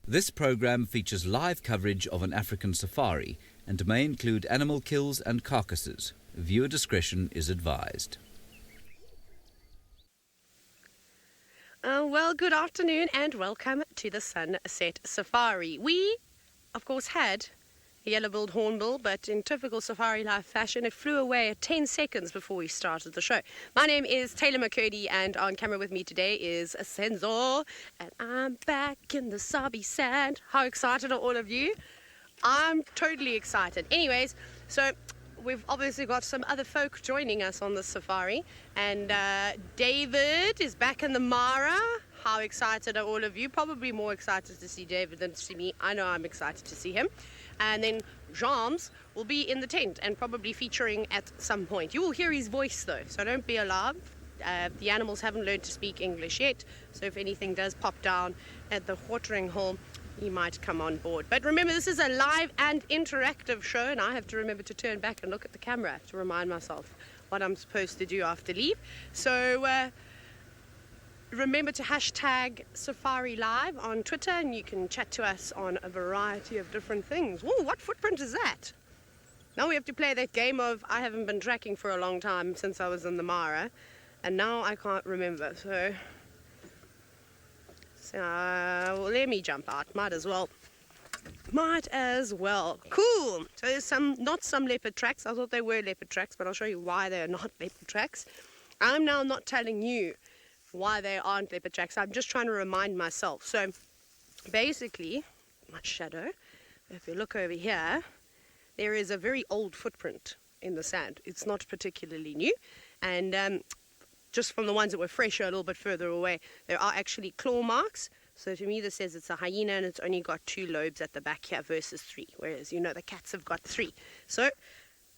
This program features live coverage of an African safari and may include animal kills and carcasses. Viewer discretion is advised. Well, good afternoon and welcome to the Sunset Safari. We, of course, had a yellow-billed hornbill, but in typical safari life fashion, it flew away at 10 seconds before we started the show. My name is Taylor McCurdy, and on camera with me today is Senzo, and I'm back in the Sabi Sand. How excited are all of you? I'm totally excited. Anyways, so we've obviously got some other folk joining us on the safari, and David is back in the Mara. How excited are all of you? Probably more excited to see David than to see me. I know I'm excited to see him. And then James will be in the tent and probably featuring at some point. You will hear his voice though, so don't be alarmed. The animals haven't learned to speak English yet, so if anything does pop down at the watering hole, he might come on board. But remember, this is a live and interactive show, and I have to remember to turn back and look at the camera to remind myself what I'm supposed to do after leave. So remember to hashtag Safari Live on Twitter, and you can chat to us on a variety of different things. Ooh, what footprint is that? Now we have to play that game of I haven't been tracking for a long time since I was in the Mara, and now I can't remember. So well, let me jump out. Might as well. Cool. So there's not some leopard tracks. I thought they were leopard tracks, but I'll show you why they're not leopard tracks. I'm now not telling you why they aren't leopard tracks. I'm just trying to remind myself. So basically, my shadow, if you look over here, there is a very old footprint in the sand. It's not particularly new, and just from the ones that were fresher a little bit further away, there are actually claw marks. So to me this says it's a hyena, and it's only got 2 lobes at the back here versus 3, whereas the cats have got 3. So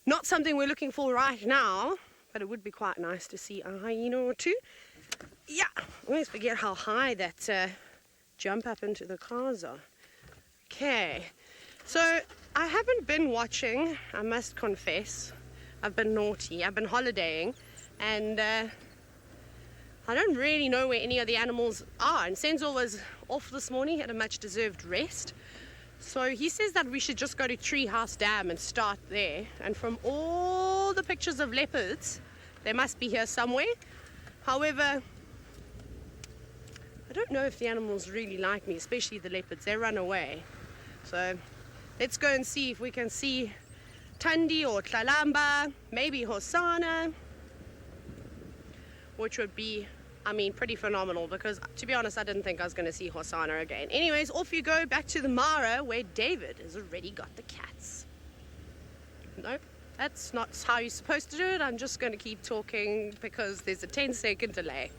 not something we're looking for right now, but it would be quite nice to see a hyena or 2. Yeah, I always forget how high that jump up into the cars are. Okay, so I haven't been watching, I must confess. I've been naughty, I've been holidaying, and I don't really know where any of the animals are. And Senzo was off this morning, he had a much deserved rest. So he says that we should just go to Treehouse Dam and start there. And from all the pictures of leopards, they must be here somewhere. However, I don't know if the animals really like me, especially the leopards. They run away. So let's go and see if we can see Tandi or Tlalamba, maybe Hosana, which would be, pretty phenomenal, because to be honest, I didn't think I was going to see Hosana again. Anyways, off you go back to the Mara, where David has already got the cats. Nope. That's not how you're supposed to do it. I'm just going to keep talking because there's a 10-second delay.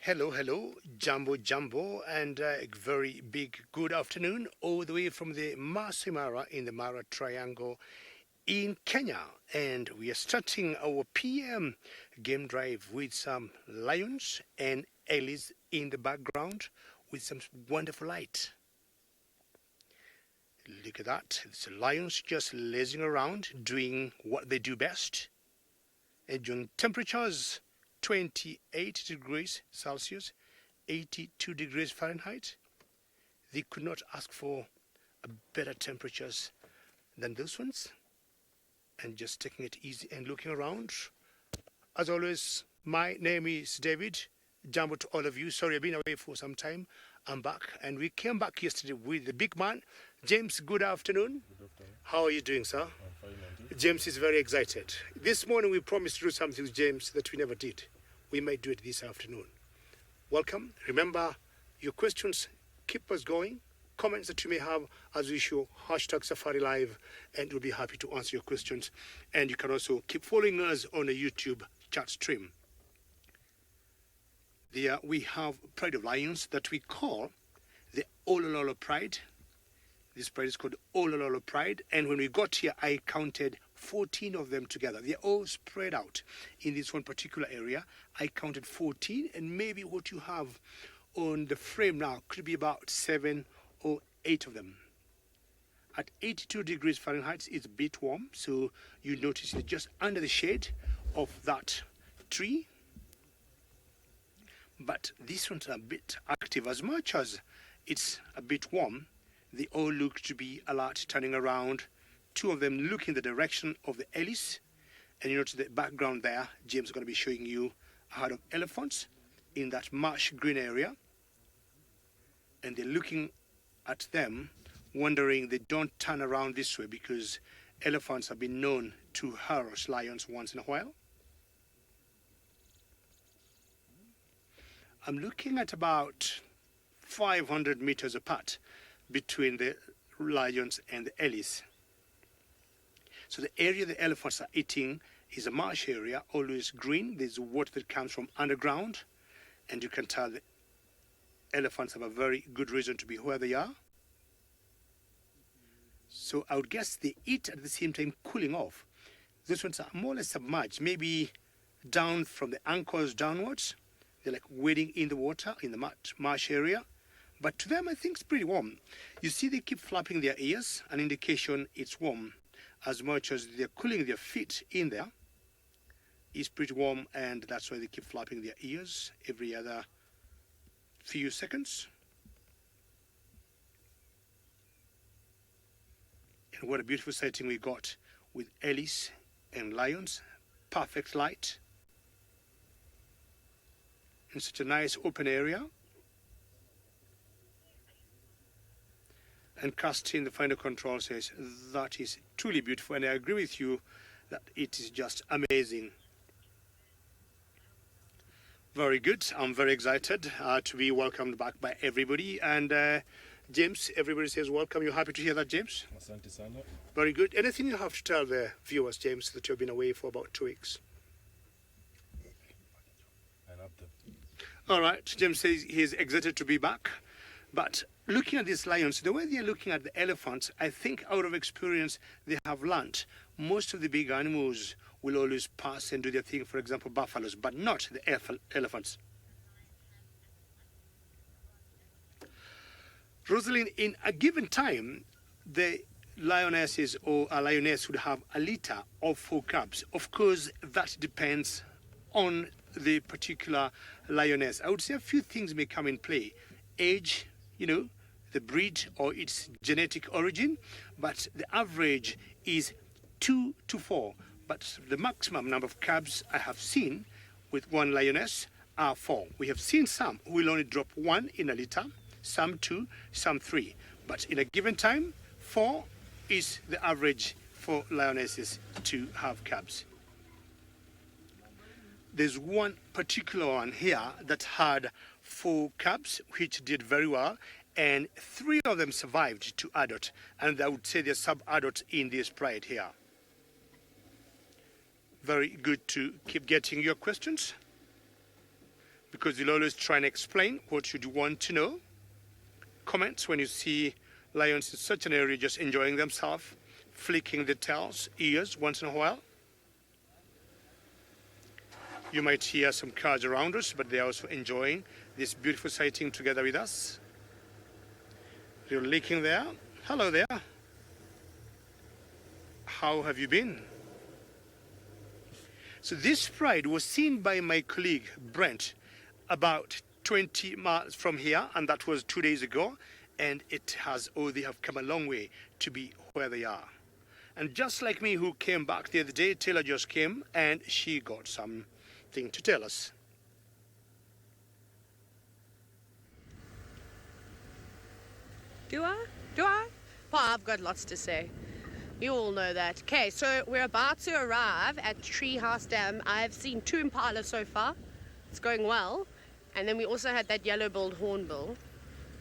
Hello, Jumbo, and a very big good afternoon all the way from the Maasai Mara in the Mara Triangle in Kenya. And we are starting our PM game drive with some lions and ellies in the background with some wonderful light. Look at that. It's the lions just lazing around, doing what they do best. Enjoying temperatures 28 degrees Celsius, 82 degrees Fahrenheit. They could not ask for better temperatures than those ones. And just taking it easy and looking around. As always, my name is David. Jumbo to all of you. Sorry, I've been away for some time. I'm back, and we came back yesterday with the big man, James. Good afternoon. Good afternoon. How are you doing, sir? I'm fine, Andy. James is very excited. This morning we promised to do something with James that we never did. We might do it this afternoon. Welcome. Remember, your questions keep us going. Comments that you may have, as usual, hashtag Safari Live, and we'll be happy to answer your questions. And you can also keep following us on the YouTube chat stream. There we have Pride of Lions that we call the Olololo Pride. This pride is called Olololo Pride, and when we got here, I counted 14 of them together. They're all spread out in this one particular area. I counted 14, and maybe what you have on the frame now could be about 7 or 8 of them. At 82 degrees Fahrenheit, it's a bit warm, so you notice it just under the shade of that tree. but these ones are a bit active. As much as it's a bit warm, they all look to be alert, turning around. Two of them look in the direction of the Ellis. And you know, to the background there, James is going to be showing you a herd of elephants in that marsh green area. And they're looking at them, wondering they don't turn around this way because elephants have been known to harass lions once in a while. I'm looking at about 500 meters apart between the lions and the Ellis. So the area the elephants are eating is a marsh area, always green. There's water that comes from underground, and you can tell the elephants have a very good reason to be where they are. So I would guess they eat at the same time cooling off. These ones are more or less submerged, maybe down from the ankles downwards. They're like wading in the water in the marsh area. But to them, I think it's pretty warm. You see they keep flapping their ears, an indication it's warm. As much as they're cooling their feet in there, it's pretty warm, and that's why they keep flapping their ears every other few seconds. And what a beautiful sighting we got with Ellis and lions. Perfect light in such a nice open area. And Casting, the final control, says that is truly beautiful, and I agree with you that it is just amazing. Very good. I'm very excited to be welcomed back by everybody. And James, everybody says welcome. You're happy to hear that, James? Asante sana. Very good. Anything you have to tell the viewers, James, that you've been away for about 2 weeks? I love them. All right. James says he's excited to be back. But looking at these lions, the way they're looking at the elephants, I think out of experience they have learnt most of the big animals will always pass and do their thing, for example, buffaloes, but not the elephants. Rosalind, in a given time, the lionesses or a lioness would have a litter of 4 cubs. Of course, that depends on the particular lioness. I would say a few things may come in play. Age, you know, the breed or its genetic origin, but the average is 2 to 4. But the maximum number of cubs I have seen with one lioness are 4. We have seen some who will only drop 1 in a litter, some 2, some 3. But in a given time, 4 is the average for lionesses to have cubs. There's one particular one here that had 4 cubs, which did very well, and 3 of them survived to adult, and I would say they're sub-adult in this pride here. Very good to keep getting your questions, because you'll always try and explain what you want to know. Comments when you see lions in such an area just enjoying themselves, flicking the tails, ears once in a while. You might hear some cars around us, but they're also enjoying this beautiful sighting together with us. You're leaking there. Hello there. How have you been? So this pride was seen by my colleague Brent about 20 miles from here, and that was 2 days ago, and they have come a long way to be where they are. And just like me, who came back the other day, Taylor just came and she got something to tell us. Do I? Well, I've got lots to say. You all know that. Okay, so we're about to arrive at Treehouse Dam. I've seen 2 impala so far. It's going well. And then we also had that yellow-billed hornbill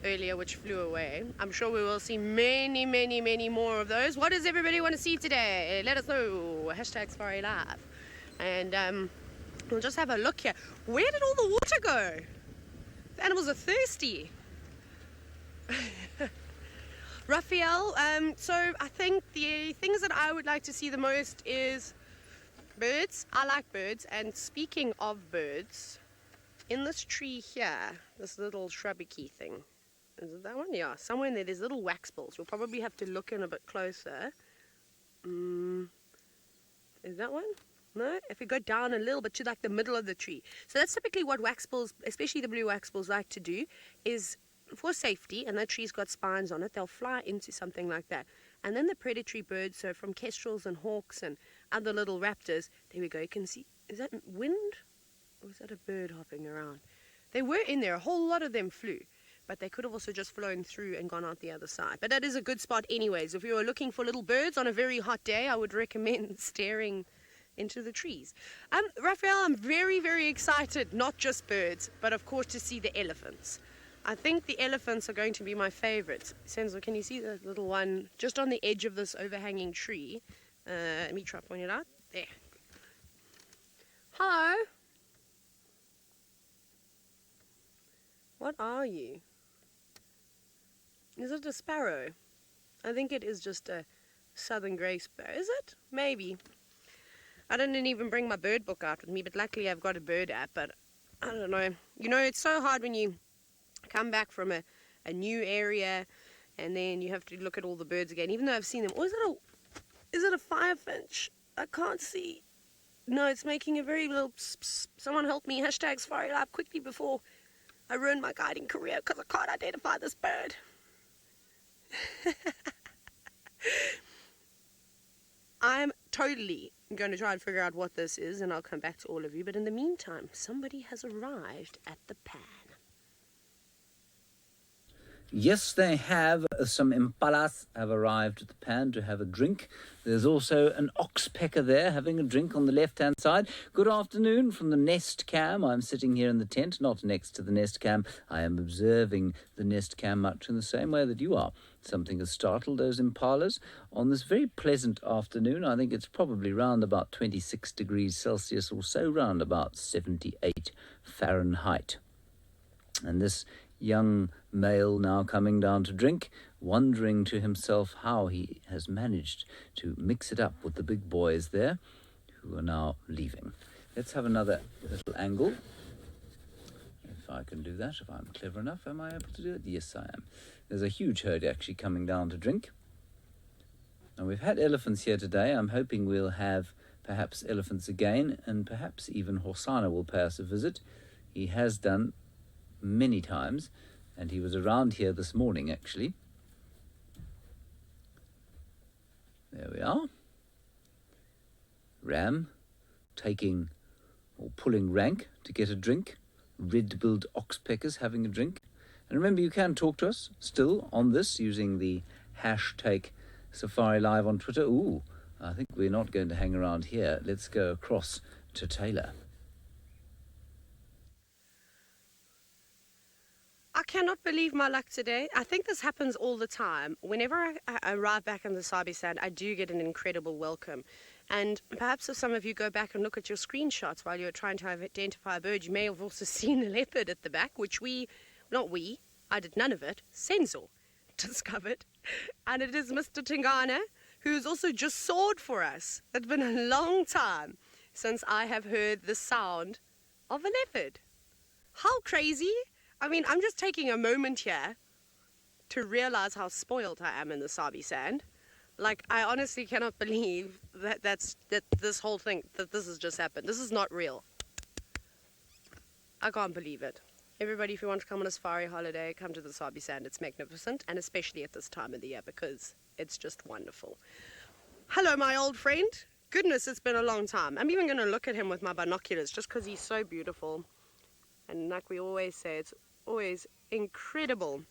earlier, which flew away. I'm sure we will see many, many, many more of those. What does everybody want to see today? Let us know. Hashtag Safari Live. And we'll just have a look here. Where did all the water go? The animals are thirsty. Raphael, so I think the things that I would like to see the most is birds. I like birds. And speaking of birds, in this tree here, this little shrubby thing, is it that one? Yeah, somewhere in there, there's little wax bills. We'll probably have to look in a bit closer. Is that one? No, if we go down a little bit to like the middle of the tree. So that's typically what waxbills, especially the blue waxbills, like to do, is for safety, and that tree's got spines on it, they'll fly into something like that. And then the predatory birds, so from kestrels and hawks and other little raptors, there we go, you can see, is that wind? Or is that a bird hopping around? They were in there, a whole lot of them flew, but they could have also just flown through and gone out the other side. But that is a good spot anyways. If you were looking for little birds on a very hot day, I would recommend staring into the trees. Raphael, I'm very, very excited, not just birds, but of course to see the elephants. I think the elephants are going to be my favorites. Senzo, can you see the little one just on the edge of this overhanging tree? Let me try to point it out. There. Hello. What are you? Is it a sparrow? I think it is just a southern grey sparrow. Is it? Maybe. I didn't even bring my bird book out with me, but luckily I've got a bird app, but I don't know. You know, it's so hard when you come back from a new area and then you have to look at all the birds again, even though I've seen them. Or is it a firefinch? I can't see. No, it's making a very little pss, pss. Someone help me. Hashtag Safari Live quickly before I ruin my guiding career because I can't identify this bird. I'm totally going to try and figure out what this is, and I'll come back to all of you. But in the meantime, somebody has arrived at the pan. Yes, they have. Some impalas have arrived at the pan to have a drink. There's also an oxpecker there having a drink on the left-hand side. Good afternoon from the nest cam. I'm sitting here in the tent, not next to the nest cam. I am observing the nest cam much in the same way that you are. Something has startled those impalas on this very pleasant afternoon. I think it's probably round about 26 degrees Celsius or so, round about 78 Fahrenheit. And this young male now coming down to drink, wondering to himself how he has managed to mix it up with the big boys there, who are now leaving. Let's have another little angle. If I can do that, if I'm clever enough, am I able to do it? Yes, I am. There's a huge herd actually coming down to drink. And we've had elephants here today. I'm hoping we'll have perhaps elephants again, and perhaps even Horsana will pay us a visit. He has done many times, and he was around here this morning actually. There we are. Ram taking or pulling rank to get a drink. Red-billed oxpeckers having a drink. And remember, you can talk to us still on this using the hashtag Safari Live on Twitter. Ooh, I think we're not going to hang around here. Let's go across to Taylor. I cannot believe my luck today. I think this happens all the time. Whenever I arrive back in the Sabi Sand, I do get an incredible welcome. And perhaps if some of you go back and look at your screenshots while you're trying to identify a bird, you may have also seen a leopard at the back, which I did none of it, Senzo discovered. And it is Mr. Tingana, who's also just soared for us. It's been a long time since I have heard the sound of a leopard. How crazy! I mean, I'm just taking a moment here to realize how spoiled I am in the Sabi Sand. Like, I honestly cannot believe that this whole thing, that this has just happened. This is not real. I can't believe it. Everybody, if you want to come on a safari holiday, come to the Sabi Sand. It's magnificent, and especially at this time of the year, because it's just wonderful. Hello, my old friend. Goodness, it's been a long time. I'm even going to look at him with my binoculars, just because he's so beautiful. And like we always say, it's always incredible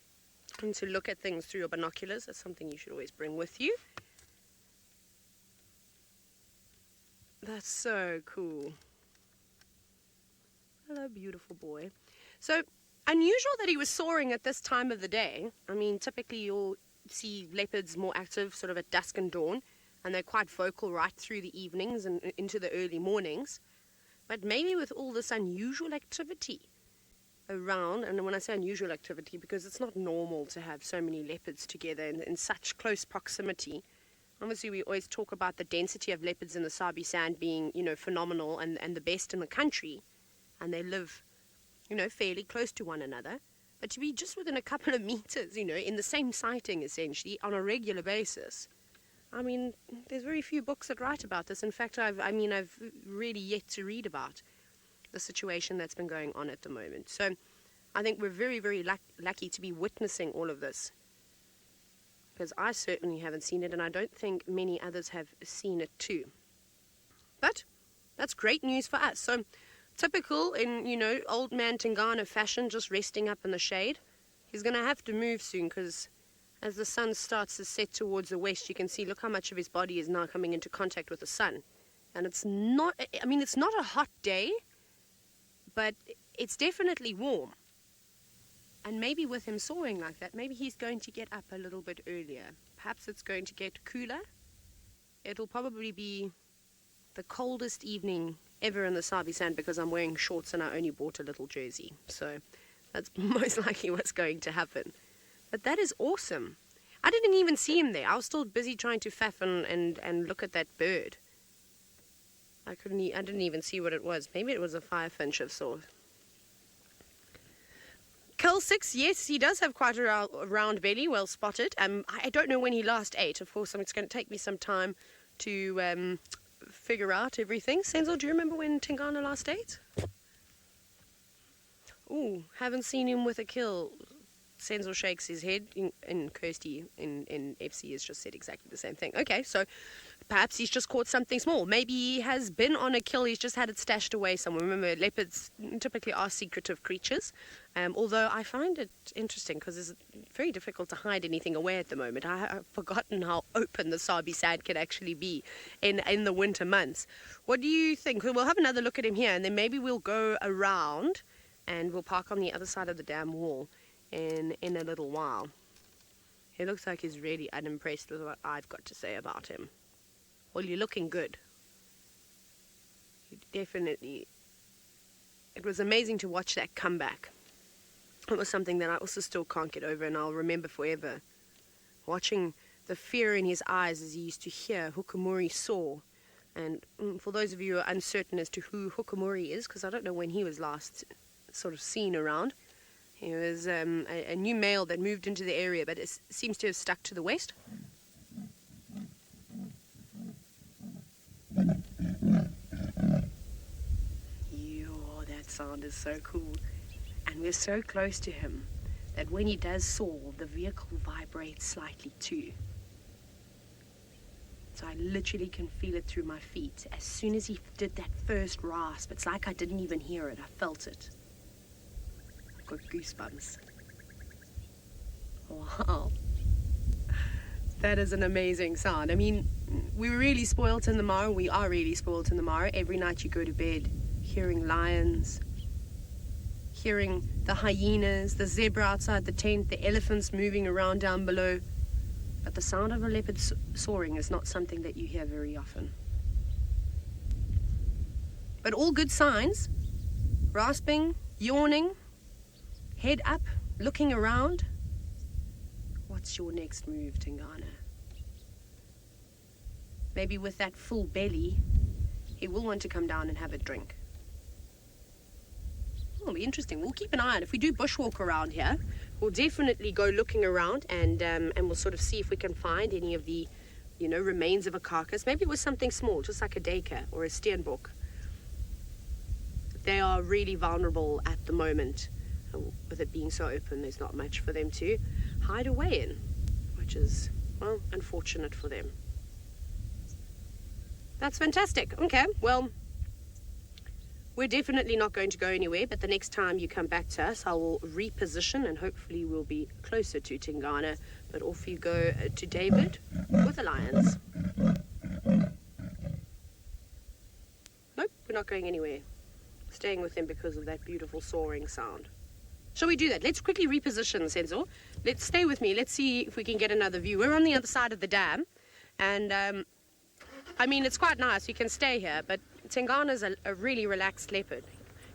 to look at things through your binoculars. That's something you should always bring with you. That's so cool. Hello, beautiful boy. So unusual that he was soaring at this time of the day. I mean, typically you'll see leopards more active sort of at dusk and dawn, and they're quite vocal right through the evenings and into the early mornings. But maybe with all this unusual activity around, and when I say unusual activity, because it's not normal to have so many leopards together in such close proximity. Obviously, we always talk about the density of leopards in the Sabi Sand being, phenomenal and the best in the country, and they live, fairly close to one another. But to be just within a couple of meters, in the same sighting, essentially, on a regular basis, I mean, there's very few books that write about this. In fact, I've really yet to read about the situation that's been going on at the moment. So I think we're very, very lucky to be witnessing all of this, because I certainly haven't seen it, and I don't think many others have seen it too. But that's great news for us. So typical in, old man Tingana fashion, just resting up in the shade. He's going to have to move soon, because as the sun starts to set towards the west, you can see, look how much of his body is now coming into contact with the sun. And it's not a hot day, but it's definitely warm. And maybe with him soaring like that, maybe he's going to get up a little bit earlier. Perhaps it's going to get cooler. It'll probably be the coldest evening ever in the Sabi Sand, because I'm wearing shorts and I only bought a little jersey. So that's most likely what's going to happen. But that is awesome. I didn't even see him there. I was still busy trying to faff and look at that bird. I didn't even see what it was. Maybe it was a firefinch of sorts. Kill 6, yes, he does have quite a round belly, well spotted. I don't know when he last ate. Of course, it's going to take me some time to figure out everything. Senzo, do you remember when Tingana last ate? Ooh, haven't seen him with a kill. Senzo shakes his head, and Kirsty in FC has just said exactly the same thing. Okay, so perhaps he's just caught something small. Maybe he has been on a kill, he's just had it stashed away somewhere. Remember, leopards typically are secretive creatures, although I find it interesting because it's very difficult to hide anything away at the moment. I've forgotten how open the Sabi Sand can actually be in the winter months. What do you think? We'll have another look at him here, and then maybe we'll go around and we'll park on the other side of the dam wall in a little while. He looks like he's really unimpressed with what I've got to say about him. Well, you're looking good. You definitely... It was amazing to watch that comeback. It was something that I also still can't get over, and I'll remember forever. Watching the fear in his eyes as he used to hear Hukumuri soar. And for those of you who are uncertain as to who Hukumuri is, because I don't know when he was last sort of seen around, he was a new male that moved into the area, but it seems to have stuck to the west. Yo, that sound is so cool. And we're so close to him that when he does soar, the vehicle vibrates slightly too. So I literally can feel it through my feet. As soon as he did that first rasp, it's like I didn't even hear it. I felt it. I got goosebumps. Wow. That is an amazing sound. I mean, we're really spoilt in the Mara. We are really spoilt in the Mara. Every night you go to bed hearing lions, hearing the hyenas, the zebra outside the tent, the elephants moving around down below. But the sound of a leopard soaring is not something that you hear very often. But all good signs. Rasping, yawning, head up, looking around. What's your next move, Tingana? Maybe with that full belly, he will want to come down and have a drink. It'll be interesting. We'll keep an eye on it. If we do bushwalk around here, we'll definitely go looking around and we'll sort of see if we can find any of the, remains of a carcass. Maybe it was something small, just like a duiker or a steenbok. They are really vulnerable at the moment. With it being so open, there's not much for them to hide away in, which is, well, unfortunate for them. That's fantastic. Okay, well, we're definitely not going to go anywhere, but the next time you come back to us, I will reposition and hopefully we'll be closer to Tingana. But off you go to David with the lions. Nope, we're not going anywhere. Staying with him because of that beautiful soaring sound. Shall we do that? Let's quickly reposition, Senzo. Let's stay with me. Let's see if we can get another view. We're on the other side of the dam. And, it's quite nice. You can stay here. But Tingana's a really relaxed leopard.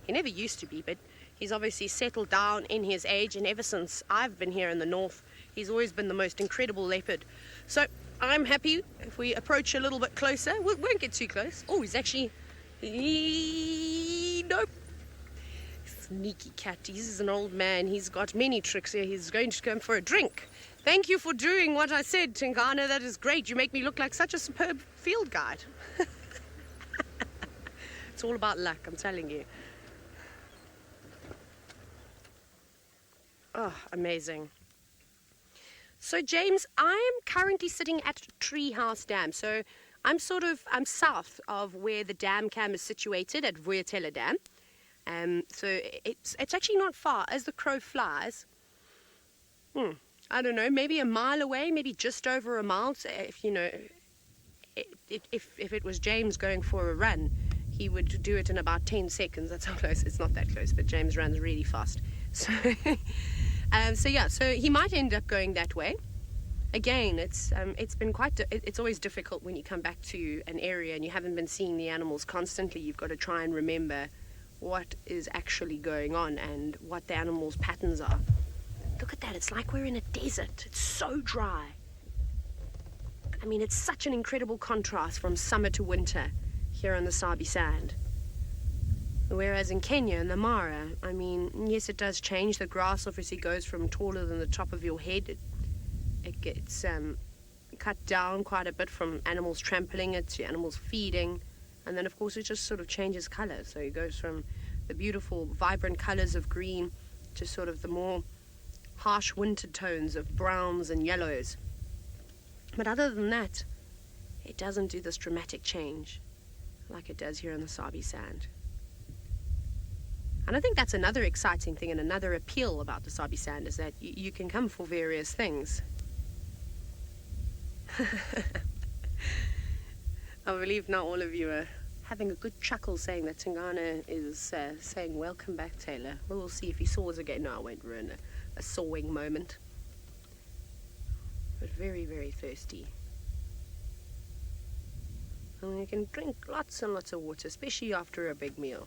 He never used to be, but he's obviously settled down in his age. And ever since I've been here in the north, he's always been the most incredible leopard. So I'm happy if we approach a little bit closer. We won't get too close. Oh, he's actually... Nope. Sneaky cat. He's an old man. He's got many tricks here. He's going to come for a drink. Thank you for doing what I said, Tingana. That is great. You make me look like such a superb field guide. It's all about luck, I'm telling you. Oh, amazing. So, James, I'm currently sitting at Treehouse Dam. So, I'm south of where the dam cam is situated at Waterhole Dam. So it's actually not far as the crow flies. I don't know, maybe a mile away, maybe just over a mile. So if it was James going for a run, he would do it in about 10 seconds. That's how close. It's not that close, but James runs really fast. So, so he might end up going that way. Again, it's been it's always difficult when you come back to an area and you haven't been seeing the animals constantly. You've got to try and remember what is actually going on and what the animals' patterns are. Look at that, it's like we're in a desert. It's so dry. I mean, it's such an incredible contrast from summer to winter here on the Sabi Sand. Whereas in Kenya, in the Mara, I mean, yes, it does change. The grass obviously goes from taller than the top of your head. It gets cut down quite a bit from animals trampling it to animals feeding. And then, of course, it just sort of changes colour. So it goes from the beautiful, vibrant colours of green to sort of the more harsh winter tones of browns and yellows. But other than that, it doesn't do this dramatic change like it does here on the Sabi Sand. And I think that's another exciting thing and another appeal about the Sabi Sand is that you can come for various things. I believe now all of you are having a good chuckle saying that Tingana is saying, welcome back, Taylor. We'll see if he soars again. No, I won't ruin a soaring moment. But very, very thirsty. And you can drink lots and lots of water, especially after a big meal.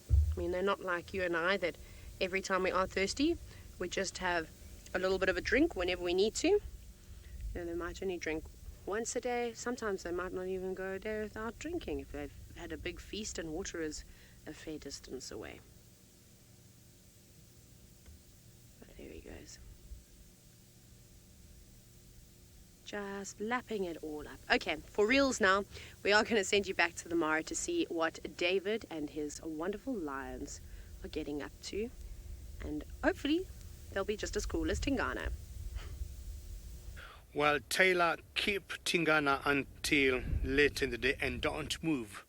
I mean, they're not like you and I that every time we are thirsty, we just have a little bit of a drink whenever we need to. You know, they might only drink once a day. Sometimes they might not even go a day without drinking if they've had a big feast and water is a fair distance away. But there he goes. Just lapping it all up. Okay, for reals now, we are going to send you back to the Mara to see what David and his wonderful lions are getting up to. And hopefully, they'll be just as cool as Tingana. Well, Taylor, keep Tingana until late in the day and don't move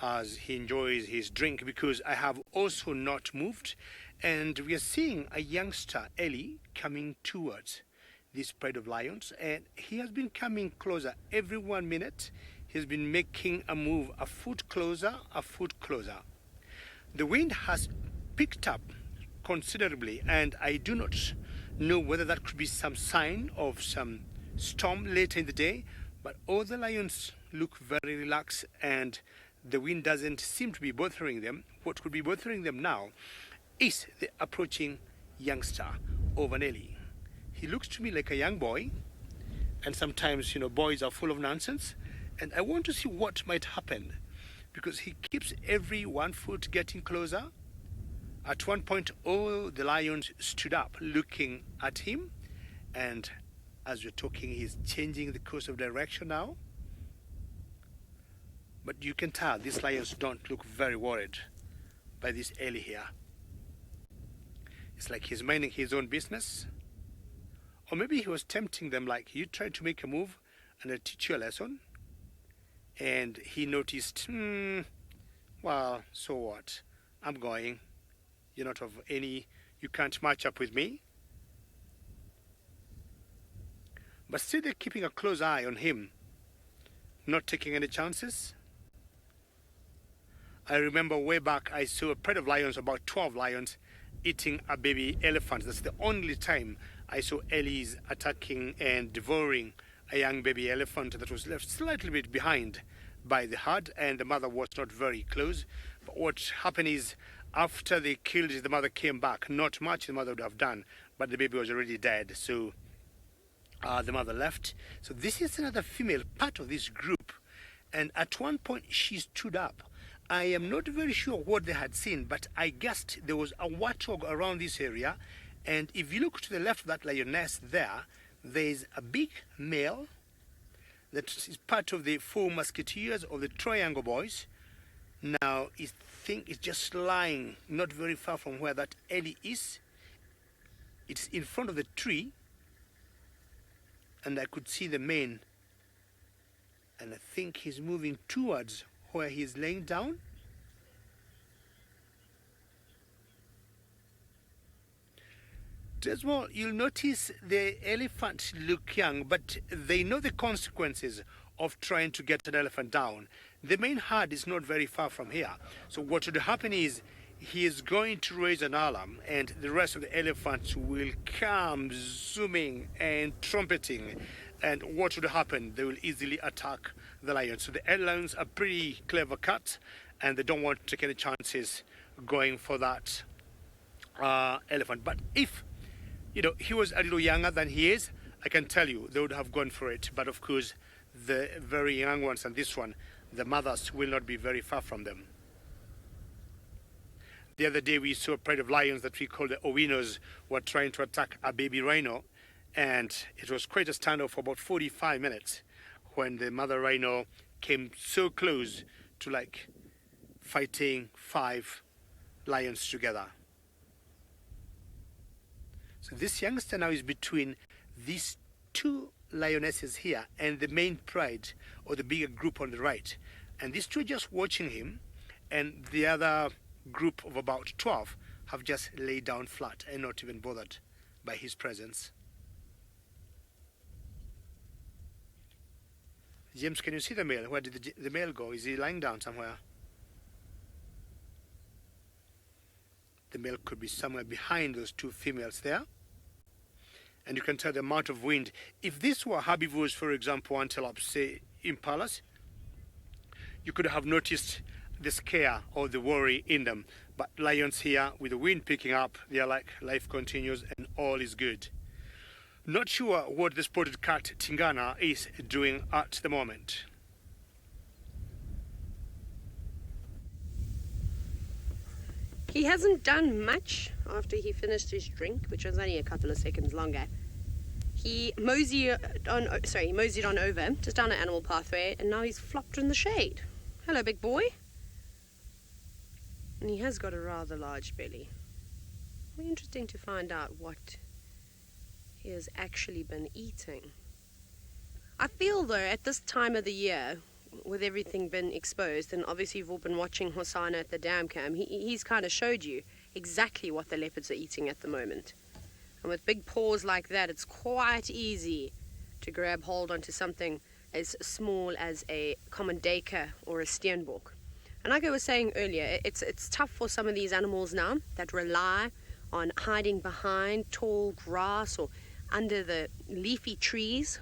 as he enjoys his drink, because I have also not moved. And we are seeing a youngster, Ellie, coming towards this pride of lions, and he has been coming closer every 1 minute. He's been making a move, a foot closer, a foot closer. The wind has picked up considerably, and I do not know whether that could be some sign of some storm later in the day, but all the lions look very relaxed and the wind doesn't seem to be bothering them. What could be bothering them now is the approaching youngster over Nelly. He looks to me like a young boy, and sometimes, you know, boys are full of nonsense, and I want to see what might happen, because he keeps every 1 foot getting closer. At one point, all the lions stood up looking at him, and as we're talking, he's changing the course of direction now. But you can tell these lions don't look very worried by this Ellie here. It's like he's minding his own business. Or maybe he was tempting them, like, you try to make a move and I'll teach you a lesson. And he noticed, well, so what? I'm going. You're not of any, you can't match up with me. But still they're keeping a close eye on him, not taking any chances. I remember way back I saw a pride of lions, about 12 lions, eating a baby elephant. That's the only time I saw Ellie's attacking and devouring a young baby elephant that was left slightly bit behind by the herd, and the mother was not very close. But what happened is, after they killed it, the mother came back. Not much the mother would have done, but the baby was already dead, so the mother left. So this is another female part of this group, and at one point she stood up I am not very sure what they had seen, but I guessed there was a warthog around this area. And if you look to the left of that lioness there's a big male that is part of the 4 musketeers of the Triangle Boys. Now, I think it's just lying not very far from where that Ellie is. It's in front of the tree, and I could see the mane. And I think he's moving towards where he's laying down. As well, you'll notice the elephant look young, but they know the consequences of trying to get an elephant down. The main herd is not very far from here. So what would happen is he is going to raise an alarm, and the rest of the elephants will come zooming and trumpeting. And what would happen? They will easily attack the lions. So the lions are pretty clever cats, and they don't want to take any chances going for that elephant. But if he was a little younger than he is, I can tell you they would have gone for it. But of course, the very young ones and this one, the mothers will not be very far from them. The other day we saw a pride of lions that we call the Owinos were trying to attack a baby rhino, and it was quite a standoff for about 45 minutes when the mother rhino came so close to like fighting 5 lions together. So this youngster now is between these 2 lionesses here and the main pride, or the bigger group on the right. And these 2 are just watching him, and the other group of about 12 have just laid down flat and not even bothered by his presence. James, can you see the male? Where did the male go? Is he lying down somewhere? The male could be somewhere behind those 2 females there. And you can tell the amount of wind. If this were herbivores, for example, antelope, say impalas, you could have noticed the scare or the worry in them. But lions here, with the wind picking up, they are like, life continues and all is good. Not sure what the spotted cat Tingana is doing at the moment. He hasn't done much after he finished his drink, which was only a couple of seconds longer. He moseyed on over, just down an animal pathway, and now he's flopped in the shade. Hello, big boy. And he has got a rather large belly. It'll be interesting to find out what he has actually been eating. I feel, though, at this time of the year, with everything been exposed, and obviously you've all been watching Hosanna at the dam cam, he's kind of showed you exactly what the leopards are eating at the moment. And with big paws like that, it's quite easy to grab hold onto something as small as a common duiker or a steenbok. And like I was saying earlier, it's tough for some of these animals now that rely on hiding behind tall grass or under the leafy trees.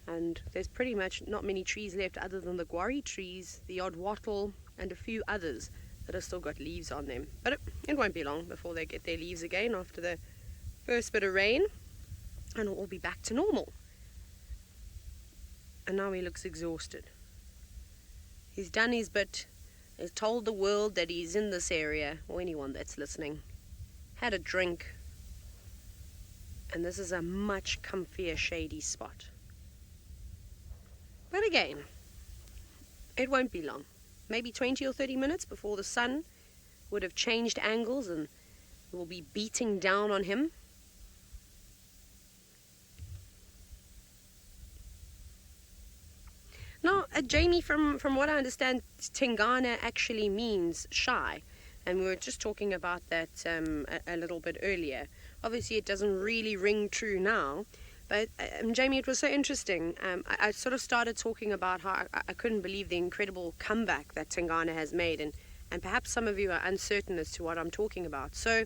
And there's pretty much not many trees left other than the guarri trees, the odd wattle, and a few others that have still got leaves on them. But it won't be long before they get their leaves again after the first bit of rain, and it'll all be back to normal. And now he looks exhausted. He's done his bit. He's told the world that he's in this area, or anyone that's listening. Had a drink. And this is a much comfier, shady spot. But again, it won't be long. Maybe 20 or 30 minutes before the sun would have changed angles and will be beating down on him. Now, Jamie, from what I understand, Tingana actually means shy. And we were just talking about that a little bit earlier. Obviously, it doesn't really ring true now. But, Jamie, it was so interesting. I sort of started talking about how I couldn't believe the incredible comeback that Tingana has made. And perhaps some of you are uncertain as to what I'm talking about. So,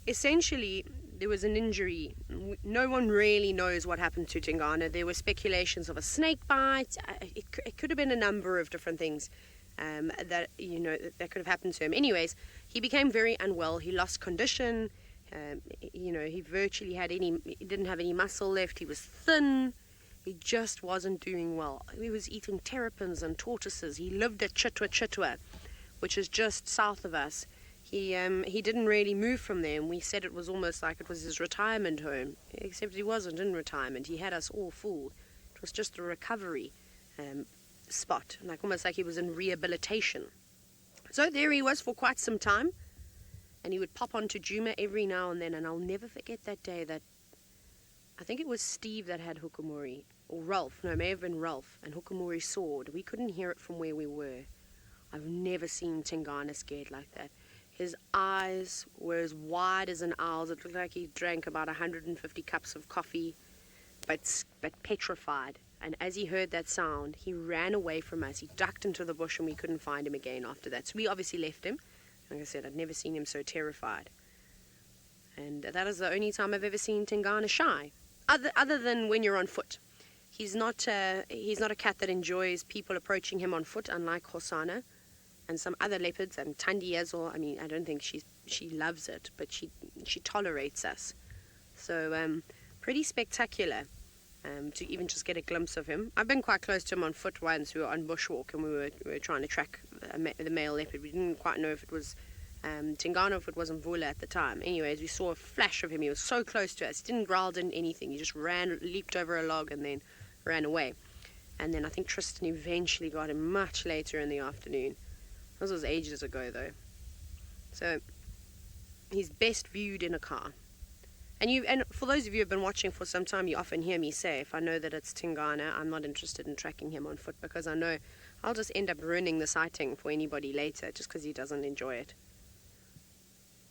essentially, there was an injury. No one really knows what happened to Tingana. There were speculations of a snake bite. It could have been a number of different things that could have happened to him. Anyways, he became very unwell. He lost condition. He virtually he didn't have any muscle left. He was thin. He just wasn't doing well. He was eating terrapins and tortoises. He lived at Chitwa, which is just south of us. He didn't really move from there, and we said it was almost like it was his retirement home, except he wasn't in retirement. He had us all fooled. It was just a recovery spot, like almost like he was in rehabilitation. So there he was for quite some time, and he would pop onto Djuma every now and then, and I'll never forget that day that I think it was Steve that had hukumuri, or Ralph, no, it may have been Ralph, and hukumuri soared. We couldn't hear it from where we were. I've never seen Tingana scared like that. His eyes were as wide as an owl's. It looked like he drank about 150 cups of coffee, but petrified. And as he heard that sound, he ran away from us. He ducked into the bush, and we couldn't find him again after that. So we obviously left him. Like I said, I'd never seen him so terrified. And that is the only time I've ever seen Tingana shy, other than when you're on foot. He's not a cat that enjoys people approaching him on foot, unlike Hosana and some other leopards, and Tandi as well. I mean, I don't think she loves it, but she tolerates us. So pretty spectacular to even just get a glimpse of him. I've been quite close to him on foot once. We were on bushwalk, and we were trying to track the male leopard. We didn't quite know if it was Tingana, if it wasn't Vula at the time. Anyways, we saw a flash of him. He was so close to us. He didn't growl, didn't anything. He just leaped over a log and then ran away. And then I think Tristan eventually got him much later in the afternoon. This was ages ago, though. So he's best viewed in a car. And for those of you who have been watching for some time, you often hear me say, if I know that it's Tingana, I'm not interested in tracking him on foot, because I know I'll just end up ruining the sighting for anybody later just because he doesn't enjoy it.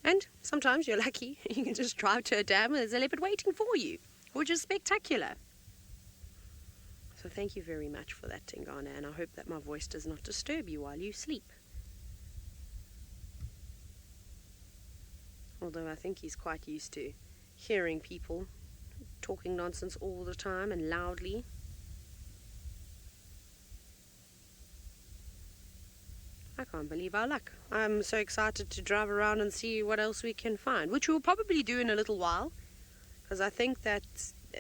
And sometimes you're lucky. You can just drive to a dam and there's a leopard waiting for you, which is spectacular. So thank you very much for that, Tingana, and I hope that my voice does not disturb you while you sleep. Although I think he's quite used to hearing people talking nonsense all the time and loudly. I can't believe our luck. I'm so excited to drive around and see what else we can find, which we'll probably do in a little while, because I think that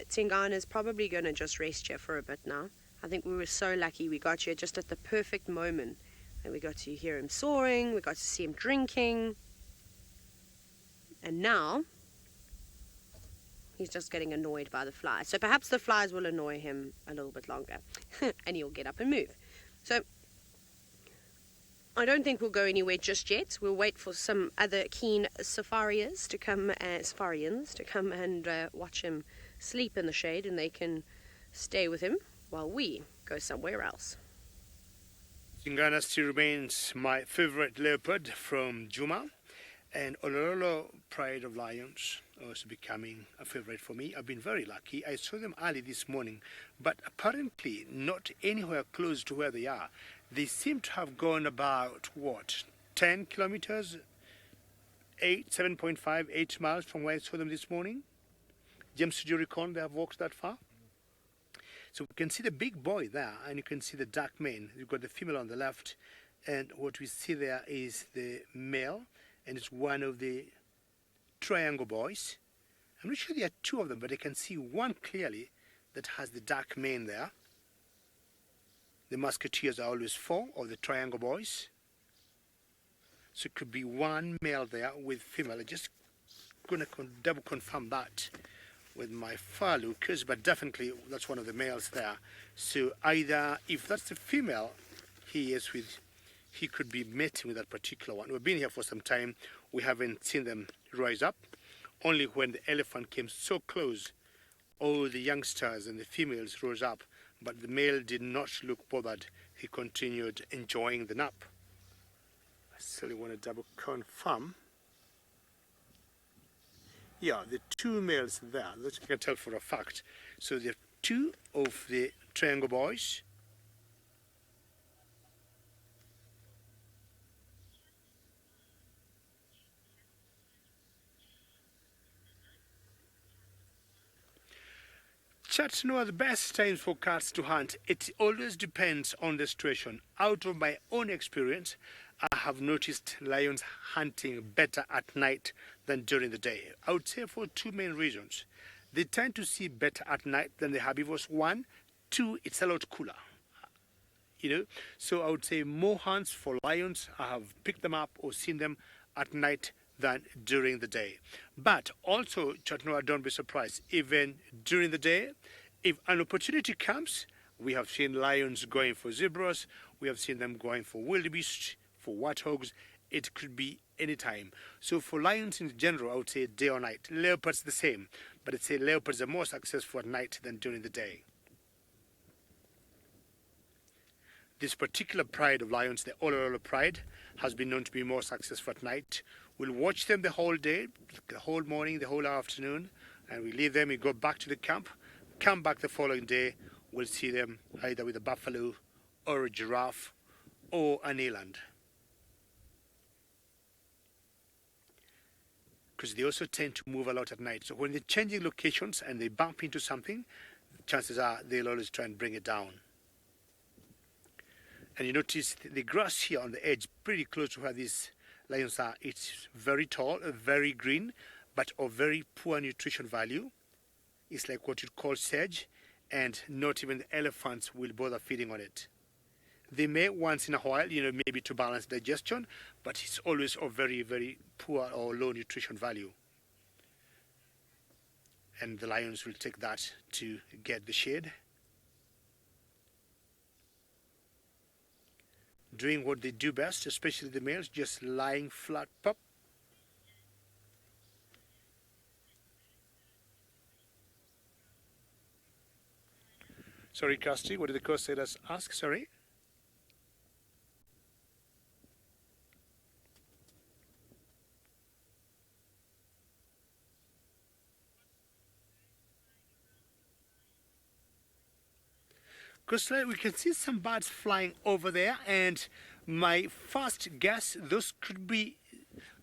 Tingana is probably going to just rest here for a bit now. I think we were so lucky we got here just at the perfect moment, and we got to hear him soaring, we got to see him drinking, and now he's just getting annoyed by the flies. So perhaps the flies will annoy him a little bit longer and he'll get up and move. So I don't think we'll go anywhere just yet. We'll wait for some other keen safarians to come and watch him sleep in the shade, and they can stay with him while we go somewhere else. Tingana still remains my favorite leopard from Djuma, and Olorolo, Pride of Lions, also becoming a favorite for me. I've been very lucky. I saw them early this morning, but apparently not anywhere close to where they are. They seem to have gone about, 10 kilometers, 7.5, 8 miles from where I saw them this morning. James, do you recall they have walked that far? So we can see the big boy there, and you can see the dark mane. You've got the female on the left, and what we see there is the male, and it's one of the triangle boys. I'm not sure there are two of them, but I can see one clearly that has the dark mane there. The musketeers are always four of the triangle boys. So it could be one male there with female. I'm just going to double confirm that with my far lookers, but definitely that's one of the males there. So either, if that's the female he could be mating with that particular one. We've been here for some time. We haven't seen them rise up. Only when the elephant came so close, all the youngsters and the females rose up, but the male did not look bothered. He continued enjoying the nap. I still want to double confirm. Yeah, the two males there, that you can tell for a fact. So there are two of the triangle boys. Chat know the best times for cats to hunt. It always depends on the situation. Out of my own experience, I have noticed lions hunting better at night than during the day. I would say for two main reasons. They tend to see better at night than the herbivores. One, Two, it's a lot cooler. So I would say more hunts for lions. I have picked them up or seen them at night than during the day. But also, Chatnoa, don't be surprised. Even during the day, if an opportunity comes, we have seen lions going for zebras. We have seen them going for wildebeest, for warthogs. It could be any time. So for lions in general, I would say day or night. Leopards the same, but I'd say leopards are more successful at night than during the day. This particular pride of lions, the Olololo pride, has been known to be more successful at night. We'll watch them the whole day, the whole morning, the whole afternoon, and we leave them, we go back to the camp, come back the following day, we'll see them either with a buffalo or a giraffe or an eland. Because they also tend to move a lot at night. So when they're changing locations and they bump into something, chances are they'll always try and bring it down. And you notice the grass here on the edge, pretty close to where these lions are, it's very tall, very green, but of very poor nutrition value. It's like what you'd call sedge, and not even the elephants will bother feeding on it. They may once in a while, maybe to balance digestion, but it's always of very, very poor or low nutrition value. And the lions will take that to get the shade. Doing what they do best, especially the males, just lying flat pop. Sorry, Casti, what did the co-sailors ask? Sorry? Because we can see some birds flying over there, and my first guess, those could be,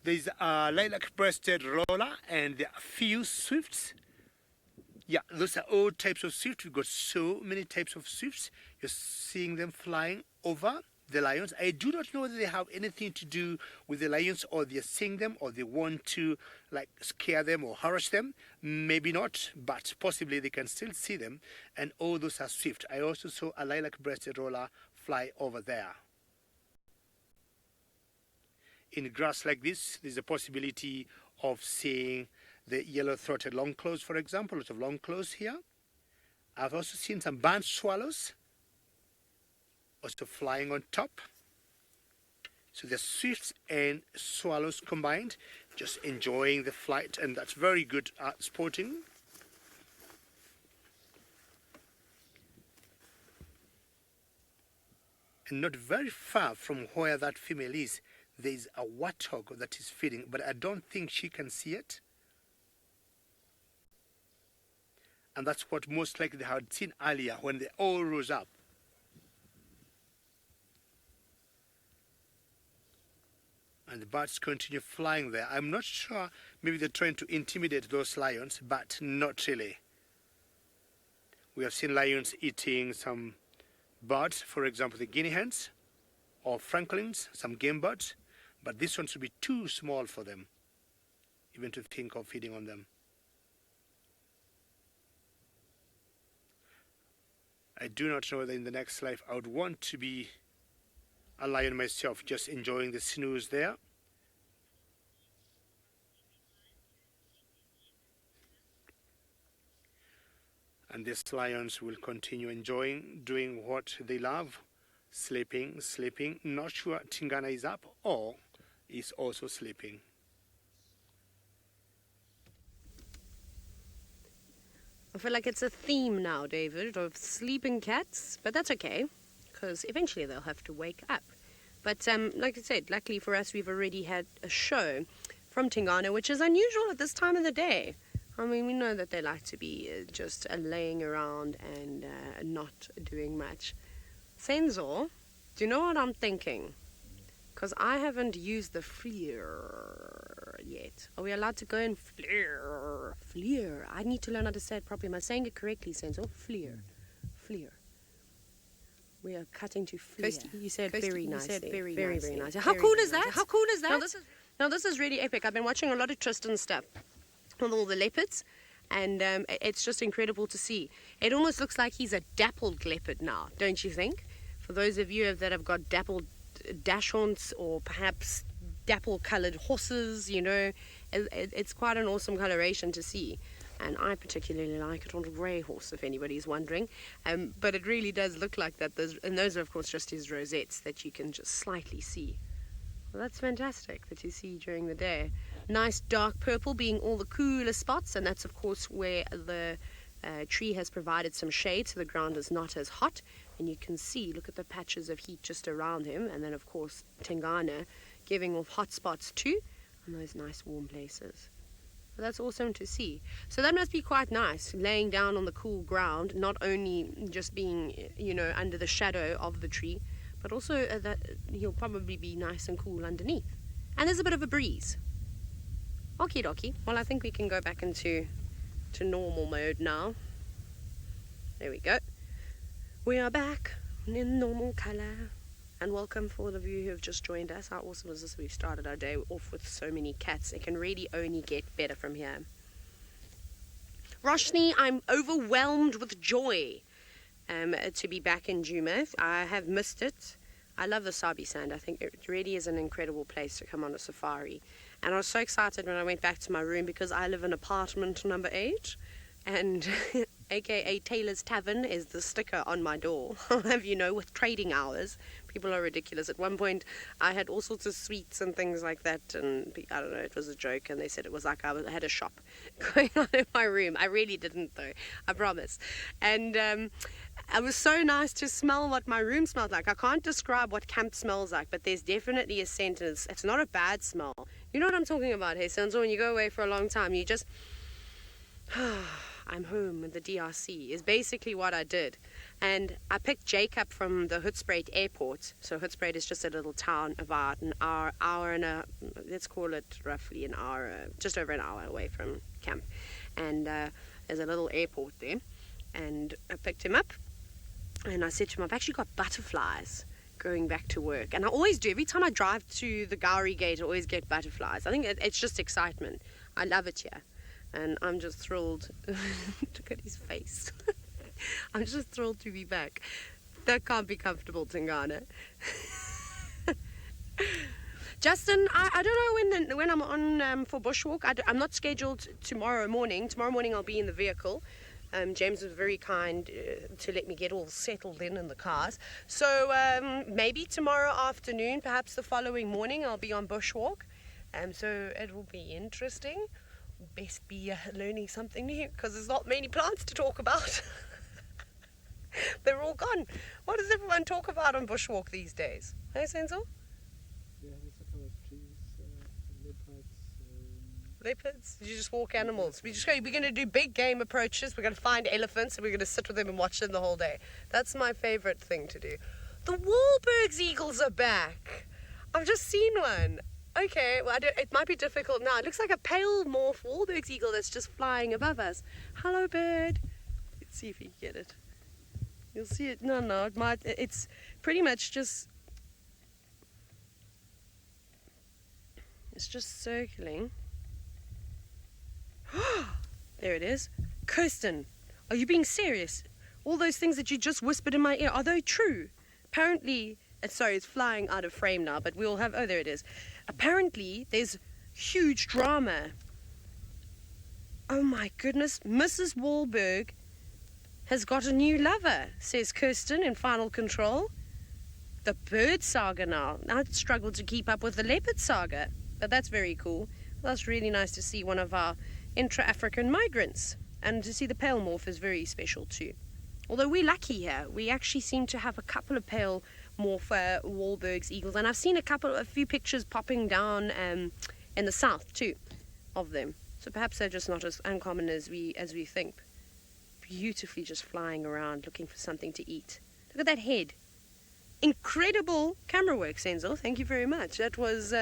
there's a lilac-breasted roller and there are a few swifts. Yeah, those are all types of swifts. We've got so many types of swifts. You're seeing them flying over the lions. I do not know whether they have anything to do with the lions, or they're seeing them, or they want to scare them or harass them. Maybe not, but possibly they can still see them. And all those are swift. I also saw a lilac-breasted roller fly over there. In grass like this, there's a possibility of seeing the yellow-throated longclaws, for example, lots of longclaws here. I've also seen some barn swallows also flying on top. So the swifts and swallows combined, just enjoying the flight, and that's very good at sporting. And not very far from where that female is, there's a warthog that is feeding, but I don't think she can see it. And that's what most likely they had seen earlier when they all rose up. And the birds continue flying there. I'm not sure, maybe they're trying to intimidate those lions, but not really. We have seen lions eating some birds, for example, the guinea hens or francolins, some game birds, but this one should be too small for them, even to think of feeding on them. I do not know whether in the next life I would want to be a lion myself, just enjoying the snooze there. And these lions will continue enjoying, doing what they love, sleeping. Not sure Tingana is up or is also sleeping. I feel like it's a theme now, David, of sleeping cats, but that's okay, because eventually they'll have to wake up. But like I said, luckily for us, we've already had a show from Tingana, which is unusual at this time of the day. I mean, we know that they like to be just laying around and not doing much. Sensor, do you know what I'm thinking? Because I haven't used the FLIR yet. Are we allowed to go in FLIR? FLIR. I need to learn how to say it properly. Am I saying it correctly, Sensor? FLIR. FLIR. We are cutting to FLIR. You said very nicely. Very, very nice. How cool is that? How cool is that? Now this is really epic. I've been watching a lot of Tristan stuff with all the leopards, And it's just incredible to see. It almost looks like he's a dappled leopard now, don't you think? For those of you that have got dappled dachshunds or perhaps dapple-coloured horses, you know, it's quite an awesome coloration to see. And I particularly like it on a grey horse, if anybody's wondering. But it really does look like that. And those are, of course, just his rosettes that you can just slightly see. Well, that's fantastic that you see during the day. Nice dark purple being all the cooler spots, and that's, of course, where the tree has provided some shade, so the ground is not as hot. And you can see, look at the patches of heat just around him. And then, of course, Tingana giving off hot spots too, and those nice warm places. But that's awesome to see. So that must be quite nice, laying down on the cool ground, not only just being, you know, under the shadow of the tree, but also that he'll probably be nice and cool underneath. And there's a bit of a breeze. Okie dokie. Well, I think we can go back into normal mode now. There we go. We are back in normal colour. And welcome for all of you who have just joined us. How awesome is this? We've started our day off with so many cats. It can really only get better from here. Roshni, I'm overwhelmed with joy to be back in Djuma. I have missed it. I love the Sabi Sand. I think it really is an incredible place to come on a safari. And I was so excited when I went back to my room because I live in apartment number 8. And aka Taylor's Tavern is the sticker on my door. I'll have you know, with trading hours, people are ridiculous. At one point, I had all sorts of sweets and things like that, and I don't know, it was a joke, and they said it was like I had a shop going on in my room. I really didn't, though, I promise. And it was so nice to smell what my room smelled like. I can't describe what camp smells like, but there's definitely a scent, and it's not a bad smell. You know what I'm talking about, hey, Senzo? When you go away for a long time, you just... I'm home in the DRC is basically what I did. And I picked Jake up from the Hoedspruit airport. So Hoedspruit is just a little town about an hour and a, let's call it roughly an hour, just over an hour away from camp. And there's a little airport there. And I picked him up and I said to him, I've actually got butterflies going back to work. And I always do. Every time I drive to the Gowrie Gate, I always get butterflies. I think it's just excitement. I love it here. And I'm just thrilled. Look at his face. I'm just thrilled to be back. That can't be comfortable, Tingana. Justin, I don't know when I'm on for bushwalk. I'm not scheduled tomorrow morning. Tomorrow morning I'll be in the vehicle. James was very kind to let me get all settled in the cars. So maybe tomorrow afternoon, perhaps the following morning, I'll be on bushwalk. So it will be interesting. Best be learning something new because there's not many plants to talk about. They're all gone. What does everyone talk about on bushwalk these days? Hey, Senzo? Yeah, there's a couple of trees, leopards. Leopards? You just walk animals. We're going to do big game approaches. We're going to find elephants and we're going to sit with them and watch them the whole day. That's my favorite thing to do. The Wahlberg's eagles are back. I've just seen one. Okay, well, it might be difficult now. It looks like a pale morph Wahlberg's eagle that's just flying above us. Hello, bird. Let's see if you can get it. You'll see it. No, it might. It's pretty much just... It's just circling. There it is. Kirsten, are you being serious? All those things that you just whispered in my ear, are they true? Apparently... Sorry, it's flying out of frame now, but we'll have... Oh, there it is. Apparently, there's huge drama. Oh, my goodness. Mrs. Wahlberg has got a new lover, says Kirsten in Final Control. The bird saga now. I struggled to keep up with the leopard saga, but that's very cool. That's really nice to see one of our intra-African migrants. And to see the pale morph is very special, too. Although we're lucky here. We actually seem to have a couple of pale morph Wahlberg's eagles, and I've seen a few pictures popping down in the south too of them. So perhaps they're just not as uncommon as we think. Beautifully just flying around looking for something to eat. Look at that head. Incredible camera work, Senzo. Thank you very much. That was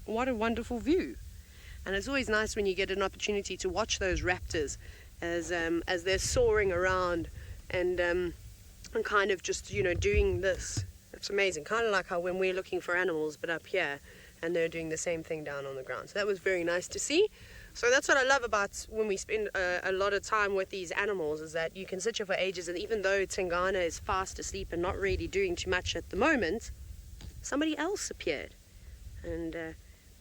what a wonderful view. And it's always nice when you get an opportunity to watch those raptors as they're soaring around and kind of just doing this. It's amazing, kind of like how when we're looking for animals, but up here, and they're doing the same thing down on the ground. So that was very nice to see. So that's what I love about when we spend a lot of time with these animals, is that you can sit here for ages, and even though Tingana is fast asleep and not really doing too much at the moment, somebody else appeared. And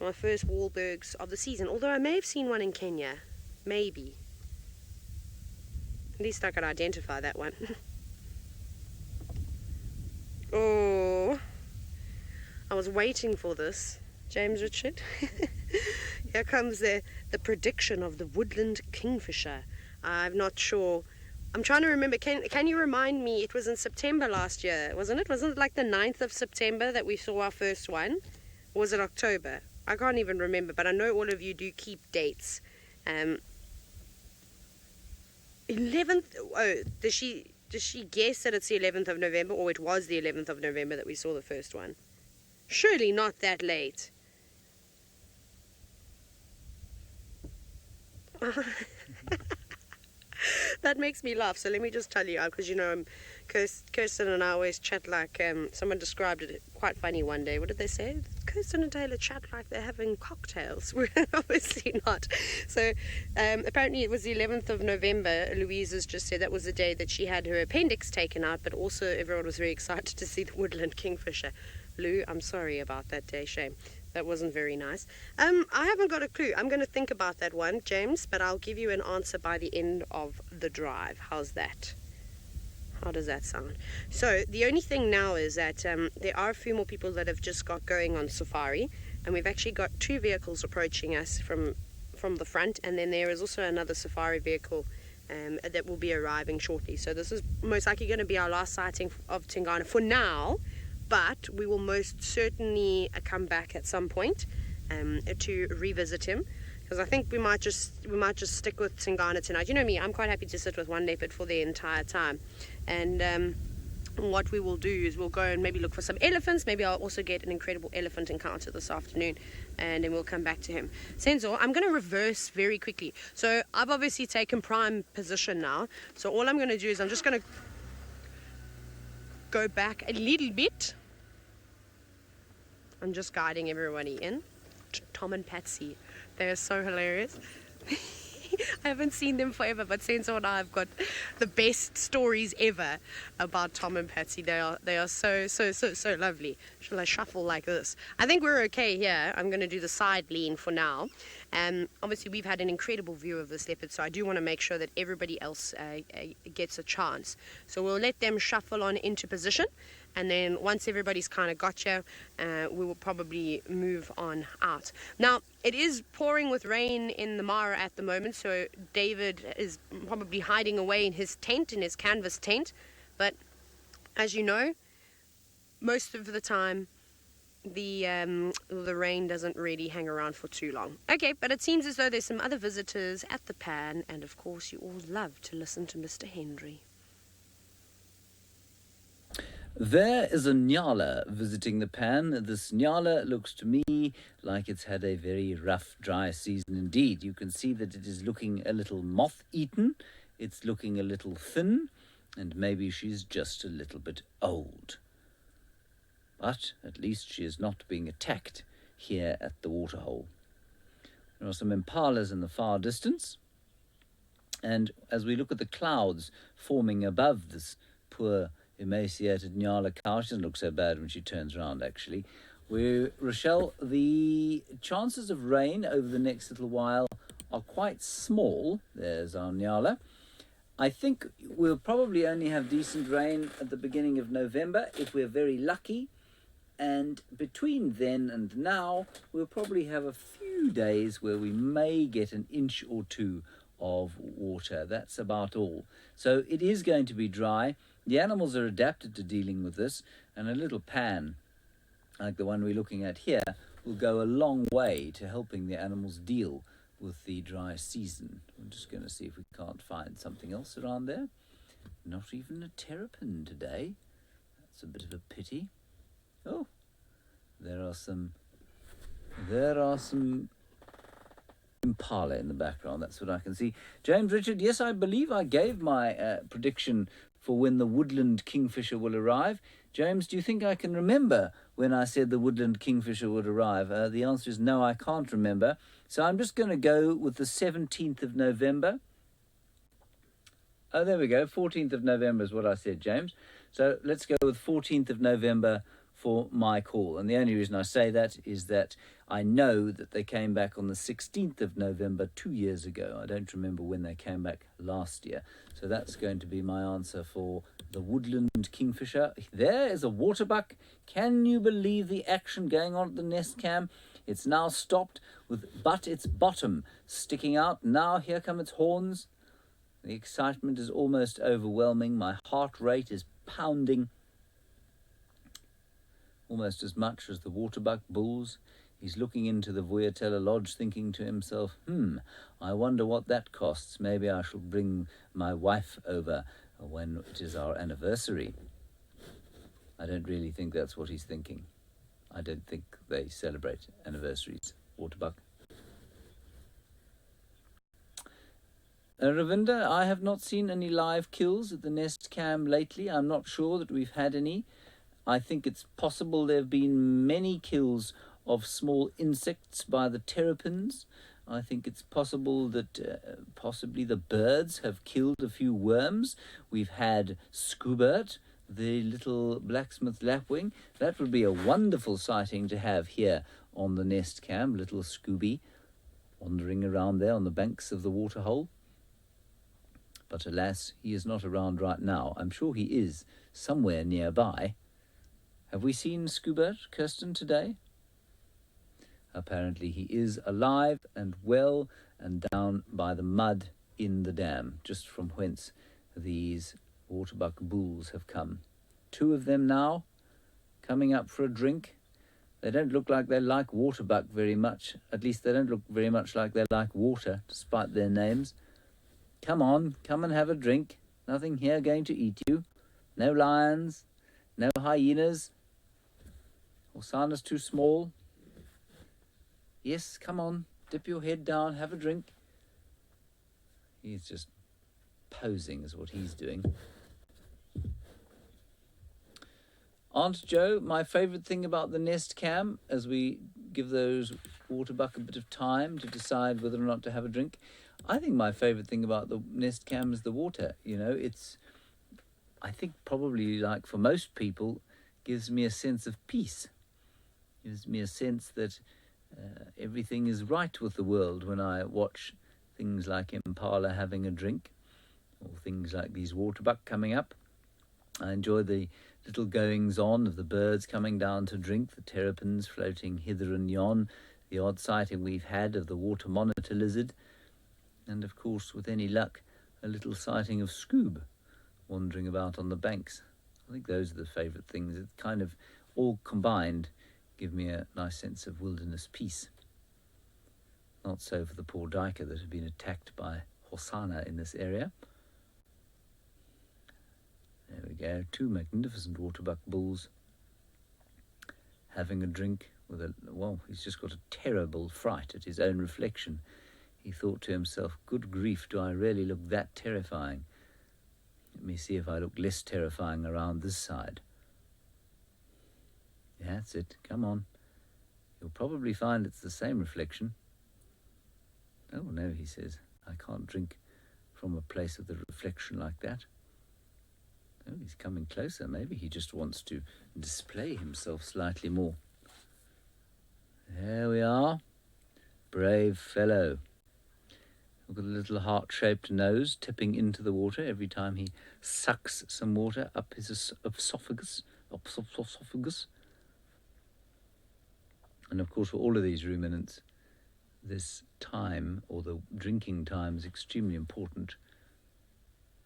my first Wahlbergs of the season, although I may have seen one in Kenya. Maybe. At least I could identify that one. Oh, I was waiting for this. James Richard. Here comes the prediction of the woodland kingfisher. I'm not sure. I'm trying to remember. Can you remind me? It was in September last year, wasn't it? Wasn't it like the 9th of September that we saw our first one? Or was it October? I can't even remember, but I know all of you do keep dates. 11th. Oh, does she guess that it's the 11th of November, or it was the 11th of November that we saw the first one? Surely not that late. That makes me laugh. So let me just tell you, because you know, Kirsten and I always chat like, someone described it quite funny one day. What did they say? Kirsten and Taylor chat like they're having cocktails. We're obviously not. So apparently it was the 11th of November. Louise has just said that was the day that she had her appendix taken out, but also everyone was very excited to see the woodland kingfisher. Lou, I'm sorry about that day. Shame. That wasn't very nice. I haven't got a clue. I'm going to think about that one, James, but I'll give you an answer by the end of the drive. How's that? How does that sound? So the only thing now is that there are a few more people that have just got going on safari, and we've actually got 2 vehicles approaching us from the front, and then there is also another safari vehicle that will be arriving shortly. So this is most likely going to be our last sighting of Tingana for now. But we will most certainly come back at some point to revisit him, because I think we might just stick with Tingana tonight. You know me, I'm quite happy to sit with one leopard for the entire time. And what we will do is we'll go and maybe look for some elephants. Maybe I'll also get an incredible elephant encounter this afternoon, and then we'll come back to him. Sensor, I'm going to reverse very quickly. So I've obviously taken prime position now. So all I'm going to do is I'm just going to go back a little bit. I'm just guiding everybody in. Tom and Patsy, they're so hilarious. I haven't seen them forever, but Sensor and I have got the best stories ever about Tom and Patsy. They are so lovely. Shall I shuffle like this? I think we're okay here. I'm going to do the side lean for now. Obviously, we've had an incredible view of this leopard, so I do want to make sure that everybody else gets a chance. So we'll let them shuffle on into position, and then once everybody's kind of got you, we will probably move on out. Now, it is pouring with rain in the Mara at the moment, so David is probably hiding away in his tent, in his canvas tent. But as you know, most of the time, the rain doesn't really hang around for too long. Okay, but it seems as though there's some other visitors at the pan, and of course you all love to listen to Mr. Henry. There is a nyala visiting the pan. This nyala looks to me like it's had a very rough, dry season indeed. You can see that it is looking a little moth-eaten. It's looking a little thin, and maybe she's just a little bit old. But at least she is not being attacked here at the Waterhole. There are some impalas in the far distance, and as we look at the clouds forming above this poor emaciated nyala cow, she doesn't look so bad when she turns around actually. Rochelle, the chances of rain over the next little while are quite small. There's our nyala. I think we'll probably only have decent rain at the beginning of November if we're very lucky. And between then and now, we'll probably have a few days where we may get an inch or two of water. That's about all. So it is going to be dry. The animals are adapted to dealing with this, and a little pan, like the one we're looking at here, will go a long way to helping the animals deal with the dry season. I'm just going to see if we can't find something else around there. Not even a terrapin today. That's a bit of a pity. Oh, there are some impala in the background. That's what I can see. James Richard, yes, I believe I gave my prediction for when the woodland kingfisher will arrive. James, do you think I can remember when I said the woodland kingfisher would arrive? The answer is no, I can't remember. So I'm just going to go with the 17th of November. Oh, there we go. 14th of November is what I said, James. So let's go with 14th of November for my call. And the only reason I say that is that I know that they came back on the 16th of November 2 years ago. I don't remember when they came back last year. So that's going to be my answer for the woodland kingfisher. There is a waterbuck. Can you believe the action going on at the nest cam? It's now stopped but its bottom sticking out. Now here come its horns. The excitement is almost overwhelming. My heart rate is pounding almost as much as the waterbuck bull's. He's looking into the Vuyatela Lodge thinking to himself, I wonder what that costs. Maybe I shall bring my wife over when it is our anniversary. I don't really think that's what he's thinking. I don't think they celebrate anniversaries, waterbuck. Ravinda, I have not seen any live kills at the nest cam lately. I'm not sure that we've had any. I think it's possible there have been many kills of small insects by the terrapins. I think it's possible that possibly the birds have killed a few worms. We've had Scoobert, the little blacksmith lapwing. That would be a wonderful sighting to have here on the nest cam, little Scooby wandering around there on the banks of the Waterhole. But alas, he is not around right now. I'm sure he is somewhere nearby. Have we seen Scoobert, Kirsten, today? Apparently he is alive and well and down by the mud in the dam, just from whence these waterbuck bulls have come. 2 of them now, coming up for a drink. They don't look like they like waterbuck very much. At least they don't look very much like they like water, despite their names. Come on, come and have a drink. Nothing here going to eat you. No lions, no hyenas. Hosanna's too small. Yes, come on, dip your head down, have a drink. He's just posing is what he's doing. Aunt Jo, my favourite thing about the nest cam, as we give those waterbuck a bit of time to decide whether or not to have a drink, I think my favourite thing about the nest cam is the water. You know, it's, I think probably like for most people, gives me a sense of peace. Gives me a sense that everything is right with the world when I watch things like impala having a drink or things like these waterbuck coming up. I enjoy the little goings-on of the birds coming down to drink, the terrapins floating hither and yon, the odd sighting we've had of the water monitor lizard, and of course, with any luck, a little sighting of Scoob wandering about on the banks. I think those are the favourite things. It kind of all combined give me a nice sense of wilderness peace. Not so for the poor duiker that had been attacked by Hosanna in this area. There we go, 2 magnificent waterbuck bulls having a drink with a, well, he's just got a terrible fright at his own reflection. He thought to himself, good grief, do I really look that terrifying? Let me see if I look less terrifying around this side. Yeah, that's it, come on. You'll probably find it's the same reflection. Oh no, he says, I can't drink from a place of the reflection like that. Oh, he's coming closer. Maybe he just wants to display himself slightly more. There we are. Brave fellow. Look at the little heart-shaped nose tipping into the water every time he sucks some water up his esophagus. And of course, for all of these ruminants, this time, or the drinking time, is extremely important.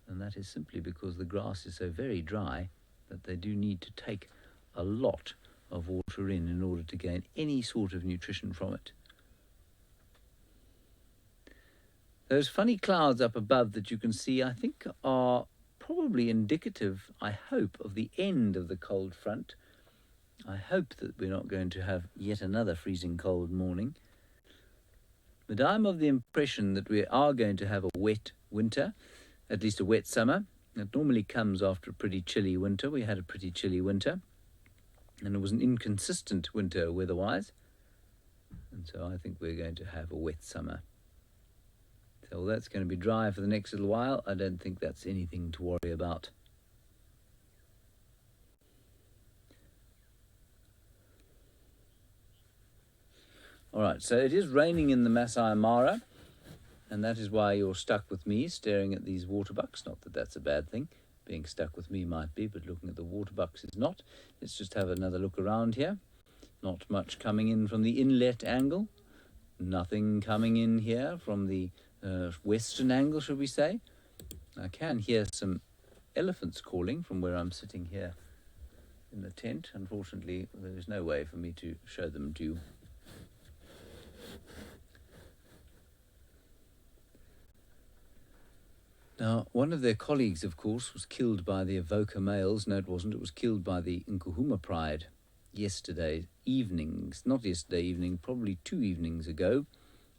And that is simply because the grass is so very dry that they do need to take a lot of water in order to gain any sort of nutrition from it. Those funny clouds up above that you can see, I think, are probably indicative, I hope, of the end of the cold front. I hope that we're not going to have yet another freezing cold morning. But I'm of the impression that we are going to have a wet winter, at least a wet summer, It normally comes after a pretty chilly winter. We had a pretty chilly winter, and it was an inconsistent winter weather-wise. And so I think we're going to have a wet summer. So that's going to be dry for the next little while. I don't think that's anything to worry about. All right, so it is raining in the Maasai Mara, and that is why you're stuck with me staring at these waterbucks. Not that that's a bad thing. Being stuck with me might be, but looking at the waterbucks is not. Let's just have another look around here. Not much coming in from the inlet angle. Nothing coming in here from the western angle, should we say. I can hear some elephants calling from where I'm sitting here in the tent. Unfortunately, there is no way for me to show them to you. Now, one of their colleagues, of course, was killed by the Avoca males. No, it wasn't. It was killed by the Nkuhuma Pride yesterday evening. Not yesterday evening, probably 2 evenings ago,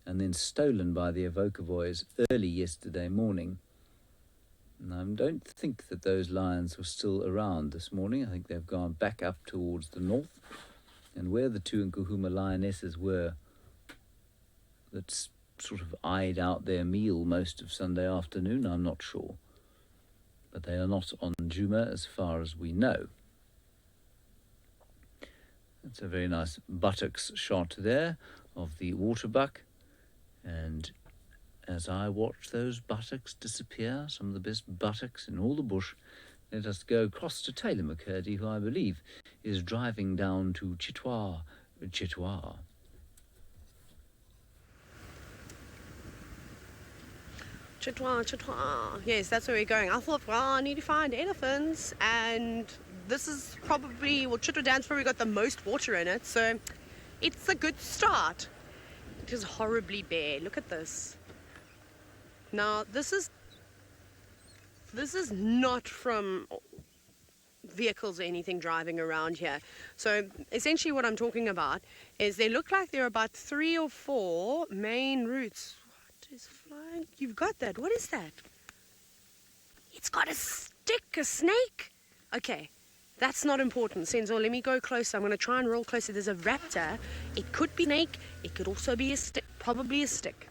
and then stolen by the Avoca boys early yesterday morning. And I don't think that those lions were still around this morning. I think they've gone back up towards the north. And where the 2 Nkuhuma lionesses were, that's sort of eyed out their meal most of Sunday afternoon, I'm not sure. But they are not on Djuma as far as we know. That's a very nice buttocks shot there of the waterbuck. And as I watch those buttocks disappear, some of the best buttocks in all the bush, let us go across to Taylor McCurdy, who I believe is driving down to Chitwa. Chitwa. Yes, that's where we're going. I thought, well, I need to find elephants, and this is probably, well, Chitwa Dam's probably got the most water in it, so it's a good start. It is horribly bare. Look at this. Now, this is not from vehicles or anything driving around here. So essentially what I'm talking about is they look like there are about 3 or 4 main routes. What is flying? You've got that. What is that? It's got a stick, a snake. Okay, that's not important. Senzo, let me go closer. I'm going to try and roll closer. There's a raptor. It could be a snake. It could also be a stick. Probably a stick.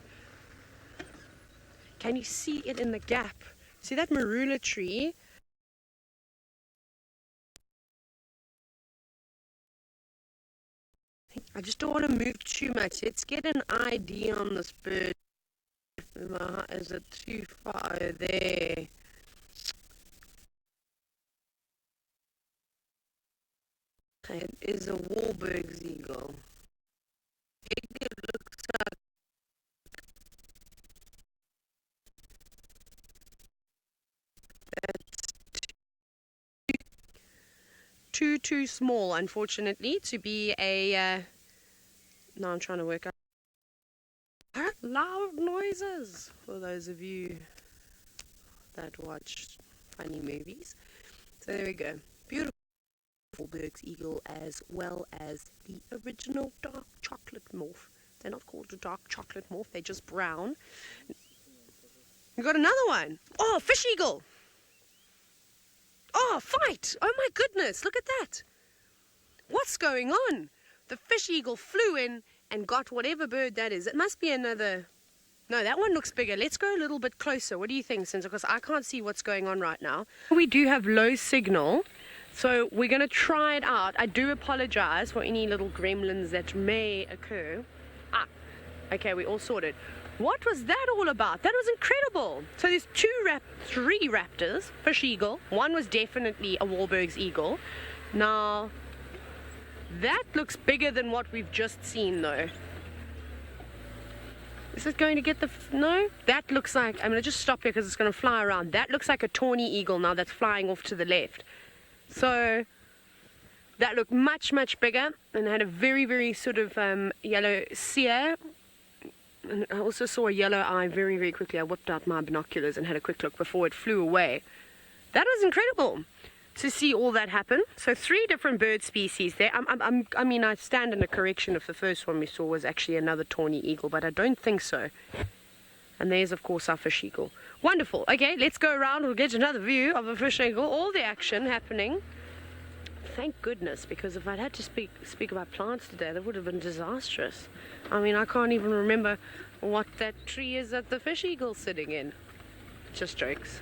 Can you see it in the gap? See that marula tree? I just don't want to move too much. Let's get an ID on this bird. Is it too far there? It is a Wahlberg's eagle. It looks like that's too small, unfortunately, to be a. Now I'm trying to work out. Loud noises for those of you that watch funny movies. So there we go. Beautiful Wahlberg's eagle, as well as the original dark chocolate morph. They're not called a dark chocolate morph, they're just brown. We got another one. Oh, fish eagle. Oh, fight. Oh my goodness, look at that. What's going on? The fish eagle flew in and got whatever bird that is. It must be another. No, that one looks bigger. Let's go a little bit closer. What do you think, Cinta? Because I can't see what's going on right now. We do have low signal, so we're going to try it out. I do apologize for any little gremlins that may occur. Okay, we all sorted. What was that all about? That was incredible. So there's 3 raptors, fish eagle. One was definitely a Wahlberg's eagle. Now, that looks bigger than what we've just seen, though. Is it going to get the... No? That looks like... I'm going to just stop here because it's going to fly around. That looks like a tawny eagle now that's flying off to the left. So, that looked much, much bigger and had a very, very sort of yellow cere. And I also saw a yellow eye very, very quickly. I whipped out my binoculars and had a quick look before it flew away. That was incredible to see all that happen. So 3 different bird species there. I mean, I stand in a correction if the first one we saw was actually another tawny eagle, but I don't think so. And there's, of course, our fish eagle. Wonderful. Okay, let's go around. We'll get another view of a fish eagle. All the action happening. Thank goodness, because if I'd had to speak about plants today, that would have been disastrous. I mean, I can't even remember what that tree is that the fish eagle's sitting in. Just jokes.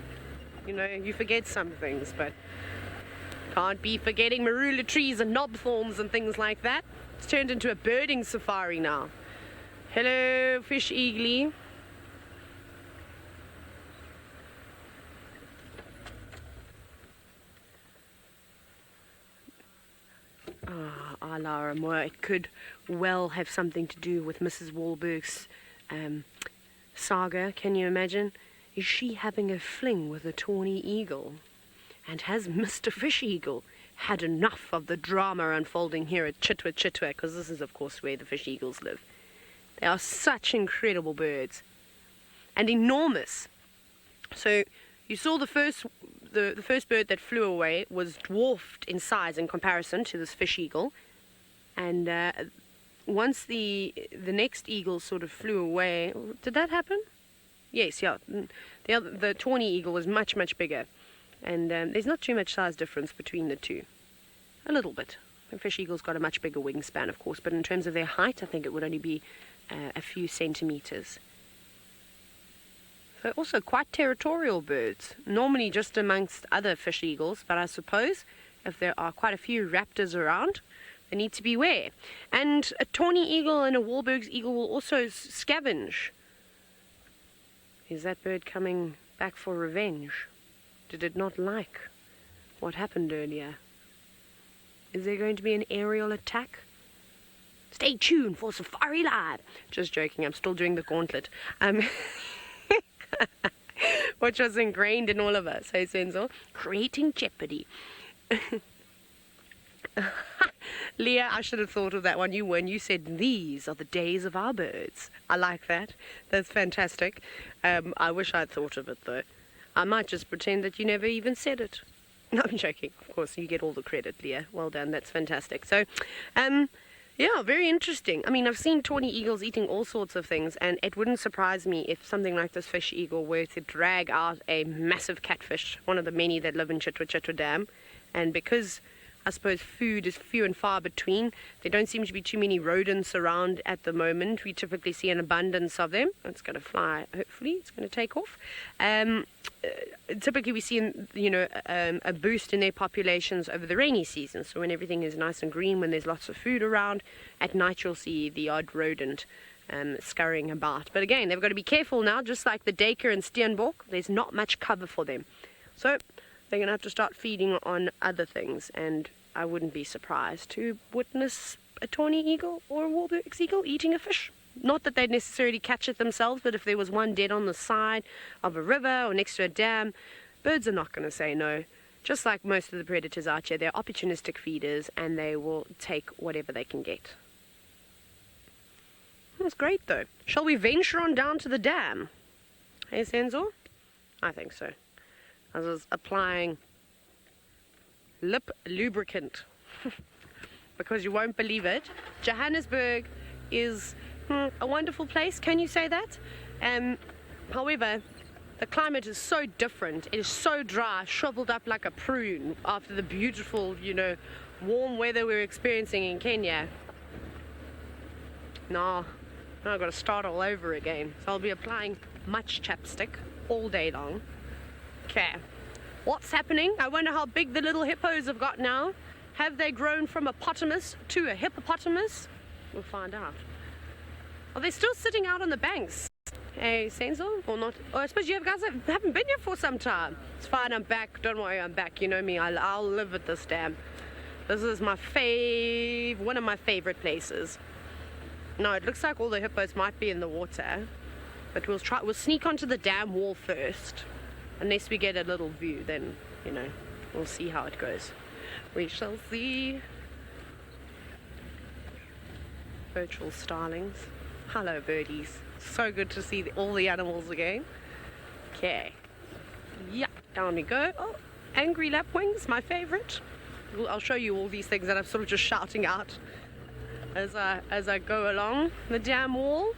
You know, you forget some things, but can't be forgetting marula trees and knob thorns and things like that. It's turned into a birding safari now. Hello, fish eagly. Ah, Lara Moore, it could well have something to do with Mrs. Wahlberg's saga. Can you imagine? Is she having a fling with a tawny eagle? And has Mr. Fish Eagle had enough of the drama unfolding here at Chitwa Chitwa? Because this is, of course, where the fish eagles live. They are such incredible birds. And enormous. So you saw the first bird that flew away was dwarfed in size in comparison to this fish eagle. And once the next eagle sort of flew away, did that happen? Yes, yeah. The tawny eagle was much, much bigger. And there's not too much size difference between the two. A little bit. The fish eagle's got a much bigger wingspan, of course, but in terms of their height, I think it would only be a few centimeters. So also quite territorial birds, normally just amongst other fish eagles, but I suppose if there are quite a few raptors around, they need to beware. And a tawny eagle and a Wahlberg's eagle will also scavenge. Is that bird coming back for revenge? Did it not like what happened earlier? Is there going to be an aerial attack? Stay tuned for Safari Live. Just joking, I'm still doing the gauntlet. Which was ingrained in all of us, hey Senzo? Creating jeopardy. Leah, I should have thought of that one. You when you said these are the days of our birds. I like that. That's fantastic. I wish I'd thought of it though. I might just pretend that you never even said it. No, I'm joking. Of course, you get all the credit, Leah. Well done. That's fantastic. So, yeah, very interesting. I mean, I've seen tawny eagles eating all sorts of things, and it wouldn't surprise me if something like this fish eagle were to drag out a massive catfish, one of the many that live in Chitwa Chitwa Dam. And because I suppose food is few and far between, there don't seem to be too many rodents around at the moment. We typically see an abundance of them. It's going to fly, hopefully. It's going to take off. Typically we see, a boost in their populations over the rainy season. So when everything is nice and green, when there's lots of food around, at night you'll see the odd rodent scurrying about. But again, they've got to be careful now, just like the Daker and Steenbok. There's not much cover for them. So they're going to have to start feeding on other things, and I wouldn't be surprised to witness a tawny eagle or a Wahlberg's eagle eating a fish. Not that they'd necessarily catch it themselves, but if there was one dead on the side of a river or next to a dam, birds are not going to say no. Just like most of the predators out here, they're opportunistic feeders, and they will take whatever they can get. That's great, though. Shall we venture on down to the dam? Hey, Senzo? I think so. I was applying lip lubricant because you won't believe it. Johannesburg is a wonderful place. Can you say that? However, the climate is so different. It is so dry, shriveled up like a prune after the beautiful, warm weather we're experiencing in Kenya. Now I've got to start all over again. So I'll be applying much chapstick all day long. Okay, what's happening? I wonder how big the little hippos have got now. Have they grown from a potamus to a hippopotamus? We'll find out. Are they still sitting out on the banks? Hey, Senzo, or not? Oh, I suppose you guys haven't been here for some time. It's fine, I'm back. Don't worry, I'm back. You know me, I'll live at this dam. This is my one of my favorite places. No, it looks like all the hippos might be in the water, but we'll sneak onto the dam wall first. Unless we get a little view, then, we'll see how it goes. We shall see. Virtual starlings. Hello, birdies. So good to see all the animals again. Okay. Yeah, down we go. Oh, angry lapwings, my favorite. I'll show you all these things that I'm sort of just shouting out as I go along the dam wall.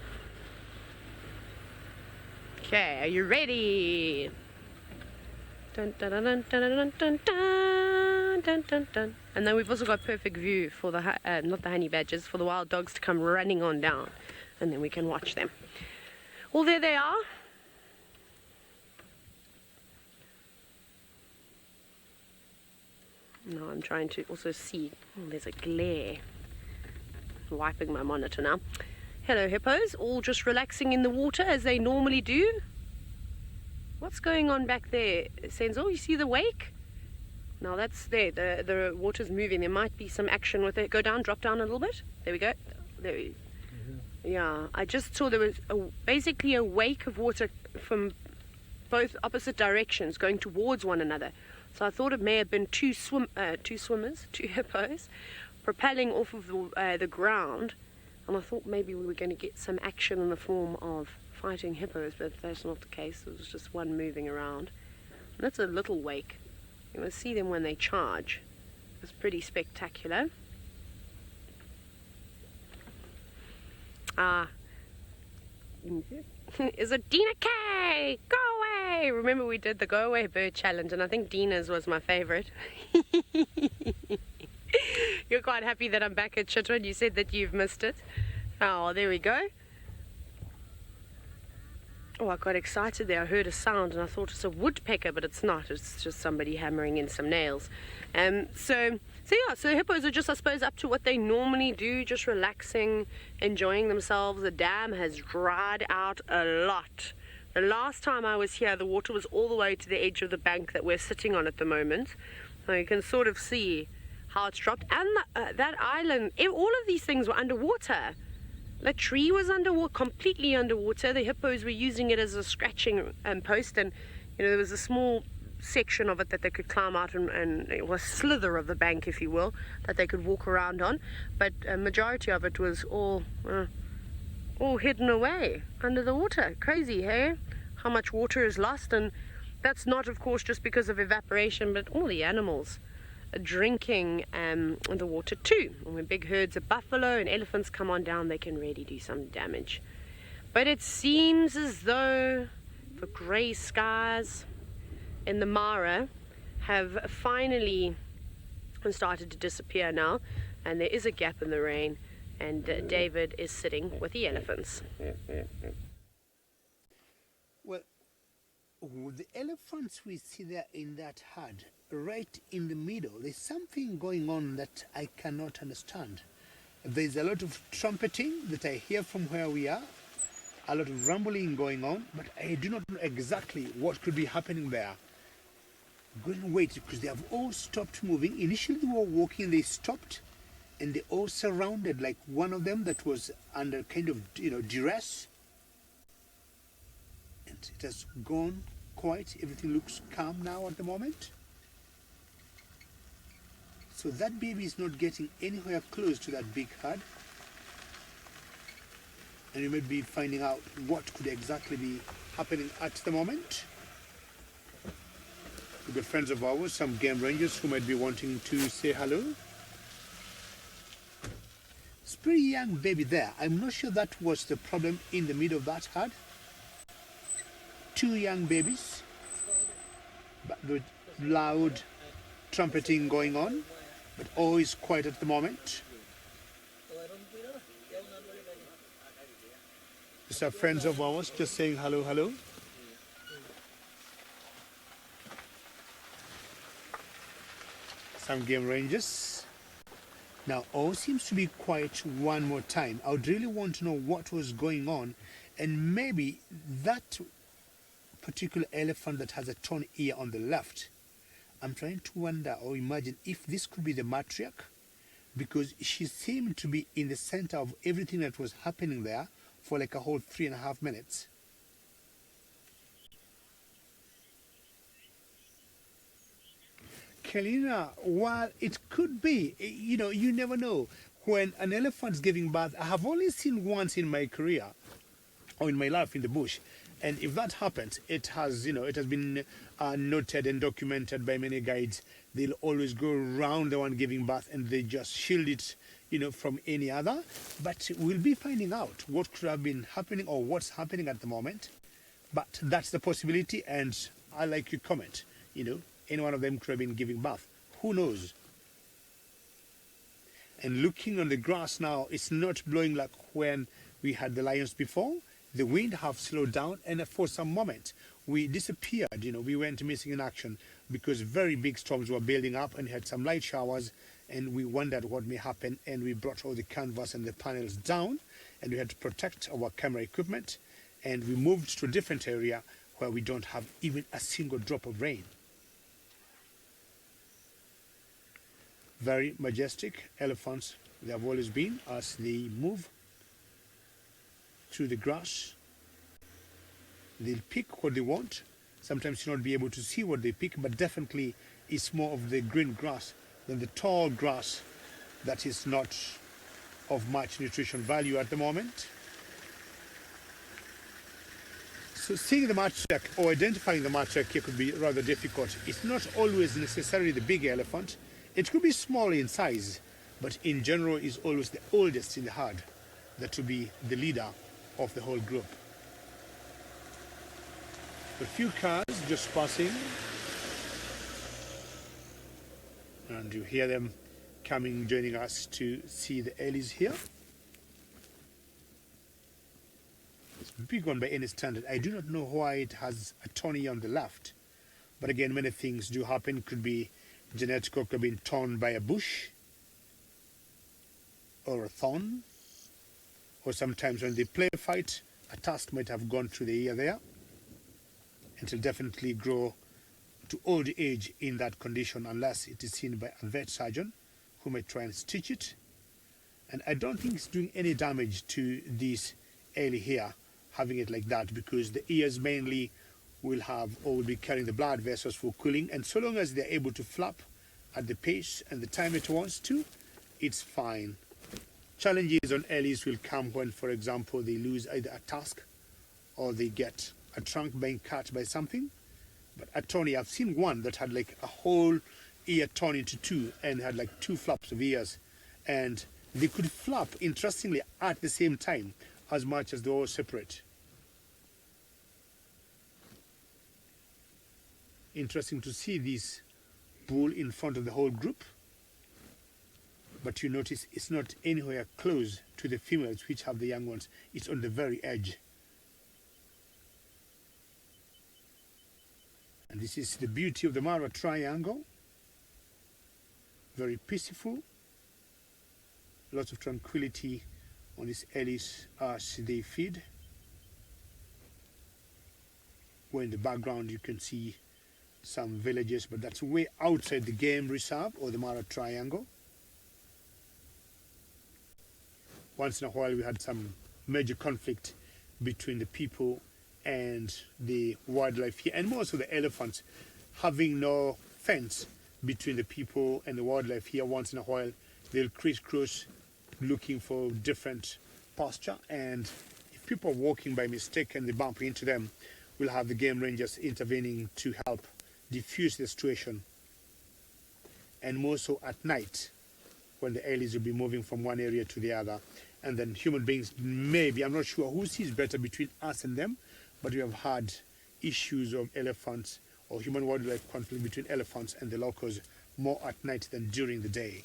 Okay, are you ready? Dun, dun, dun, dun, dun, dun, dun, dun, dun, dun. And then we've also got perfect view for the not the honey badgers, for the wild dogs to come running on down, and then we can watch them. Well, there they are. Now I'm trying to also see. Oh, there's a glare. I'm wiping my monitor now. Hello, hippos, all just relaxing in the water as they normally do. What's going on back there, Senzo? You see the wake? Now that's there. The water's moving. There might be some action with it. Go down, drop down a little bit. There we go. There we. Yeah, I just saw there was basically a wake of water from both opposite directions going towards one another. So I thought it may have been two hippos, propelling off of the ground. And I thought maybe we were going to get some action in the form of fighting hippos, but that's not the case. It was just one moving around. And that's a little wake. You must see them when they charge. It's pretty spectacular. Is it Dina K? Go away! Remember we did the Go Away Bird Challenge, and I think Dina's was my favorite. You're quite happy that I'm back at Chitwan. You said that you've missed it. Oh, there we go. Oh, I got excited there. I heard a sound and I thought it's a woodpecker, but it's not. It's just somebody hammering in some nails. So hippos are just, I suppose, up to what they normally do, just relaxing, enjoying themselves. The dam has dried out a lot. The last time I was here, the water was all the way to the edge of the bank that we're sitting on at the moment. So you can sort of see how it's dropped. And that island, all of these things were underwater. The tree was underwater, completely underwater. The hippos were using it as a scratching post, and there was a small section of it that they could climb out and it was a slither of the bank, if you will, that they could walk around on. But a majority of it was all hidden away under the water. Crazy, hey? How much water is lost, and that's not, of course, just because of evaporation, but all the animals are drinking the water too. And when big herds of buffalo and elephants come on down, they can really do some damage. But it seems as though the grey skies in the Mara have finally started to disappear now, and there is a gap in the rain, and David is sitting with the elephants. Well, the elephants we see there in that herd, right in the middle, there's something going on that I cannot understand. There's a lot of trumpeting that I hear from where we are, a lot of rumbling going on, but I do not know exactly what could be happening there. I'm going to wait because they have all stopped moving. Initially they were walking, they stopped, and they all surrounded, like one of them that was under kind of duress, and it has gone quiet. Everything looks calm now at the moment. So that baby is not getting anywhere close to that big herd, and you might be finding out what could exactly be happening at the moment. We've got friends of ours, some game rangers who might be wanting to say hello. It's a pretty young baby there. I'm not sure that was the problem in the middle of that herd. Two young babies, but with loud trumpeting going on, but always quiet at the moment. These are friends of ours just saying hello, hello. Some game rangers. Now all seems to be quiet one more time. I would really want to know what was going on, and maybe that particular elephant that has a torn ear on the left, I'm trying to wonder or imagine if this could be the matriarch, because she seemed to be in the center of everything that was happening there for like a whole 3.5 minutes. Kalina, while it could be, you never know. When an elephant's giving birth, I have only seen once in my career, or in my life in the bush. And if that happens, it has, it has been noted and documented by many guides. They'll always go around the one giving birth and they just shield it, from any other. But we'll be finding out what could have been happening or what's happening at the moment. But that's the possibility, and I like your comment. Any one of them could have been giving birth. Who knows? And looking on the grass now, it's not blowing like when we had the lions before. The wind have slowed down, and for some moment we disappeared. We went missing in action because very big storms were building up and had some light showers, and we wondered what may happen, and we brought all the canvas and the panels down, and we had to protect our camera equipment, and we moved to a different area where we don't have even a single drop of rain. Very majestic elephants they have always been as they move through the grass. They'll pick what they want. Sometimes you'll not be able to see what they pick, but definitely it's more of the green grass than the tall grass that is not of much nutrition value at the moment. So seeing the matriarch or identifying the matriarch here could be rather difficult. It's not always necessarily the big elephant. It could be small in size, but in general is always the oldest in the herd that will be the leader of the whole group. A few cars just passing, and you hear them coming, joining us to see the Ellies here. It's a big one by any standard. I do not know why it has a Tony on the left, but again, many things do happen. Could be genetic, could have been torn by a bush or a thorn, or sometimes when they play fight, a tusk might have gone through the ear there, and will definitely grow to old age in that condition unless it is seen by a vet surgeon who might try and stitch it. And I don't think it's doing any damage to this ellie here, having it like that, because the ears mainly will have or will be carrying the blood vessels for cooling, and so long as they're able to flap at the pace and the time it wants to, it's fine. Challenges on ellies will come when, for example, they lose either a tusk or they get a trunk being cut by something. But at Tony, I've seen one that had like a whole ear torn into two and had like two flaps of ears, and they could flap, interestingly, at the same time as much as they were separate. Interesting to see this bull in front of the whole group, but you notice it's not anywhere close to the females which have the young ones. It's on the very edge. And this is the beauty of the Mara Triangle. Very peaceful. Lots of tranquility on these ellies as they feed. Where in the background you can see some villages, but that's way outside the game reserve or the Mara Triangle. Once in a while we had some major conflict between the people and the wildlife here, and most of the elephants having no fence between the people and the wildlife here. Once in a while they'll crisscross looking for different pasture, and if people are walking by mistake and they bump into them, we'll have the game rangers intervening to help diffuse the situation. And more so at night when the ellies will be moving from one area to the other, and then human beings, maybe, I'm not sure who sees better between us and them, but we have had issues of elephants or human wildlife conflict between elephants and the locals more at night than during the day.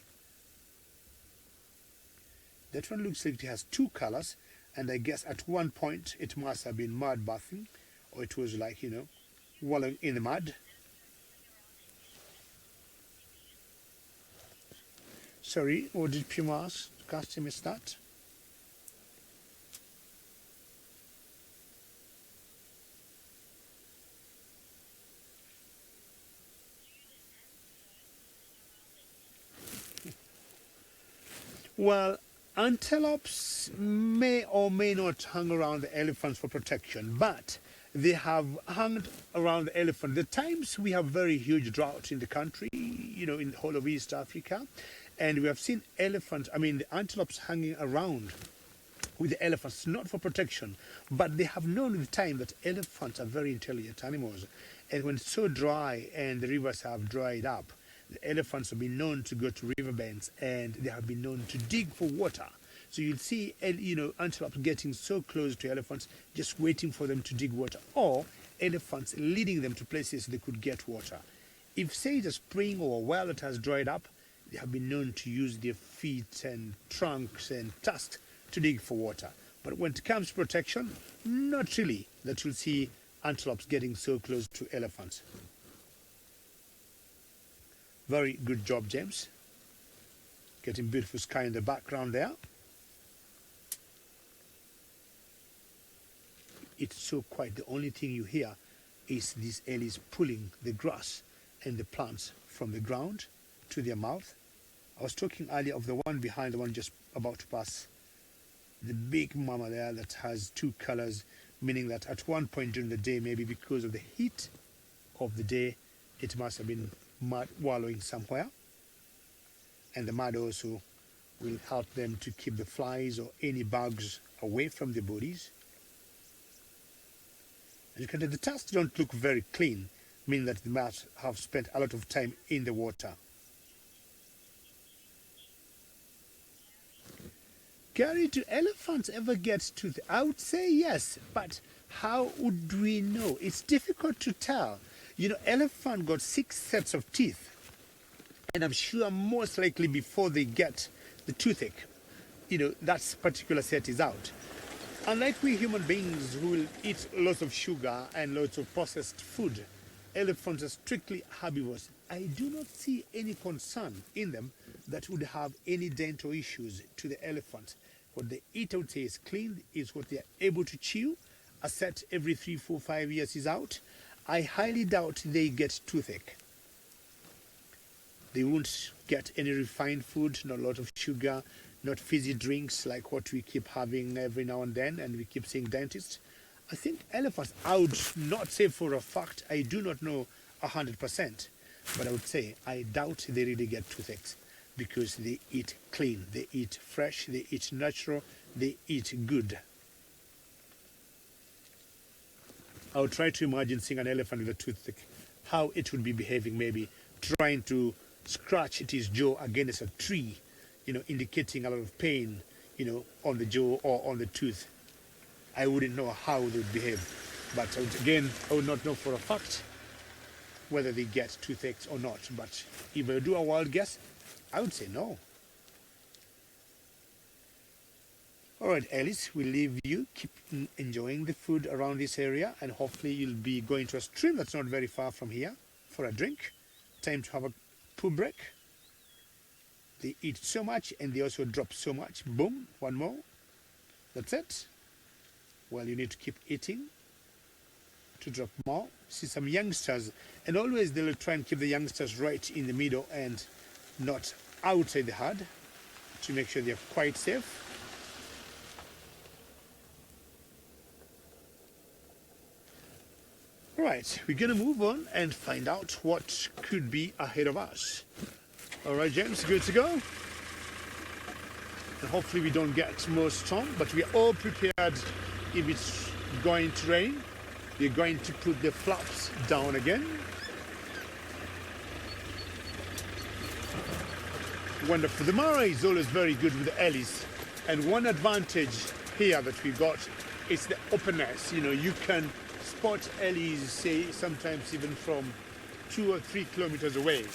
That one looks like it has two colors, and I guess at one point it must have been mud bathing, or it was like, wallowing in the mud. Sorry, what did Pumas custom is that? Well, antelopes may or may not hang around the elephants for protection, but they have hung around the elephant. The times we have very huge drought in the country, in the whole of East Africa, and we have seen the antelopes hanging around with the elephants, not for protection, but they have known with time that elephants are very intelligent animals, and when it's so dry and the rivers have dried up, the elephants have been known to go to riverbeds, and they have been known to dig for water So you'll see, antelopes getting so close to elephants, just waiting for them to dig water, or elephants leading them to places they could get water. If, say, it's a spring or a well that has dried up, they have been known to use their feet and trunks and tusks to dig for water. But when it comes to protection, not really that you'll see antelopes getting so close to elephants. Very good job, James. Getting beautiful sky in the background there. It's so quiet. The only thing you hear is these ellies pulling the grass and the plants from the ground to their mouth. I was talking earlier of the one behind, the one just about to pass, the big mama there that has two colors, meaning that at one point during the day, maybe because of the heat of the day, it must have been mud wallowing somewhere. And the mud also will help them to keep the flies or any bugs away from their bodies. And you can tell the tusks don't look very clean, meaning that they must have spent a lot of time in the water. Gary, do elephants ever get to I would say yes, but how would we know? It's difficult to tell. Elephant got 6 sets of teeth, and I'm sure most likely before they get the toothache, that particular set is out. Unlike we human beings who will eat lots of sugar and lots of processed food, elephants are strictly herbivores. I do not see any concern in them that would have any dental issues to the elephant. What they eat, I would say, is clean, is what they are able to chew. A set every 3, 4, 5 years is out. I highly doubt they get toothache. They won't get any refined food, not a lot of sugar, not fizzy drinks like what we keep having every now and then, and we keep seeing dentists. I think elephants, I would not say for a fact, I do not know 100%, but I would say I doubt they really get toothaches, because they eat clean, they eat fresh, they eat natural, they eat good. I would try to imagine seeing an elephant with a toothache, how it would be behaving, maybe trying to scratch its jaw against a tree, indicating a lot of pain, on the jaw or on the tooth. I wouldn't know how they would behave, but I would not know for a fact whether they get toothaches or not. But if I do a wild guess, I would say no. All right, Alice, we'll leave you. Keep enjoying the food around this area, and hopefully you'll be going to a stream that's not very far from here for a drink. Time to have a poo break. They eat so much and they also drop so much. Boom, one more. That's it. Well, you need to keep eating to drop more. See some youngsters, and always they'll try and keep the youngsters right in the middle and not outside the herd to make sure they're quite safe. Right, we're going to move on and find out what could be ahead of us. All right, James, good to go? And hopefully we don't get more storm, but we are all prepared if it's going to rain. We're going to put the flaps down again. Wonderful. The Mara is always very good with the ellies. And one advantage here that we got is the openness. You can spot ellies, say, sometimes even from 2 or 3 kilometers away.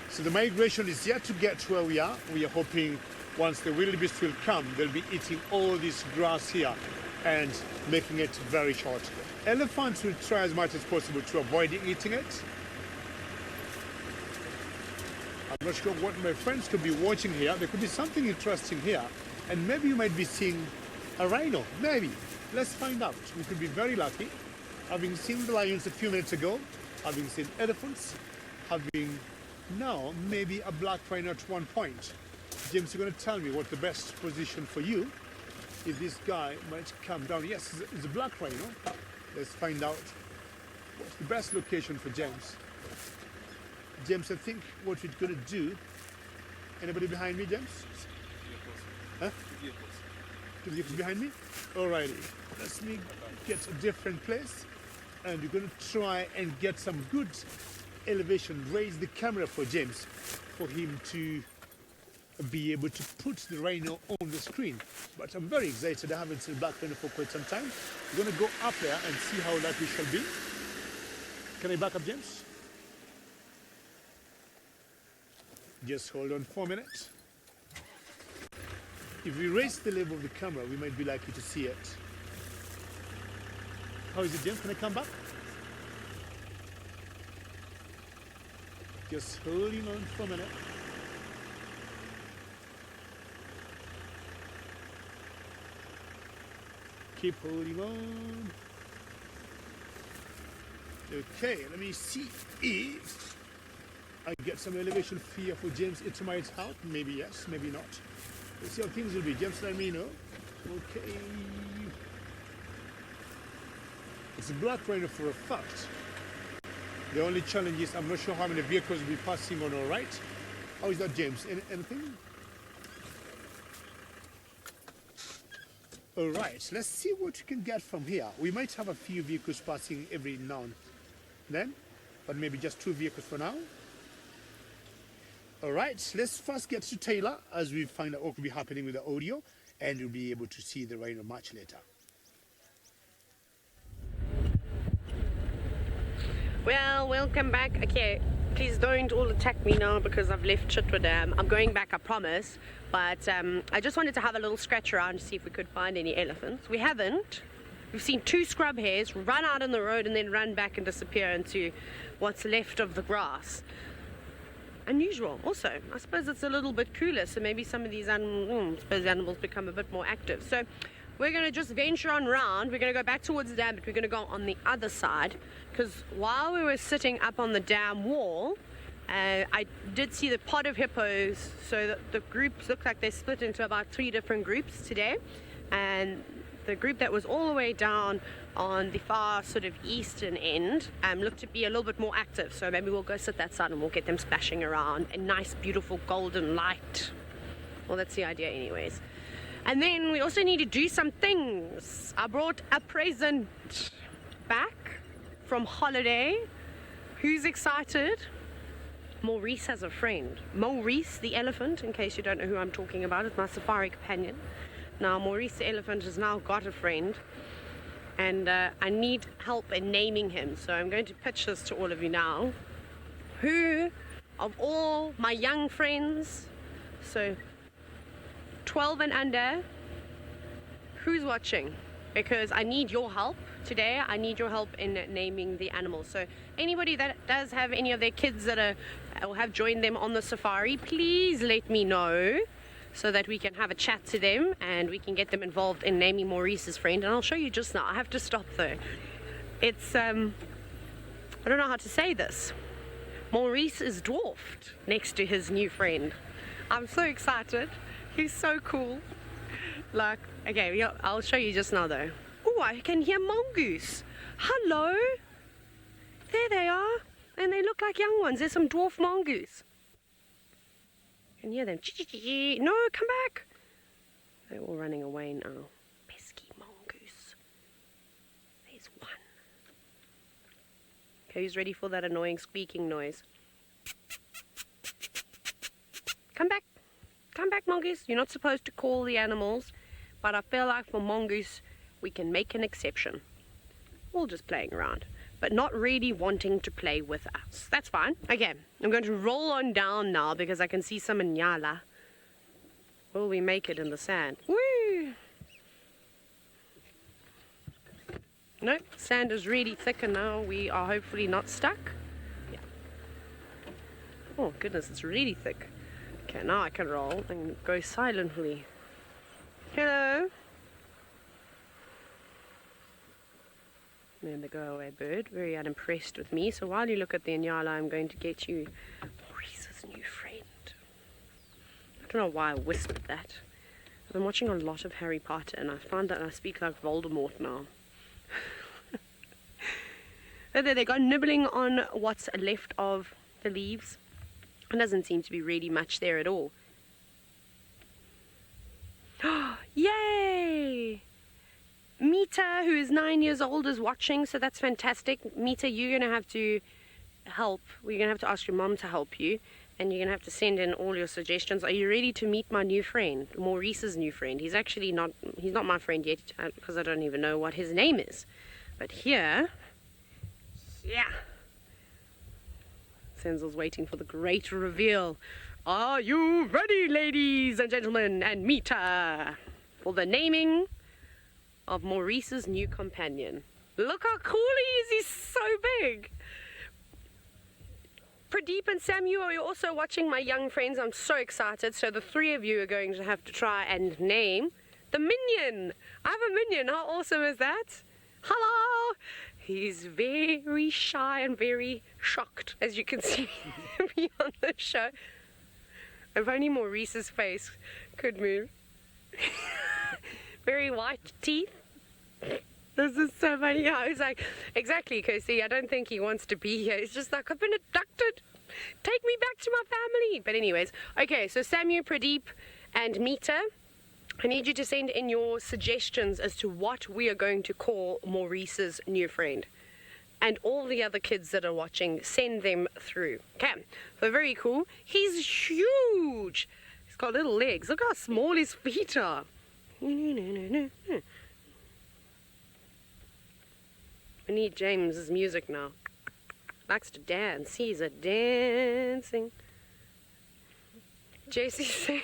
So the migration is yet to get where we are. We are hoping once the wildebeest will come, they'll be eating all this grass here and making it very short. Elephants will try as much as possible to avoid eating it. I'm not sure what my friends could be watching here. There could be something interesting here, and maybe you might be seeing a rhino, maybe. Let's find out. We could be very lucky. Having seen the lions a few minutes ago, having seen elephants, having now maybe a black rhino at one point. James, you're going to tell me what the best position for you, if this guy might come down. Yes, it's a black rhino. Let's find out what's the best location for James. James, I think what we're going to do... Anybody behind me, James? Huh? The vehicles behind me? Alrighty. Let me get a different place. And we're going to try and get some good elevation. Raise the camera for James, for him to be able to put the rhino on the screen. But I'm very excited. I haven't seen black rhino for quite some time. We're going to go up there and see how likely shall be. Can I back up, James? Just hold on for a minute. If we raise the level of the camera, we might be likely to see it. How is it, James? Can I come back? Just holding on for a minute. Keep holding on. Okay, let me see if I get some elevation here for James. It might help. Maybe yes, maybe not. Let's see how things will be. James, let me know. Okay. It's a black rhino for a fact. The only challenge is I'm not sure how many vehicles will be passing on. All right. How is that, James? Anything? All right. Let's see what we can get from here. We might have a few vehicles passing every now and then, but maybe just 2 vehicles for now. All right. Let's first get to Taylor as we find out what will be happening with the audio, and we'll be able to see the rhino much later. Well, welcome back. Okay, please don't all attack me now because I've left Chitwa Dam. I'm going back, I promise. But I just wanted to have a little scratch around to see if we could find any elephants. We haven't. We've seen 2 scrub hares run out on the road and then run back and disappear into what's left of the grass. Unusual. Also, I suppose it's a little bit cooler, so maybe some of these animals become a bit more active. So we're going to just venture on round. We're going to go back towards the dam, but we're going to go on the other side, because while we were sitting up on the dam wall, I did see the pod of hippos. So the groups look like they split into about 3 different groups today, and the group that was all the way down on the far sort of eastern end looked to be a little bit more active. So maybe we'll go sit that side and we'll get them splashing around a nice beautiful golden light. Well, that's the idea anyways. And then we also need to do some things. I brought a present back from holiday. Who's excited? Maurice has a friend. Maurice the elephant, in case you don't know who I'm talking about, is my safari companion. Now Maurice the elephant has now got a friend, and I need help in naming him. So I'm going to pitch this to all of you now. Who of all my young friends, so 12 and under, who's watching? Because I need your help today. I need your help in naming the animals. So anybody that does have any of their kids that are or have joined them on the safari, please let me know so that we can have a chat to them and we can get them involved in naming Maurice's friend. And I'll show you just now. I have to stop though. It's I don't know how to say this. Maurice is dwarfed next to his new friend. I'm so excited. He's so cool. Like, okay, yeah, I'll show you just now though. Oh, I can hear mongoose. Hello. There they are. And they look like young ones. There's some dwarf mongoose. I can hear them. No, come back. They're all running away now. Pesky mongoose. There's one. Okay, who's ready for that annoying squeaking noise? Come back. Come back, mongoose. You're not supposed to call the animals, but I feel like for mongoose, we can make an exception. All just playing around, but not really wanting to play with us. That's fine. Okay, I'm going to roll on down now because I can see some inyala. Will we make it in the sand? Woo! No, sand is really thick and now we are hopefully not stuck. Yeah. Oh goodness, it's really thick. Okay, now I can roll and go silently. Hello. There the go-away bird, very unimpressed with me. So while you look at the inyala, I'm going to get you Maurice's new friend. I don't know why I whispered that. I've been watching a lot of Harry Potter and I found that I speak like Voldemort now. There they go, nibbling on what's left of the leaves. It doesn't seem to be really much there at all. Yay! Mita, who is 9 years old, is watching, so that's fantastic. Mita, you're going to have to help. We're going to have to ask your mom to help you. and you're going to have to send in all your suggestions. Are you ready to meet my new friend, Maurice's new friend? He's actually not my friend yet, because I don't even know what his name is. But here, yeah. Senzel's waiting for the great reveal. Are you ready, ladies and gentlemen, and meet her for the naming of Maurice's new companion? Look how cool he is, he's so big. Pradeep and Samu, are you also watching, my young friends? I'm so excited. So the three of you are going to have to try and name the minion. I have a minion. How awesome is that? Hello. He's very shy and very shocked, as you can see me on the show. If only Maurice's face could move. Very white teeth. This is so funny. Yeah, I was like, exactly, Kirsty. I don't think he wants to be here. It's just like, I've been abducted. Take me back to my family. But anyways, okay, so Samu, Pradeep, and Meeta, I need you to send in your suggestions as to what we are going to call Maurice's new friend. And all the other kids that are watching, send them through. Okay, so very cool. He's huge. He's got little legs. Look how small his feet are. I need James's music now. Likes to dance. He's a dancing. Jesse said,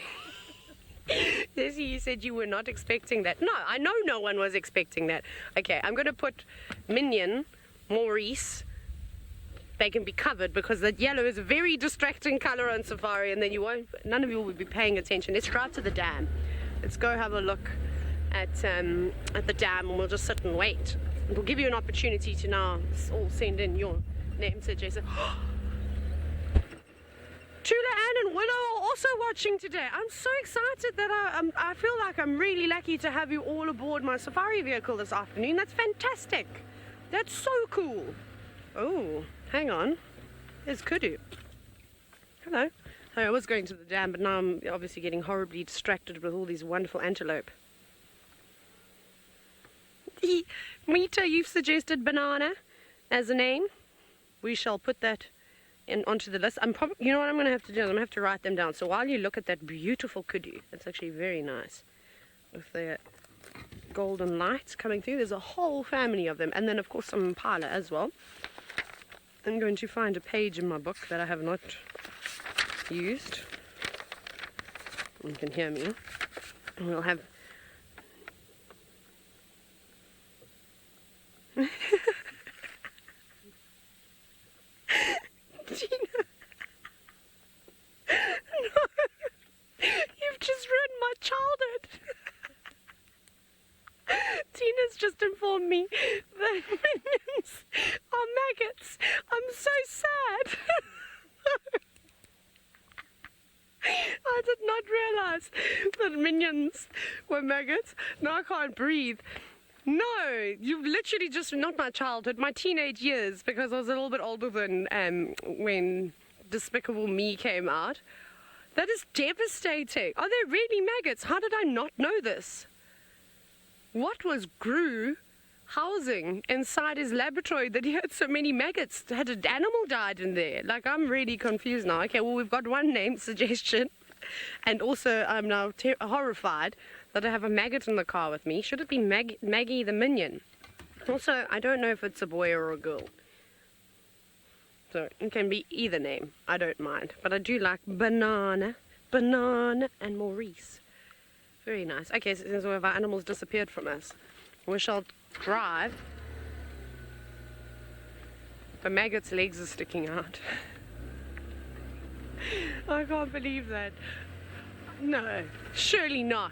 Jesse, you said you were not expecting that. No, I know no one was expecting that. Okay, I'm going to put Minion, Maurice. They can be covered because that yellow is a very distracting color on safari, and then none of you will be paying attention. Let's drive to the dam. Let's go have a look at the dam, and we'll just sit and wait. We'll give you an opportunity to now all send in your name, said Jason. Tula, Ann, and Willow are also watching today. I'm so excited that I feel like I'm really lucky to have you all aboard my safari vehicle this afternoon. That's fantastic. That's so cool. Oh, hang on. There's Kudu. Hello. I was going to the dam, but now I'm obviously getting horribly distracted with all these wonderful antelope. Meeta, you've suggested banana as a name. We shall put that onto the list. You know what I'm going to have to do? I'm going to have to write them down. So while you look at that beautiful kudu, it's actually very nice, with the golden lights coming through. There's a whole family of them, and then of course some impala as well. I'm going to find a page in my book that I have not used. You can hear me. And we'll have Tina. No. You've just ruined my childhood. Tina's just informed me that minions are maggots. I'm so sad. I did not realize that minions were maggots. Now I can't breathe. No, you've literally just, not my childhood, my teenage years, because I was a little bit older than when Despicable Me came out. That is devastating. Are they really maggots? How did I not know this? What was Gru housing inside his laboratory that he had so many maggots? Had an animal died in there? Like, I'm really confused now. Okay, well, we've got one name suggestion. And also, I'm now horrified that I have a maggot in the car with me. Should it be Maggie the Minion? Also, I don't know if it's a boy or a girl. So, it can be either name. I don't mind. But I do like Banana, and Maurice. Very nice. Okay, so since all of our animals disappeared from us, we shall drive. The maggot's legs are sticking out. I can't believe that. No, surely not.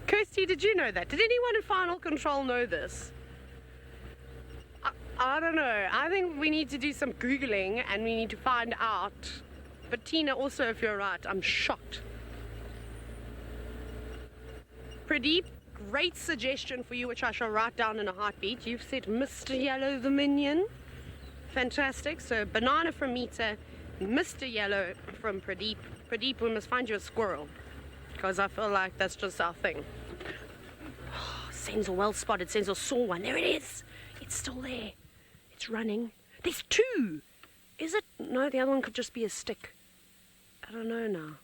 Kirsty, did you know that? Did anyone in Final Control know this? I don't know. I think we need to do some Googling and we need to find out. But Tina, also, if you're right, I'm shocked. Pradeep, great suggestion for you, which I shall write down in a heartbeat. You've said Mr. Yellow the Minion. Fantastic. So, banana from Meeta, Mr. Yellow from Pradeep. Pradeep, we must find you a squirrel, because I feel like that's just our thing. Oh, Senzel well spotted. Senzel saw one. There it is. It's still there. It's running. There's two. Is it? No, the other one could just be a stick. I don't know now.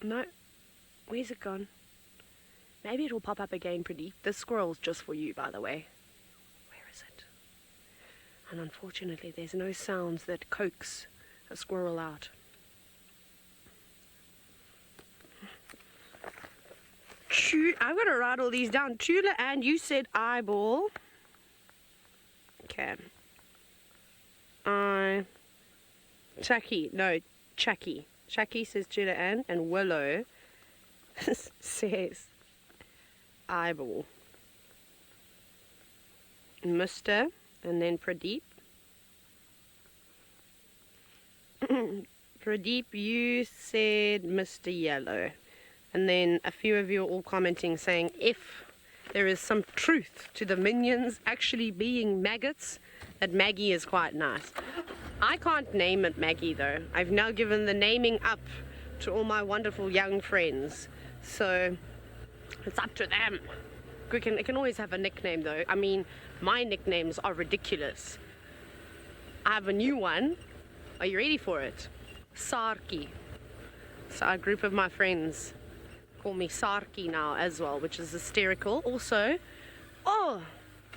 No. Where's it gone? Maybe it will pop up again, Pradeep. This squirrel's just for you, by the way. Where is it? And unfortunately, there's no sounds that coax a squirrel out. I'm going to write all these down. Tula, and you said eyeball. Okay. Chucky. No, Chucky. Chucky says Tula and Willow says eyeball. Mr. and then Pradeep. Pradeep, you said Mr. Yellow. And then a few of you are all commenting saying if there is some truth to the minions actually being maggots, that Maggie is quite nice. I can't name it Maggie though. I've now given the naming up to all my wonderful young friends. So it's up to them. It can always have a nickname though. I mean, my nicknames are ridiculous. I have a new one. Are you ready for it? Sarki. So a group of my friends call me Sarki now as well, which is hysterical. Also, oh,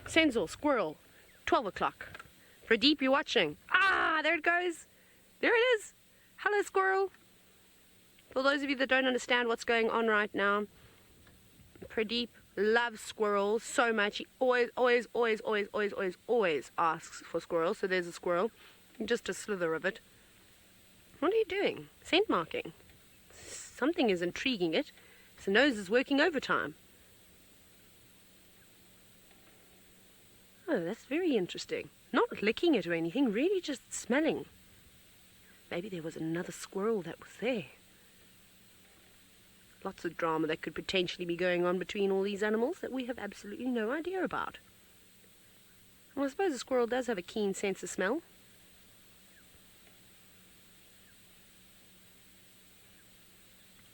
Senzo, squirrel, 12 o'clock. Pradeep, you watching? Ah, there it goes. There it is. Hello, squirrel. For those of you that don't understand what's going on right now, Pradeep loves squirrels so much. He always asks for squirrels. So there's a squirrel, just a slither of it. What are you doing? Scent marking. Something is intriguing it. His nose is working overtime. Oh, that's very interesting. Not licking it or anything, really just smelling. Maybe there was another squirrel that was there. Lots of drama that could potentially be going on between all these animals that we have absolutely no idea about. Well, I suppose a squirrel does have a keen sense of smell.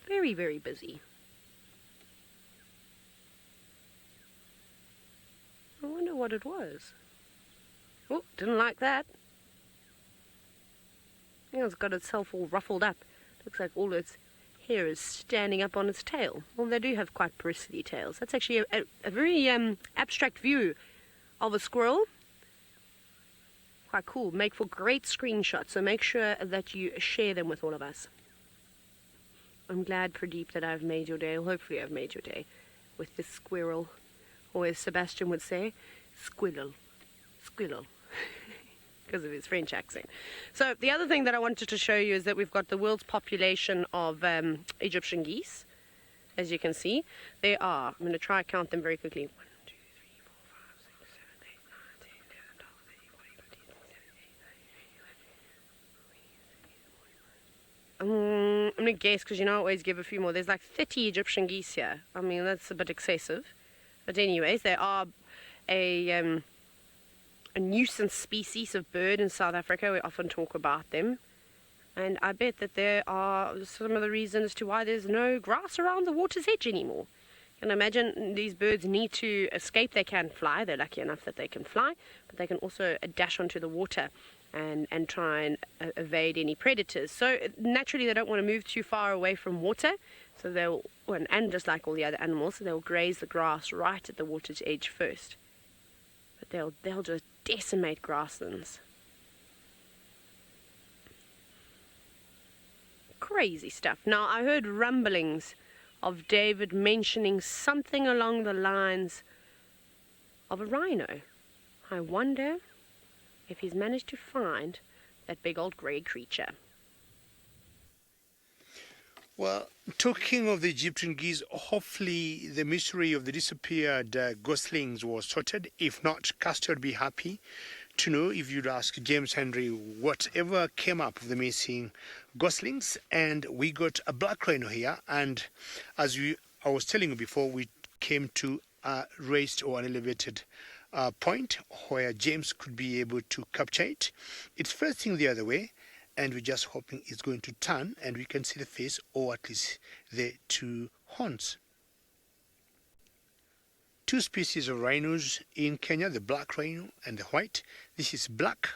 Very, very busy. I wonder what it was. Oh, didn't like that. I think it's got itself all ruffled up. Looks like all its hair is standing up on its tail. Well, they do have quite bristly tails. That's actually a very abstract view of a squirrel. Quite cool. Make for great screenshots, so make sure that you share them with all of us. I'm glad, Pradeep, that I've made your day, or hopefully I've made your day, with this squirrel. Or as Sebastian would say, squirrel. Squirrel. Because of his French accent. So the other thing that I wanted to show you is that we've got the world's population of Egyptian geese. As you can see, they are, I'm going to try to count them very quickly. 1, 2, 3, 4, 5, 6, 7, 8, 9, 10, 11, 12, 13, 14, 15, 16, 17, 18, 19, 20, 21. I'm going to guess because I always give a few more. There's like 30 Egyptian geese here. I mean, that's a bit excessive. But anyways, they are a nuisance species of bird in South Africa. We often talk about them. And I bet that there are some of the reasons to why there's no grass around the water's edge anymore. And imagine these birds need to escape. They can fly. They're lucky enough that they can fly. But they can also dash onto the water and try and evade any predators. So naturally they don't want to move too far away from water. So they'll, and just like all the other animals, so they'll graze the grass right at the water's edge first. But they'll just decimate grasslands. Crazy stuff. Now I heard rumblings of David mentioning something along the lines of a rhino. I wonder if he's managed to find that big old grey creature. Well, talking of the Egyptian geese, hopefully the mystery of the disappeared goslings was sorted. If not, Castor would be happy to know if you'd ask James Henry whatever came up of the missing goslings. And we got a black rhino here, and as I was telling you before, we came to a raised or an elevated point where James could be able to capture it. It's facing the other way, and we're just hoping it's going to turn and we can see the face, or at least the two horns. Two species of rhinos in Kenya, the black rhino and the white. This is black,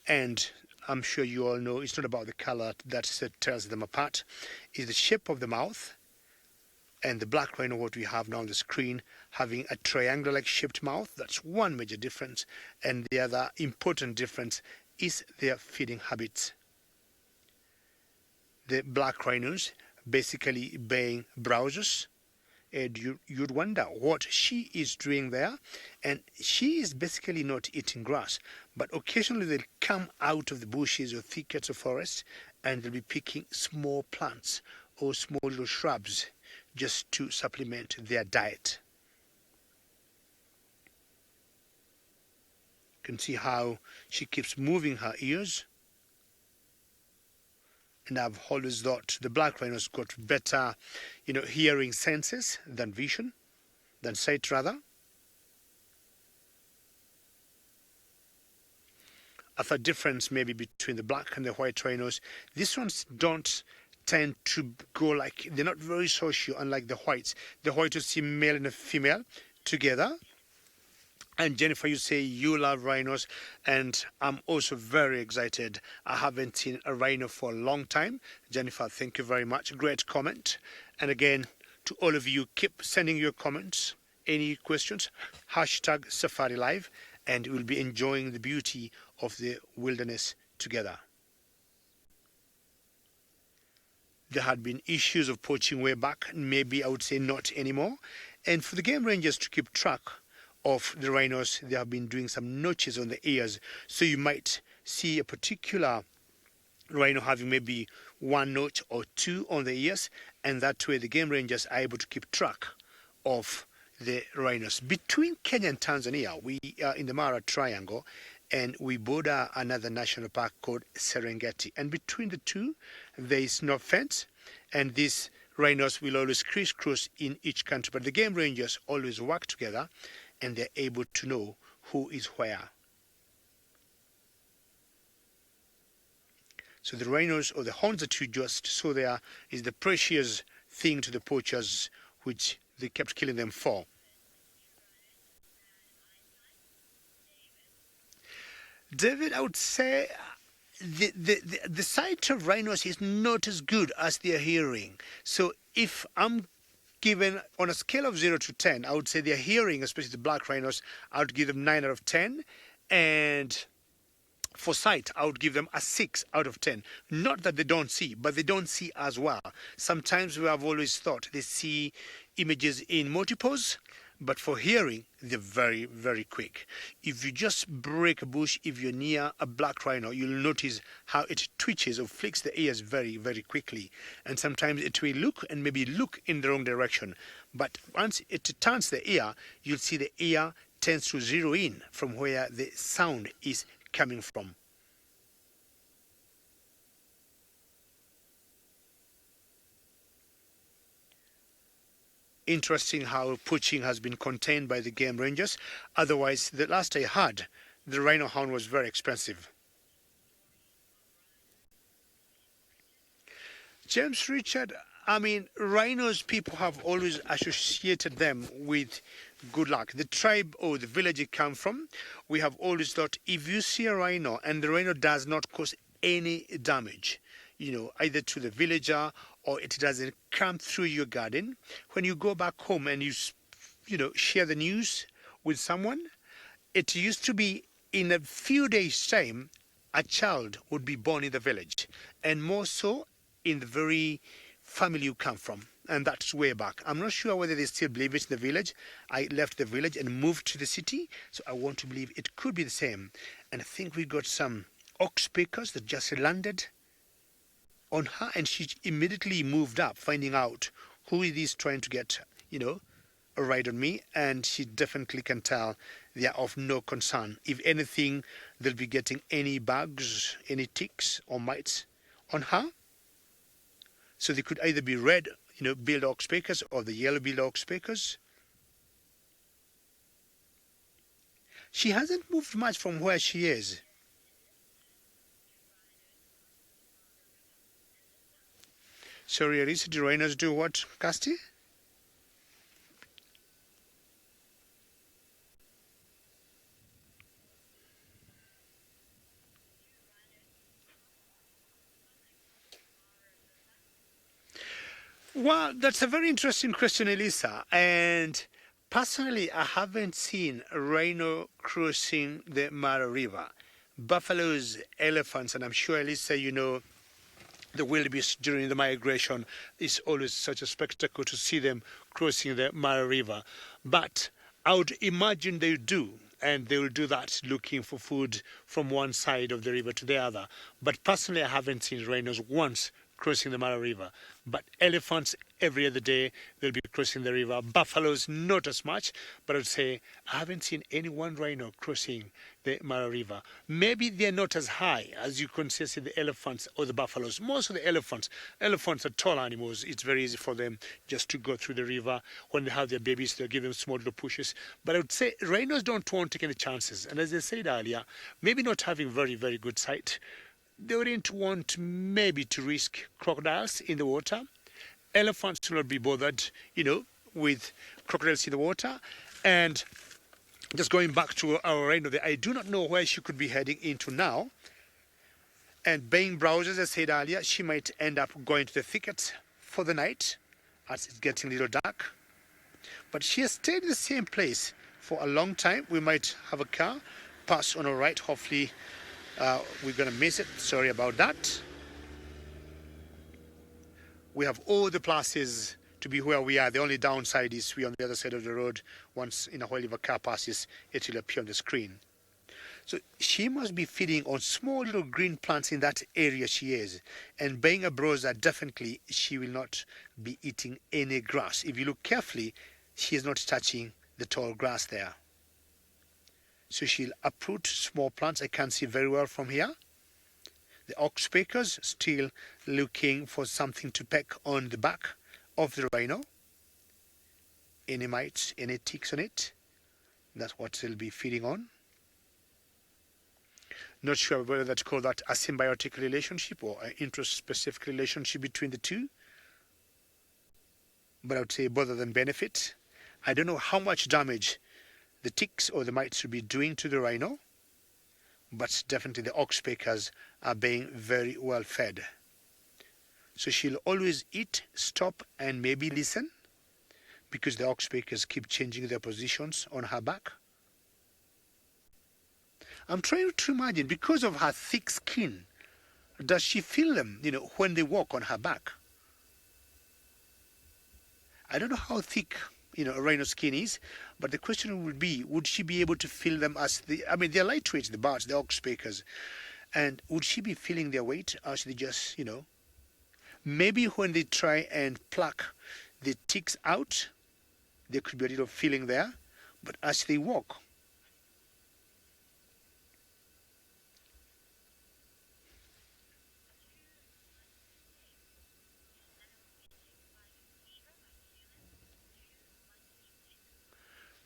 and I'm sure you all know it's not about the color that tells them apart. It's the shape of the mouth, and the black rhino, what we have now on the screen, having a triangular-like shaped mouth. That's one major difference. And the other important difference is their feeding habits. The black rhinos basically being browsers, and you'd wonder what she is doing there. And she is basically not eating grass, but occasionally they'll come out of the bushes or thickets or forests, and they'll be picking small plants or small little shrubs just to supplement their diet. You can see how she keeps moving her ears. And I've always thought the black rhinos got better, hearing senses than sight rather. A third difference maybe between the black and the white rhinos, these ones don't tend to go like, they're not very social, unlike the whites. The whites, you see male and a female together. And Jennifer, you say you love rhinos, and I'm also very excited. I haven't seen a rhino for a long time. Jennifer, thank you very much. Great comment. And again, to all of you, keep sending your comments, any questions, hashtag Safari Live, and we'll be enjoying the beauty of the wilderness together. There had been issues of poaching way back, maybe I would say not anymore. And for the game rangers to keep track of the rhinos, they have been doing some notches on the ears. So you might see a particular rhino having maybe one notch or two on the ears, and that way the game rangers are able to keep track of the rhinos. Between Kenya and Tanzania, we are in the Mara Triangle, and we border another national park called Serengeti. And between the two, there is no fence, and these rhinos will always crisscross in each country. But the game rangers always work together, and they're able to know who is where. So the rhinos, or the horns that you just saw there, is the precious thing to the poachers, which they kept killing them for. David, I would say the sight of rhinos is not as good as their hearing. So if I'm given on a scale of 0 to 10, I would say their hearing, especially the black rhinos, I would give them 9 out of 10. And for sight, I would give them a 6 out of 10. Not that they don't see, but they don't see as well. Sometimes we have always thought they see images in multiples, but for hearing, they're very, very quick. If you just break a bush, if you're near a black rhino, you'll notice how it twitches or flicks the ears very, very quickly. And sometimes it will look and maybe look in the wrong direction. But once it turns the ear, you'll see the ear tends to zero in from where the sound is coming from. Interesting how poaching has been contained by the game rangers. Otherwise, the last I heard, the rhino hound was very expensive. James Richard, I mean, rhinos, people have always associated them with good luck. The tribe or the village you come from, we have always thought if you see a rhino and the rhino does not cause any damage, either to the villager or it doesn't come through your garden, when you go back home and you share the news with someone, it used to be in a few days' time, a child would be born in the village, and more so in the very family you come from. And that's way back. I'm not sure whether they still believe it in the village. I left the village and moved to the city, so I want to believe it could be the same. And I think we got some ox pickers that just landed on her, and she immediately moved up, finding out who it is trying to get, a ride on me, and she definitely can tell they are of no concern. If anything, they'll be getting any bugs, any ticks or mites on her. So they could either be red, billed oxpeckers, or the yellow-billed oxpeckers. She hasn't moved much from where she is. Sorry, Arisa, do rhinos do what, Casti? Well, that's a very interesting question, Elisa. And personally, I haven't seen a rhino crossing the Mara River. Buffaloes, elephants, and I'm sure, Elisa, you know, the wildebeest during the migration is always such a spectacle to see them crossing the Mara River. But I would imagine they do, and they will do that looking for food from one side of the river to the other. But personally, I haven't seen rhinos once crossing the Mara River. But elephants, every other day, they'll be crossing the river. Buffaloes, not as much, but I would say I haven't seen any one rhino crossing the Mara River. Maybe they're not as high as you can see the elephants or the buffaloes. Most of the elephants are tall animals. It's very easy for them just to go through the river. When they have their babies, they'll give them small little pushes. But I would say rhinos don't want to take any chances. And as I said earlier, maybe not having very, very good sight, they wouldn't want maybe to risk crocodiles in the water. Elephants will not be bothered, you know, with crocodiles in the water. And just going back to our rhino there, I do not know where she could be heading into now. And being browsers, as I said earlier, she might end up going to the thicket for the night as it's getting a little dark. But she has stayed in the same place for a long time. We might have a car pass on our right. Hopefully, we're going to miss it. Sorry about that. We have all the places to be where we are. The only downside is we're on the other side of the road. Once in a while, if a car passes, it will appear on the screen. So she must be feeding on small little green plants in that area she is. And being a browser, definitely she will not be eating any grass. If you look carefully, she is not touching the tall grass there. So she'll uproot small plants. I can't see very well from here. The oxpeckers still looking for something to peck on the back of the rhino. Any mites, any ticks on it. That's what they'll be feeding on. Not sure whether to call that a symbiotic relationship or an interest-specific relationship between the two. But I would say both of them benefit. I don't know how much damage the ticks or the mites will be doing to the rhino, but definitely the oxpeckers are being very well fed. So she'll always eat, stop, and maybe listen, because the oxpeckers keep changing their positions on her back. I'm trying to imagine, because of her thick skin, does she feel them, you know, when they walk on her back? I don't know how thick, you know, a rhino skin is, but the question would be, would she be able to feel them as they're lightweight, the birds, the oxpeckers, and would she be feeling their weight as they just, you know, maybe when they try and pluck the ticks out, there could be a little feeling there, but as they walk,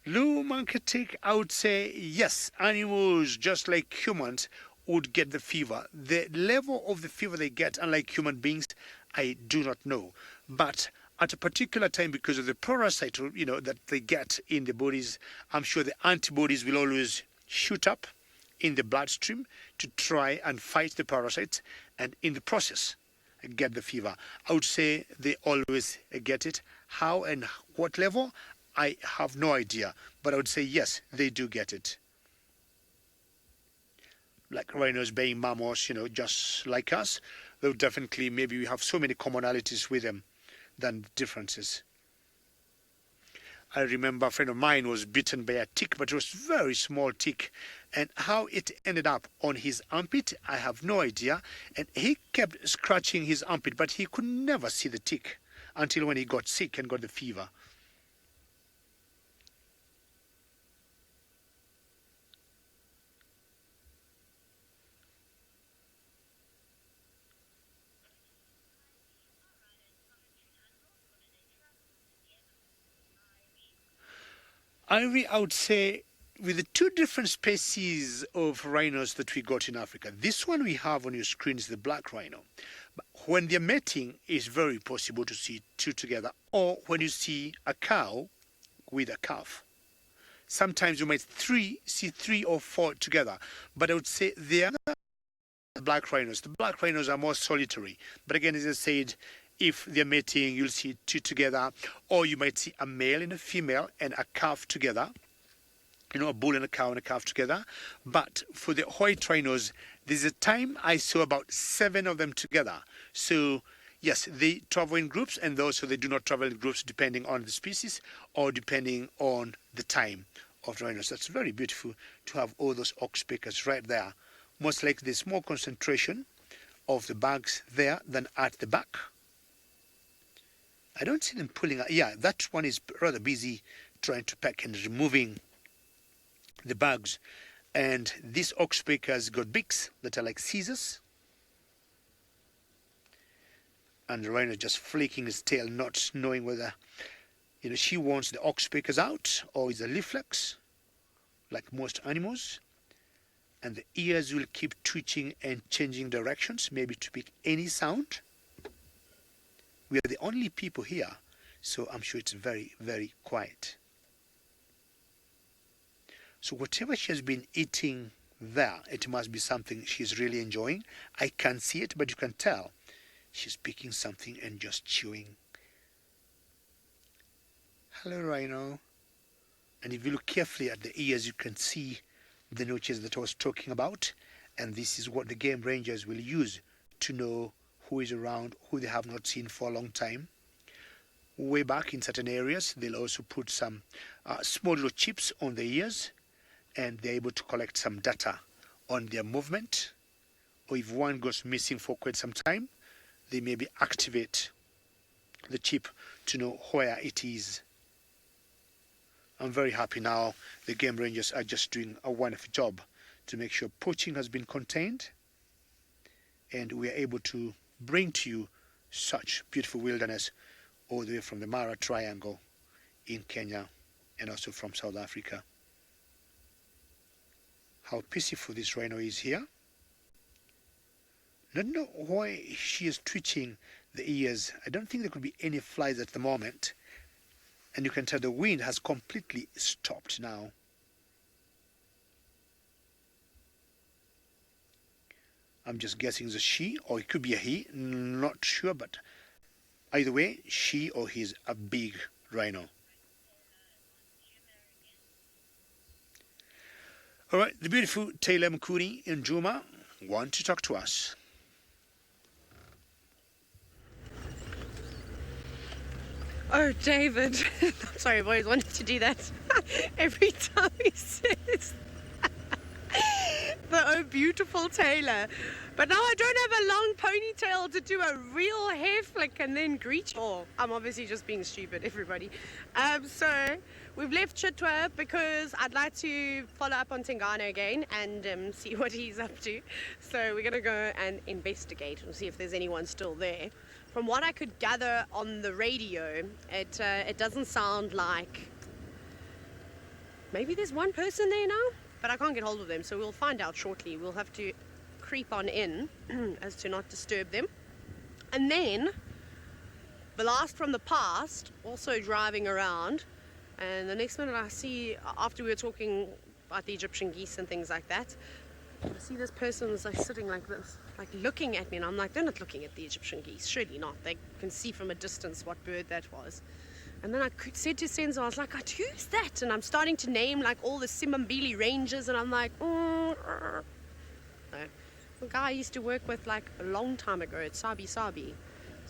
Lou monkey tick, I would say yes, animals just like humans would get the fever. The level of the fever they get, unlike human beings, I do not know. But at a particular time, because of the parasite, you know, that they get in the bodies, I'm sure the antibodies will always shoot up in the bloodstream to try and fight the parasites, and in the process get the fever. I would say they always get it. How and what level, I have no idea, but I would say yes, they do get it. Like rhinos being mammals, you know, just like us, though definitely maybe we have so many commonalities with them than differences. I remember a friend of mine was bitten by a tick, but it was a very small tick. And how it ended up on his armpit, I have no idea. And he kept scratching his armpit, but he could never see the tick until when he got sick and got the fever. I would say with the two different species of rhinos that we got in Africa, this one we have on your screen is the black rhino. But when they're mating, it's very possible to see two together, or when you see a cow with a calf. Sometimes you might see three or four together, but I would say they are the black rhinos. The black rhinos are more solitary. But again, as I said, if they're mating, you'll see two together, or you might see a male and a female and a calf together. You know, a bull and a cow and a calf together. But for the white rhinos, there's a time I saw about 7 of them together. So yes, they travel in groups, and also they do not travel in groups depending on the species or depending on the time of the rhinos. That's very beautiful to have all those oxpeckers right there. Most likely there's more concentration of the bugs there than at the back. I don't see them pulling out. Yeah, that one is rather busy trying to peck and removing the bugs. And this oxpecker's got beaks that are like scissors. And the rhino just flicking his tail, not knowing whether, you know, she wants the oxpeckers out or is a reflex, like most animals. And the ears will keep twitching and changing directions, maybe to pick any sound. We are the only people here, so I'm sure it's very, very quiet. So whatever she has been eating there, it must be something she's really enjoying. I can't see it, but you can tell she's picking something and just chewing. Hello, rhino. And if you look carefully at the ears, you can see the notches that I was talking about. And this is what the game rangers will use to know who is around, who they have not seen for a long time. Way back in certain areas, they'll also put some small little chips on the ears, and they're able to collect some data on their movement. Or if one goes missing for quite some time, they maybe activate the chip to know where it is. I'm very happy now. The game rangers are just doing a wonderful job to make sure poaching has been contained, and we are able to bring to you such beautiful wilderness all the way from the Mara Triangle in Kenya and also from South Africa. How peaceful this rhino is here. I don't know why she is twitching the ears. I don't think there could be any flies at the moment. And you can tell the wind has completely stopped now. I'm just guessing it's a she, or it could be a he, not sure, but either way, she or he's a big rhino. All right, the beautiful Taylor Mkuri in Juma want to talk to us. Oh, David. I'm sorry, I've always wanted to do that. Every time he says the oh beautiful Taylor. But now I don't have a long ponytail to do a real hair flick and then greet you. Oh, I'm obviously just being stupid, everybody. So we've left Chitwa because I'd like to follow up on Tingana again and see what he's up to. So we're going to go and investigate and see if there's anyone still there. From what I could gather on the radio, it doesn't sound like... Maybe there's one person there now, but I can't get hold of them, so we'll find out shortly. We'll have to creep on in as to not disturb them. And then, blast from the past, also driving around, and the next minute I see, after we were talking about the Egyptian geese and things like that, I see this person is like sitting like this, like looking at me, and I'm like, they're not looking at the Egyptian geese, surely not. They can see from a distance what bird that was. And then I said to Senzo, I was like, who's that? And I'm starting to name like all the Simambili ranges, and I'm like, no. The guy I used to work with like a long time ago at Sabi. So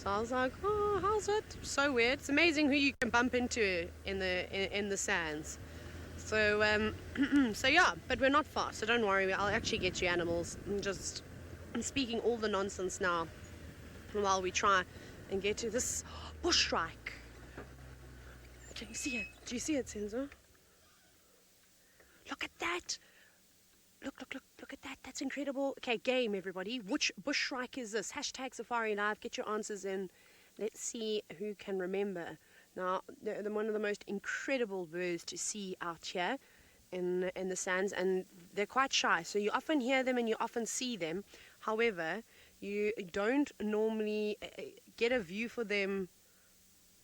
I was like, oh, how's it? So weird. It's amazing who you can bump into in the sands. So so yeah, but we're not far, so don't worry, I'll actually get you animals. I'm speaking all the nonsense now while we try and get to this bush shrike. Can you see it? Do you see it, Senzo? Look at that. Look at that. That's incredible. Okay, game, everybody. Which bush shrike is this? Hashtag Safari Live. Get your answers in. Let's see who can remember. Now, they're one of the most incredible birds to see out here in the sands, and they're quite shy. So you often hear them and you often see them. However, you don't normally get a view for them,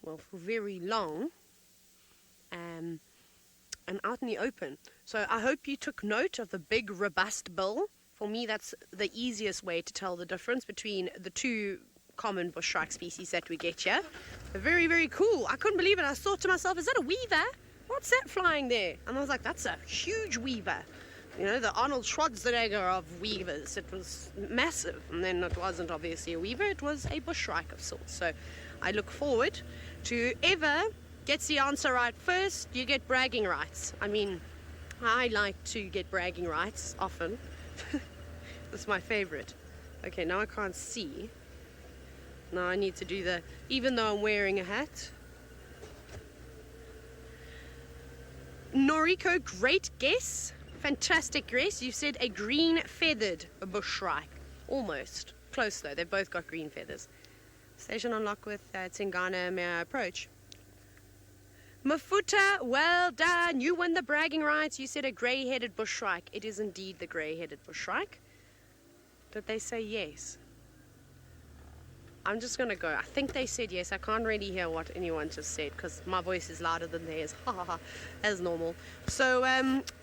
well, for very long. And out in the open. So I hope you took note of the big robust bill. For me, that's the easiest way to tell the difference between the two common bush shrike species that we get here. Very, very cool. I couldn't believe it. I thought to myself, is that a weaver? What's that flying there? And I was like, that's a huge weaver. You know, the Arnold Schwarzenegger of weavers. It was massive. And then it wasn't obviously a weaver, it was a bush shrike of sorts. So I look forward to whoever gets the answer right first, you get bragging rights. I mean, I like to get bragging rights often. That's my favorite. Okay, now I can't see. Now I need to do the, even though I'm wearing a hat. Noriko, great guess. Fantastic guess. You said a green feathered bush shrike. Almost. Close though. They've both got green feathers. Station unlocked with Tingana, may I approach? Mafuta, well done. You won the bragging rights. You said a grey-headed bush shrike. It is indeed the grey-headed bush shrike. Did they say yes? I'm just going to go. I think they said yes. I can't really hear what anyone just said because my voice is louder than theirs. Ha ha ha. As normal. So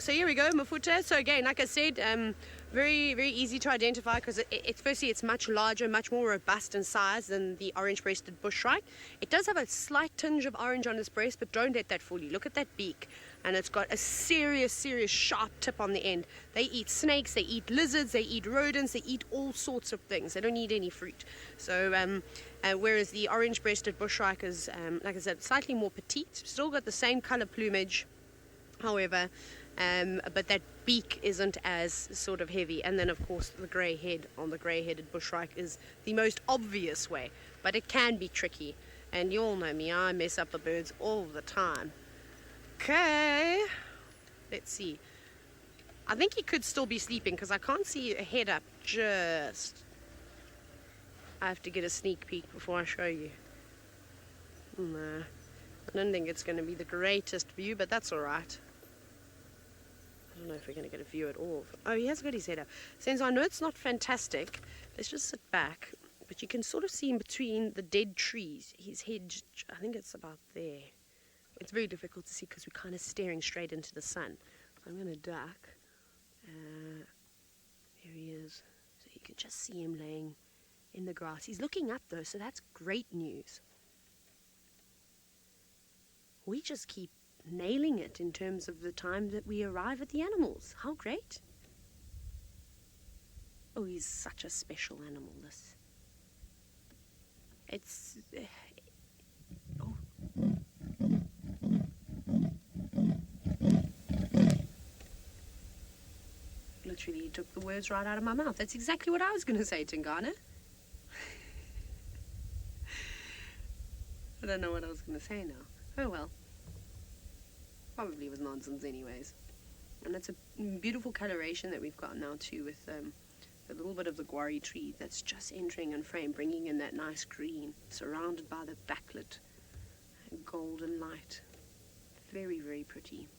here we go, Mafuta. So again, like I said, very, very easy to identify because firstly it's much larger, much more robust in size than the orange-breasted bush shrike. It does have a slight tinge of orange on its breast, but don't let that fool you. Look at that beak. And it's got a serious sharp tip on the end. They eat snakes, they eat lizards, they eat rodents, they eat all sorts of things. They don't eat any fruit. So whereas the orange-breasted bush shrike is, like I said, slightly more petite, still got the same color plumage, however, but that beak isn't as sort of heavy. And then of course the grey head on the grey-headed bush shrike is the most obvious way, but it can be tricky. And you all know me, I mess up the birds all the time. Okay, let's see. I think he could still be sleeping because I can't see a head up just. I have to get a sneak peek before I show you. No, I don't think it's going to be the greatest view, but that's all right. I don't know if we're going to get a view at all. Oh, he has got his head up. Since I know it's not fantastic, let's just sit back. But you can sort of see in between the dead trees. His head, I think it's about there. It's very difficult to see because we're kind of staring straight into the sun. So I'm going to duck. Here he is. So you can just see him laying in the grass. He's looking up though, so that's great news. We just keep nailing it in terms of the time that we arrive at the animals. How great. Oh, he's such a special animal, this. It's... oh. Literally took the words right out of my mouth. That's exactly what I was going to say, Tingana. I don't know what I was going to say now. Oh well. Probably was nonsense anyways. And it's a beautiful coloration that we've got now too, with a little bit of the guarri tree that's just entering in frame, bringing in that nice green, surrounded by the backlit golden light. Very, very pretty.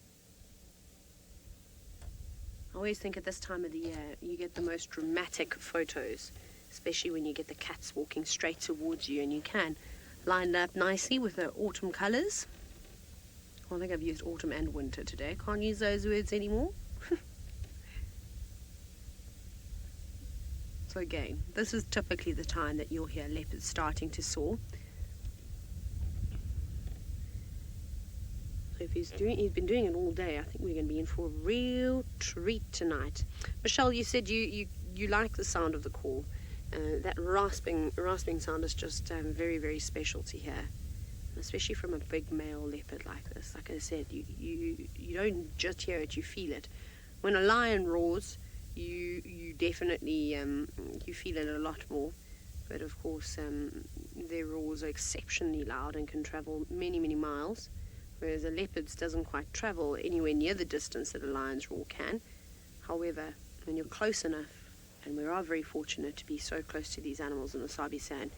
I always think at this time of the year you get the most dramatic photos, especially when you get the cats walking straight towards you and you can line up nicely with the autumn colours. I think I've used autumn and winter today. Can't use those words anymore. So again, this is typically the time that you'll hear leopards starting to soar. So if he's been doing it all day, I think we're going to be in for a real treat tonight. Michelle, you said you like the sound of the call. That rasping sound is just very, very special to hear. Especially from a big male leopard like this. Like I said, you don't just hear it, you feel it. When a lion roars, you definitely you feel it a lot more. But of course, their roars are exceptionally loud and can travel many, many miles. Whereas a leopard's doesn't quite travel anywhere near the distance that a lion's roar can. However, when you're close enough, and we are very fortunate to be so close to these animals in the Sabi Sand,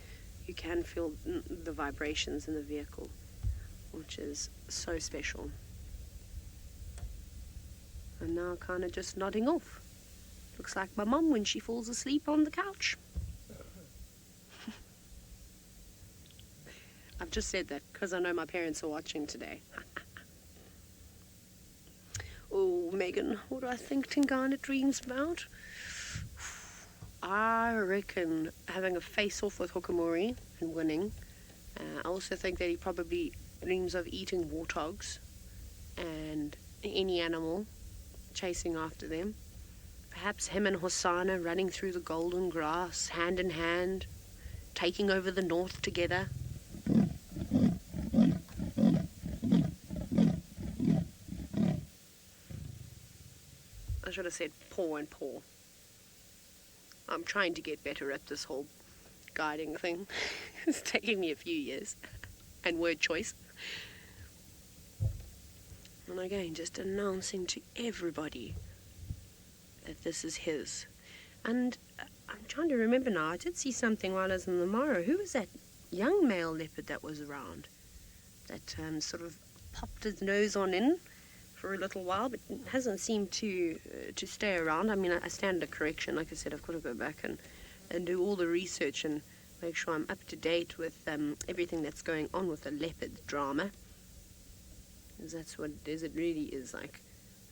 you can feel the vibrations in the vehicle, which is so special. And now kind of just nodding off. Looks like my mum when she falls asleep on the couch. I've just said that because I know my parents are watching today. Oh, Megan, what do I think Tingana dreams about? I reckon having a face-off with Hukamori and winning. I also think that he probably dreams of eating warthogs and any animal, chasing after them. Perhaps him and Hosanna running through the golden grass, hand in hand, taking over the north together. I should have said paw and paw. I'm trying to get better at this whole guiding thing. It's taking me a few years. And word choice. And again, just announcing to everybody that this is his. And I'm trying to remember now, I did see something while I was in the Mara. Who was that young male leopard that was around? That sort of popped his nose on in for a little while, but hasn't seemed to stay around. I mean, I stand a correction. Like I said, I've got to go back and do all the research and make sure I'm up to date with everything that's going on with the leopard drama. Because that's what it is. It really is like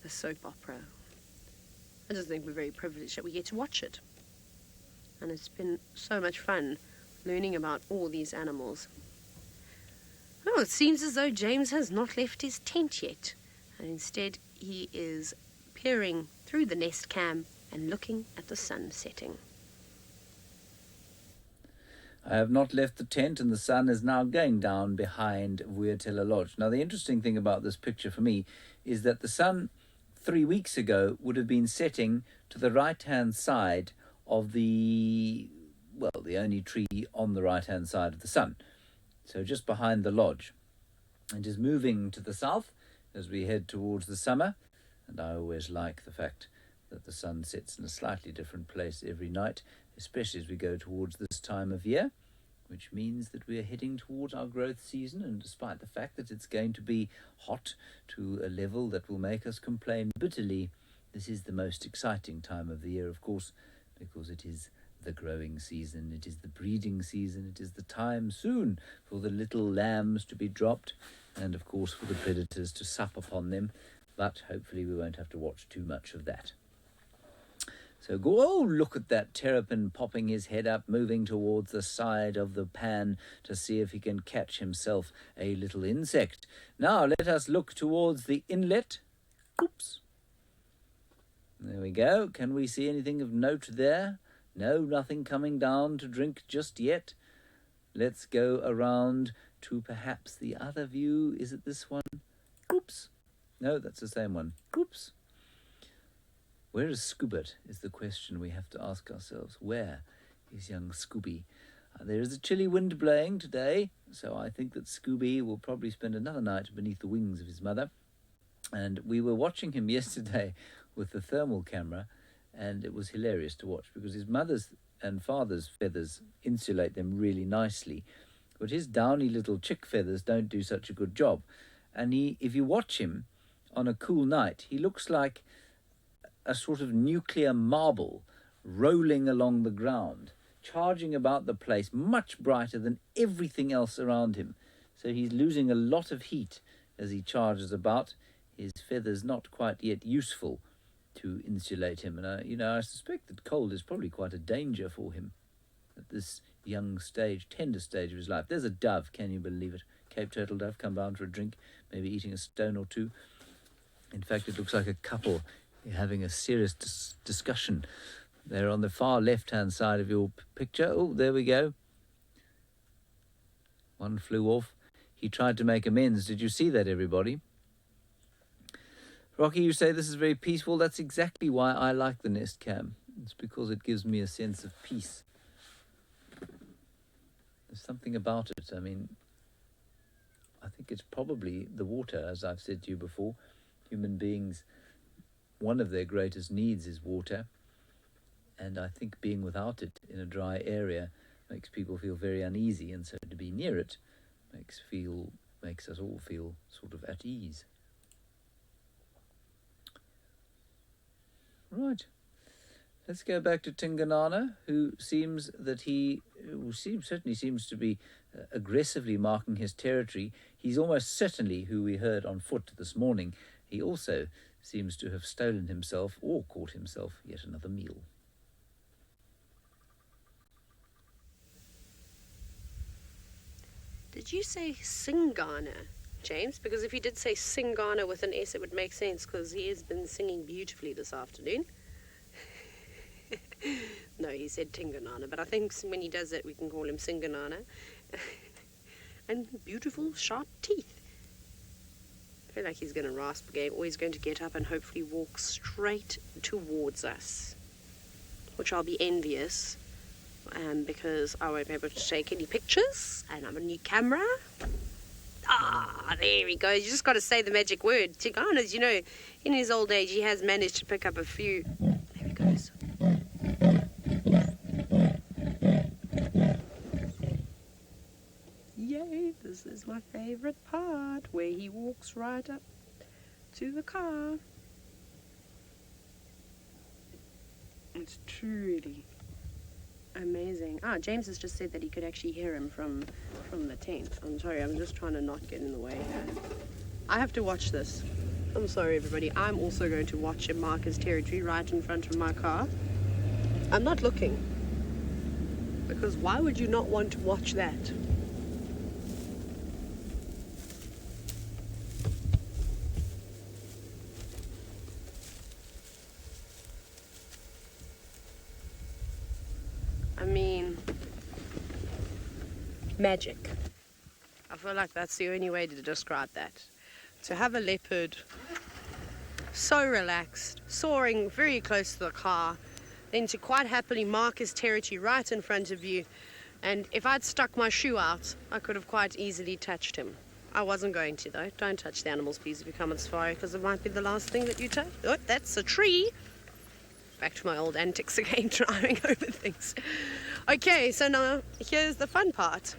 a soap opera. I just think we're very privileged that we get to watch it. And it's been so much fun learning about all these animals. Oh, it seems as though James has not left his tent yet. And instead he is peering through the nest cam and looking at the sun setting. I have not left the tent, and the sun is now going down behind Vuatela Lodge. Now, the interesting thing about this picture for me is that the sun 3 weeks ago would have been setting to the right-hand side of the only tree on the right-hand side of the sun. So just behind the lodge. It is moving to the south as we head towards the summer. And I always like the fact that the sun sets in a slightly different place every night, especially as we go towards this time of year, which means that we are heading towards our growth season. And despite the fact that it's going to be hot to a level that will make us complain bitterly, this is the most exciting time of the year, of course, because it is the growing season, it is the breeding season, it is the time soon for the little lambs to be dropped, and of course for the predators to sup upon them. But hopefully we won't have to watch too much of that. So look at that terrapin popping his head up, moving towards the side of the pan to see if he can catch himself a little insect. Now let us look towards the inlet. Oops. There we go. Can we see anything of note there? No, nothing coming down to drink just yet. Let's go around to perhaps the other view. Is it this one? Oops. No, that's the same one. Oops. Where is Scoobert is the question we have to ask ourselves. Where is young Scooby? There is a chilly wind blowing today, so I think that Scooby will probably spend another night beneath the wings of his mother. And we were watching him yesterday with the thermal camera, and it was hilarious to watch because his mother's and father's feathers insulate them really nicely, but his downy little chick feathers don't do such a good job. And if you watch him on a cool night, he looks like a sort of nuclear marble rolling along the ground, charging about the place, much brighter than everything else around him. So he's losing a lot of heat as he charges about, his feathers not quite yet useful to insulate him. And I suspect that cold is probably quite a danger for him at this young stage, tender stage of his life. There's a dove, can you believe it? Cape turtle dove, come down for a drink, maybe eating a stone or two. In fact, it looks like a couple having a serious discussion. They're on the far left-hand side of your picture. Oh, there we go. One flew off. He tried to make amends. Did you see that, everybody? Rocky, you say this is very peaceful. That's exactly why I like the nest cam. It's because it gives me a sense of peace. There's something about it. I mean, I think it's probably the water, as I've said to you before. Human beings, one of their greatest needs is water, and I think being without it in a dry area makes people feel very uneasy, and so to be near it makes us all feel sort of at ease. Right, let's go back to Tingana, who certainly seems to be aggressively marking his territory. He's almost certainly who we heard on foot this morning. He also seems to have stolen himself or caught himself yet another meal. Did you say Tingana, James? Because if you did say Tingana with an S, it would make sense, because he has been singing beautifully this afternoon. No, he said Tingana, but I think when he does it, we can call him Tingana. And beautiful, sharp teeth. I feel like he's going to rasp again, or he's going to get up and hopefully walk straight towards us, which I'll be envious, because I won't be able to take any pictures, and I'm a new camera. Ah, there he goes. You just got to say the magic word. Tingana's, you know, in his old age, he has managed to pick up a few. There he goes. Yay, this is my favorite part, where he walks right up to the car. It's truly amazing. Ah, James has just said that he could actually hear him from the tent. I'm sorry, I'm just trying to not get in the way here. I have to watch this. I'm sorry, everybody. I'm also going to watch him mark his territory right in front of my car. I'm not looking, because why would you not want to watch that? I mean, magic. I feel like that's the only way to describe that. To have a leopard so relaxed, soaring very close to the car, then to quite happily mark his territory right in front of you. And if I'd stuck my shoe out, I could have quite easily touched him. I wasn't going to, though. Don't touch the animals, please, if you come on safari, because it might be the last thing that you touch. Oh, that's a tree. Back to my old antics again, driving over things. Okay, so now here's the fun part.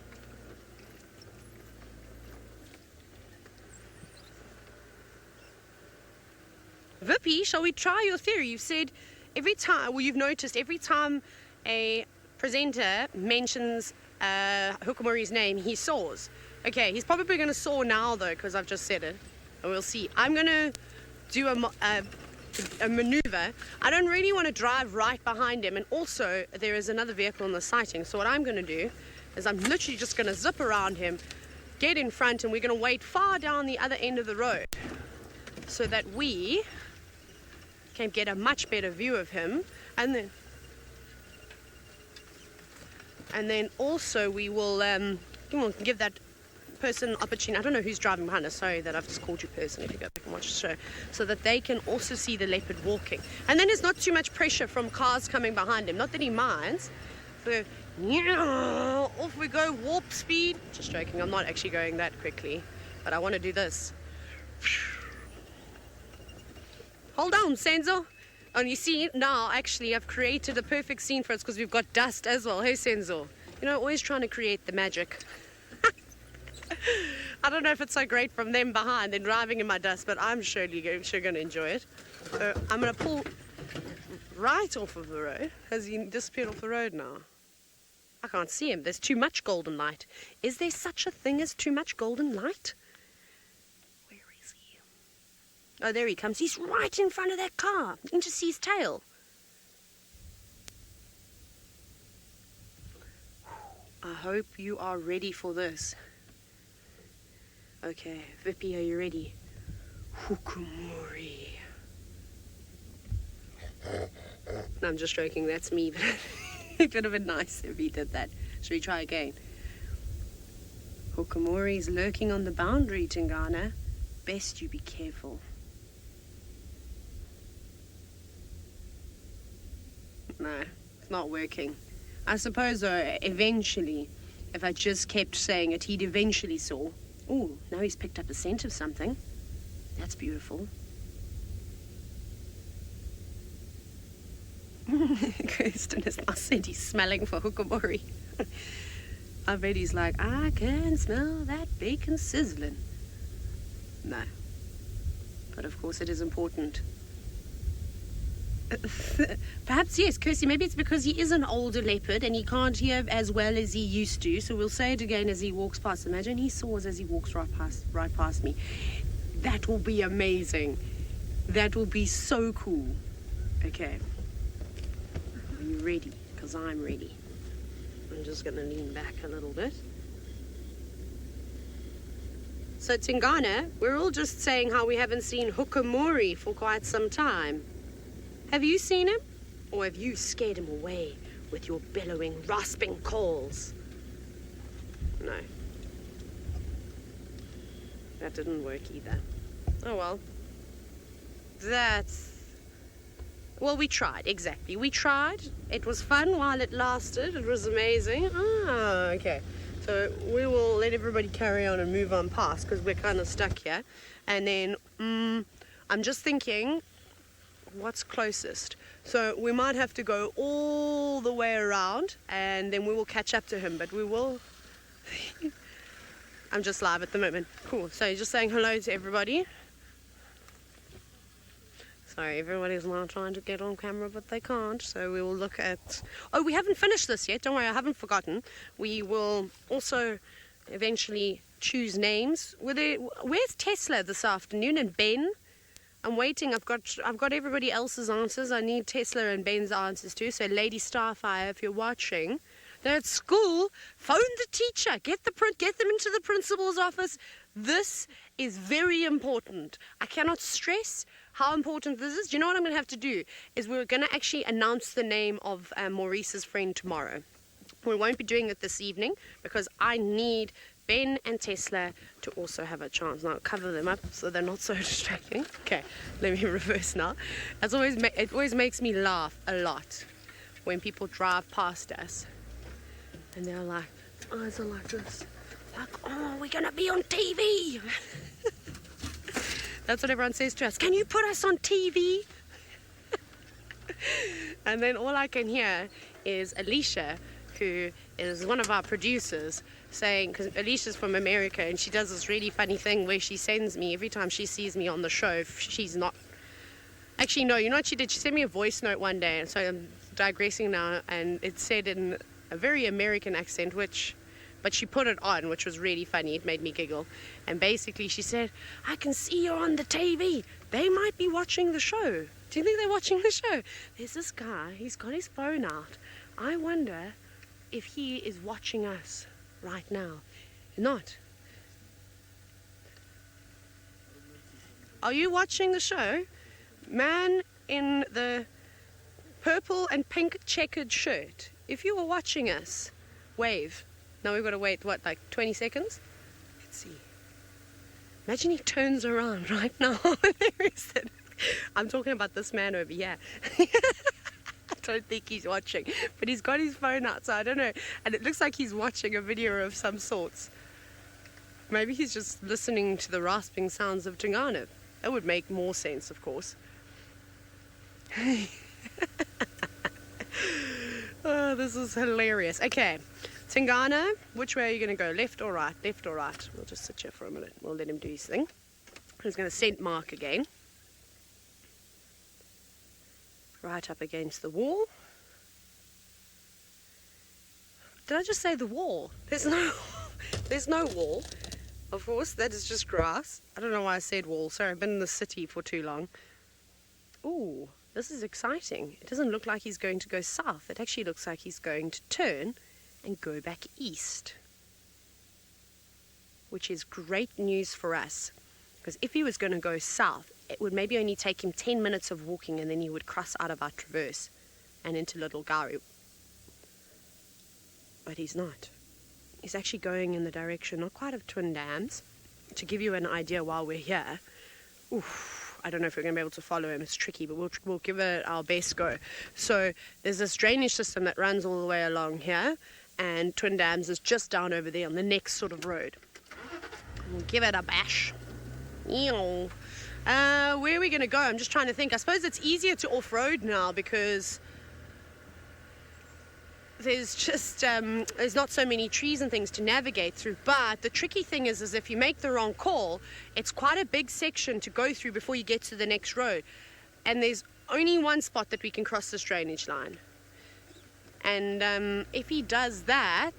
Vippy, shall we try your theory? You've said every time, well, you've noticed every time a presenter mentions Hukumuri's name, he soars. Okay, he's probably going to soar now, though, because I've just said it. And we'll see. I'm going to do a maneuver. I don't really want to drive right behind him, and also there is another vehicle in the sighting, so what I'm going to do is I'm literally just going to zip around him, get in front, and we're going to wait far down the other end of the road so that we can get a much better view of him, and then also we will give that person opportunity. I don't know who's driving behind us, sorry that I've just called you person if you go back and watch the show, so that they can also see the leopard walking, and then there's not too much pressure from cars coming behind him, not that he minds. So off we go, warp speed. Just joking, I'm not actually going that quickly, but I want to do this. Hold on, Senzo. And you see, now actually I've created a perfect scene for us, because we've got dust as well. Hey, Senzo, you know, always trying to create the magic. I don't know if it's so great from them behind and driving in my dust, but I'm sure going to enjoy it. So I'm going to pull right off of the road. Has he disappeared off the road now? I can't see him. There's too much golden light. Is there such a thing as too much golden light? Where is he? Oh, there he comes. He's right in front of that car. You can just see his tail. I hope you are ready for this. Okay, Vippy, are you ready? Hukumuri. No, I'm just joking, that's me, but it would have been nice if he did that. Should we try again? Hukumuri's lurking on the boundary, Tingana. Best you be careful. No, it's not working. I suppose, though, eventually, if I just kept saying it, he'd eventually soar. Ooh, now he's picked up a scent of something. That's beautiful. Kirsten has now said he's smelling for Hukumuri. I bet he's like, I can smell that bacon sizzling. No. But of course it is important. Perhaps, yes, Kirsty, maybe it's because he is an older leopard and he can't hear as well as he used to, so we'll say it again as he walks past. Imagine he soars as he walks right past me. That will be amazing. That will be so cool. Okay. Are you ready? Because I'm ready. I'm just going to lean back a little bit. So Tingana, we're all just saying how we haven't seen Hukamuri for quite some time. Have you seen him? Or have you scared him away with your bellowing, rasping calls? No. That didn't work either. Oh well. Well, we tried, exactly. We tried. It was fun while it lasted. It was amazing. Ah, okay. So we will let everybody carry on and move on past because we're kind of stuck here. And then I'm just thinking, what's closest? So we might have to go all the way around and then we will catch up to him, but we will... I'm just live at the moment. Cool. So just saying hello to everybody. Sorry, everybody's now trying to get on camera, but they can't. So we will look at... Oh, we haven't finished this yet. Don't worry, I haven't forgotten. We will also eventually choose names. Where's Tesla this afternoon and Ben? I'm waiting. I've got everybody else's answers. I need Tesla and Ben's answers too. So Lady Starfire, if you're watching, they're at school. Phone the teacher. Get them into the principal's office. This is very important. I cannot stress how important this is. Do you know what I'm going to have to do? Is we're going to actually announce the name of Maurice's friend tomorrow. We won't be doing it this evening because I need Ben and Tesla to also have a chance. Now cover them up so they're not so distracting. Okay, let me reverse now. It always makes me laugh a lot when people drive past us and they're like, eyes are like this. Like, oh, we're going to be on TV. That's what everyone says to us. Can you put us on TV? And then all I can hear is Alicia, who is one of our producers, saying, because Alicia's from America and she does this really funny thing where she sends me, every time she sees me on the show, if she's not... Actually, no, you know what she did? She sent me a voice note one day, and so I'm digressing now, and it said in a very American accent, but she put it on, which was really funny. It made me giggle. And basically she said, I can see you're on the TV. They might be watching the show. Do you think they're watching the show? There's this guy, he's got his phone out. I wonder if he is watching us right now. Not. Are you watching the show? Man in the purple and pink checkered shirt. If you are watching us, wave. Now we've got to wait, what, like 20 seconds? Let's see. Imagine he turns around right now. I'm talking about this man over here. I don't think he's watching, but he's got his phone out, so I don't know. And it looks like he's watching a video of some sorts. Maybe he's just listening to the rasping sounds of Tingana. That would make more sense, of course. Oh, this is hilarious. Okay. Tingana, which way are you going to go? Left or right? Left or right? We'll just sit here for a minute. We'll let him do his thing. He's going to scent mark again. Right up against the wall. Did I just say the wall? There's no wall. Of course, that is just grass. I don't know why I said wall. Sorry, I've been in the city for too long. Ooh, this is exciting. It doesn't look like he's going to go south. It actually looks like he's going to turn and go back east, which is great news for us, because if he was going to go south, it would maybe only take him 10 minutes of walking and then he would cross out of our traverse and into Little Gari. But he's not. He's actually going in the direction, not quite of Twin Dams. To give you an idea while we're here, I don't know if we're going to be able to follow him. It's tricky, but we'll give it our best go. So there's this drainage system that runs all the way along here, and Twin Dams is just down over there on the next sort of road. We'll give it a bash. Where are we going to go? I'm just trying to think. I suppose it's easier to off-road now because there's just there's not so many trees and things to navigate through. But the tricky thing is if you make the wrong call, it's quite a big section to go through before you get to the next road. And there's only one spot that we can cross this drainage line. And if he does that,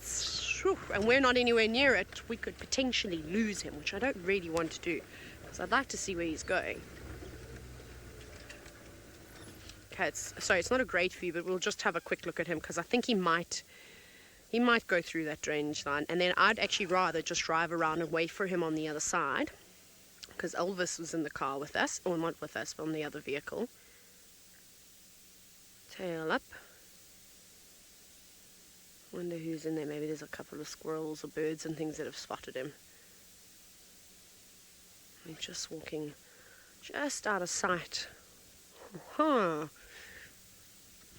and we're not anywhere near it, we could potentially lose him, which I don't really want to do, because I'd like to see where he's going. Okay, it's not a great view, but we'll just have a quick look at him, because I think he might he might go through that drainage line, and then I'd actually rather just drive around and wait for him on the other side, because Elvis was in the car with us, or not with us, but on the other vehicle. Tail up. Wonder who's in there. Maybe there's a couple of squirrels or birds and things that have spotted him. I'm just walking just out of sight. Huh.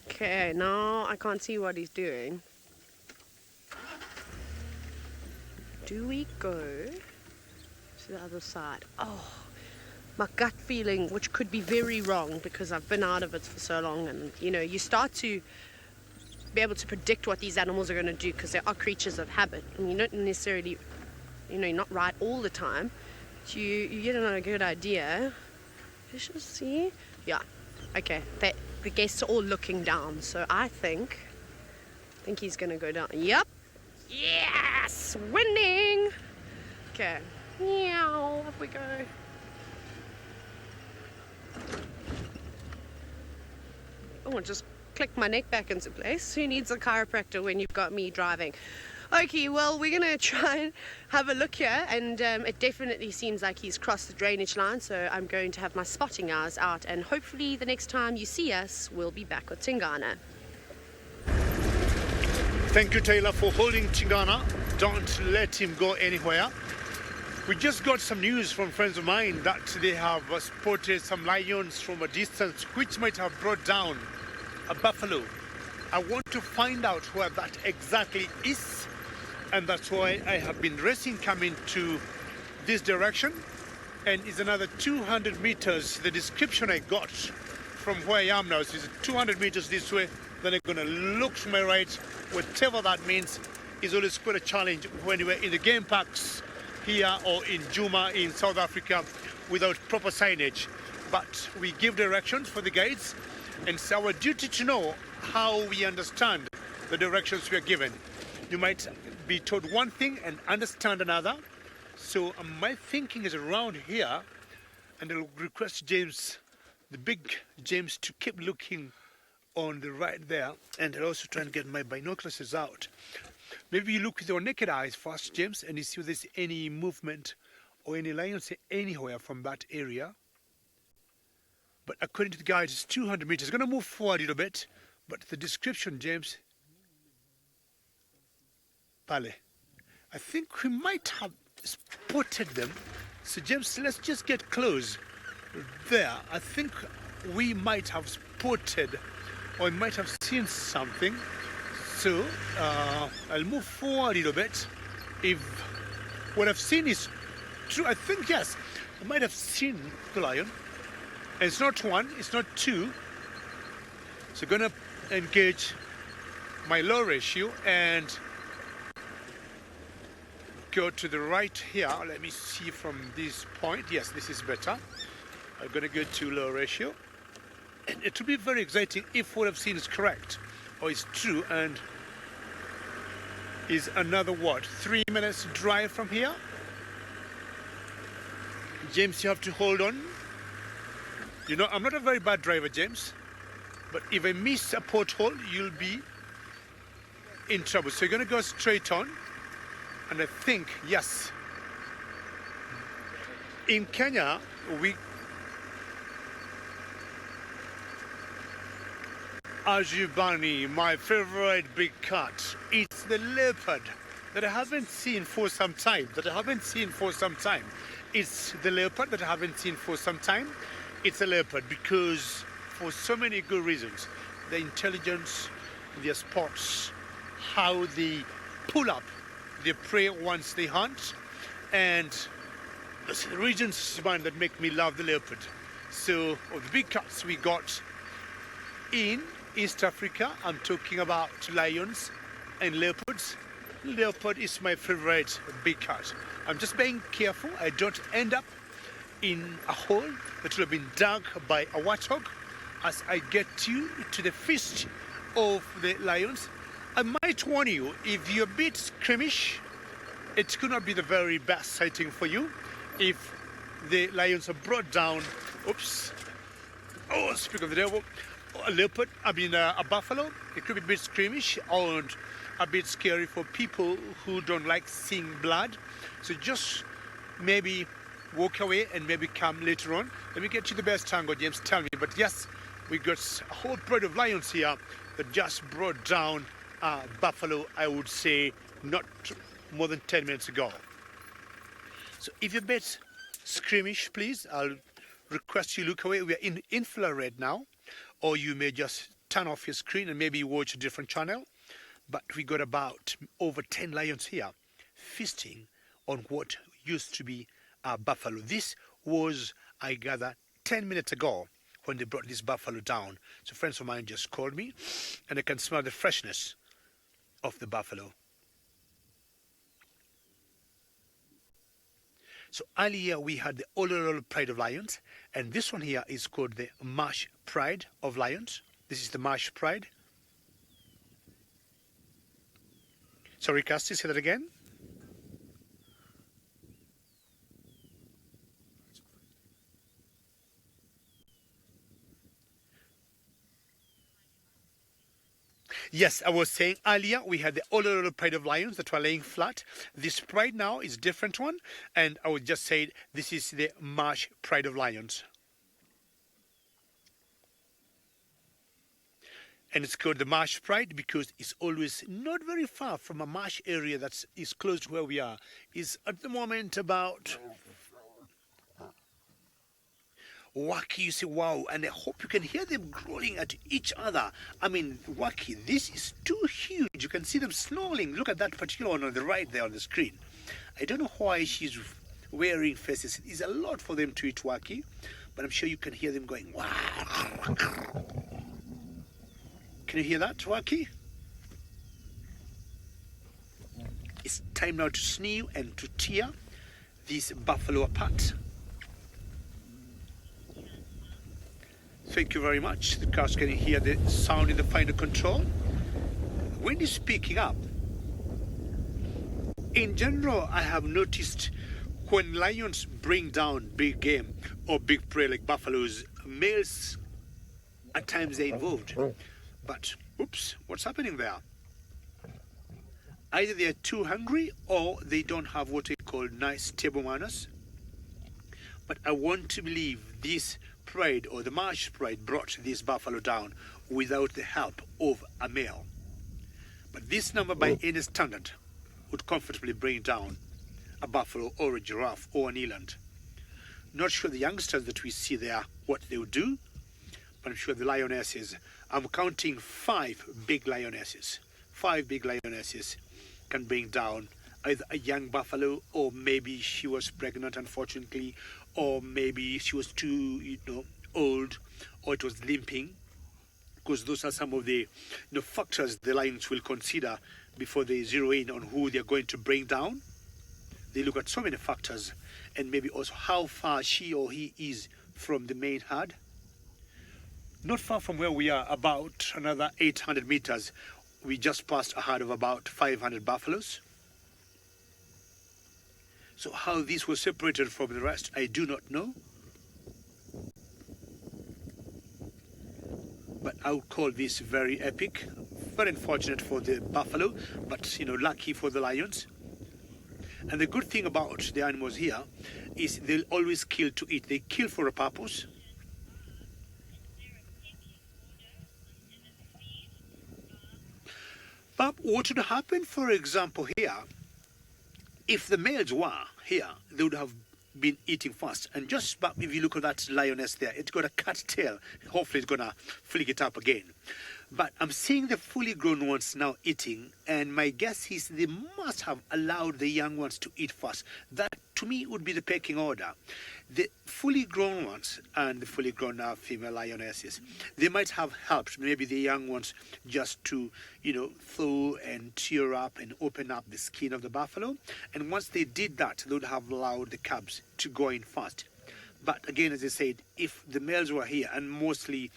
Okay, now I can't see what he's doing. Do we go to the other side? Oh, my gut feeling, which could be very wrong because I've been out of it for so long, and you know, you start to be able to predict what these animals are going to do because they are creatures of habit, and you don't necessarily, you know, you're not right all the time. So you get a good idea. Fishes, see? Yeah. Okay. The guests are all looking down, so I think he's gonna go down. Yep. Yes! Winning! Okay. Meow. Up we go. Oh, just click my neck back into place. Who needs a chiropractor when you've got me driving? Okay, well, we're going to try and have a look here, and it definitely seems like he's crossed the drainage line, so I'm going to have my spotting eyes out, and hopefully the next time you see us, we'll be back with Tingana. Thank you, Taylor, for holding Tingana. Don't let him go anywhere. We just got some news from friends of mine that they have spotted some lions from a distance, which might have brought down a buffalo. I want to find out where that exactly is, and that's why I have been racing coming to this direction. And it's another 200 meters. The description I got from where I am now is 200 meters this way, then I'm going to look to my right. Whatever that means is always quite a challenge when we're in the game parks here or in Juma in South Africa without proper signage. But we give directions for the guides, and it's our duty to know how we understand the directions we are given. You might be told one thing and understand another. So my thinking is around here, and I'll request James, the big James, to keep looking on the right there, and I'll also try and get my binoculars out. Maybe you look with your naked eyes first, James, and you see if there's any movement or any lions anywhere from that area. But according to the guide, it's 200 meters. It's going to move forward a little bit, but the description, James, Pale, I think we might have spotted them. So James, let's just get close there. I think we might have spotted, or might have seen something. So I'll move forward a little bit. If what I've seen is true, I think yes, I might have seen the lion. And it's not one, it's not two. So I'm gonna engage my low ratio and go to the right here. Let me see from this point. Yes, this is better. I'm gonna go to low ratio. And it will be very exciting if what I've seen is correct or is true, and is another what? 3 minutes drive from here. James, you have to hold on. You know, I'm not a very bad driver, James, but if I miss a pothole, you'll be in trouble. So you're going to go straight on, and I think, yes, in Kenya, Ajubani, my favorite big cat, it's the leopard that I haven't seen for some time, It's the leopard that I haven't seen for some time. It's a leopard because for so many good reasons. The intelligence, their spots, how they pull up their prey once they hunt, and the reasons that make me love the leopard. So, of the big cats we got in East Africa, I'm talking about lions and leopards. Leopard is my favorite big cat. I'm just being careful I don't end up in a hole that will have been dug by a warthog as I get to the feast of the lions. I might warn you, if you're a bit squeamish, it could not be the very best sighting for you if the lions are brought down. Oops. Oh, speak of the devil. A leopard, a buffalo, it could be a bit squeamish, and a bit scary for people who don't like seeing blood. So just maybe walk away and maybe come later on. Let me get you the best angle, James, tell me. But yes, we got a whole pride of lions here that just brought down a buffalo, I would say, not more than 10 minutes ago. So if you're a bit squeamish, please, I'll request you look away. We are in infrared now, or you may just turn off your screen and maybe watch a different channel. But we got about over 10 lions here feasting on what used to be a buffalo. This was, I gather, 10 minutes ago when they brought this buffalo down. So friends of mine just called me, and I can smell the freshness of the buffalo. So earlier we had the Waterhole Pride of Lions, and this one here is called the Marsh Pride of Lions. This is the Marsh Pride. Sorry, Cassie, say that again. Yes, I was saying earlier we had the Waterhole Pride of Lions that were laying flat. This pride now is a different one, and I would just say this is the Marsh Pride of Lions. And it's called the Marsh Pride because it's always not very far from a marsh area that is close to where we are. It's at the moment about Wacky, you say, wow, and I hope you can hear them growling at each other. I mean, Wacky, this is too huge. You can see them snarling. Look at that particular one on the right there on the screen. I don't know why she's wearing faces. It's a lot for them to eat, Wacky, but I'm sure you can hear them going, wow. Can you hear that, Wacky? It's time now to sneeze and to tear this buffalo apart. Thank you very much. The cars can hear the sound in the final control. Wind is picking up. In general, I have noticed when lions bring down big game or big prey like buffaloes, males at times they're involved. But, oops, what's happening there? Either they're too hungry or they don't have what we call nice table manners. But I want to believe this pride or the Marsh Pride brought this buffalo down without the help of a male. But this number by any standard would comfortably bring down a buffalo or a giraffe or an eland. Not sure the youngsters that we see there what they would do, but I'm sure the lionesses, I'm counting 5 big lionesses. 5 big lionesses can bring down either a young buffalo, or maybe she was pregnant, unfortunately, or maybe she was too, old, or it was limping, because those are some of the factors the lions will consider before they zero in on who they're going to bring down. They look at so many factors, and maybe also how far she or he is from the main herd. Not far from where we are, about another 800 meters, we just passed a herd of about 500 buffaloes. So how these were separated from the rest, I do not know. But I would call this very epic. Very unfortunate for the buffalo, but lucky for the lions. And the good thing about the animals here is they'll always kill to eat. They kill for a purpose. But what would happen, for example, here, if the males were here, they would have been eating fast. And just if you look at that lioness there, it's got a cut tail. Hopefully it's going to flick it up again. But I'm seeing the fully grown ones now eating, and my guess is they must have allowed the young ones to eat first. That, to me, would be the pecking order. The fully grown ones and the fully grown female lionesses, they might have helped maybe the young ones just to, thaw and tear up and open up the skin of the buffalo. And once they did that, they would have allowed the cubs to go in first. But again, as I said, if the males were here, and mostly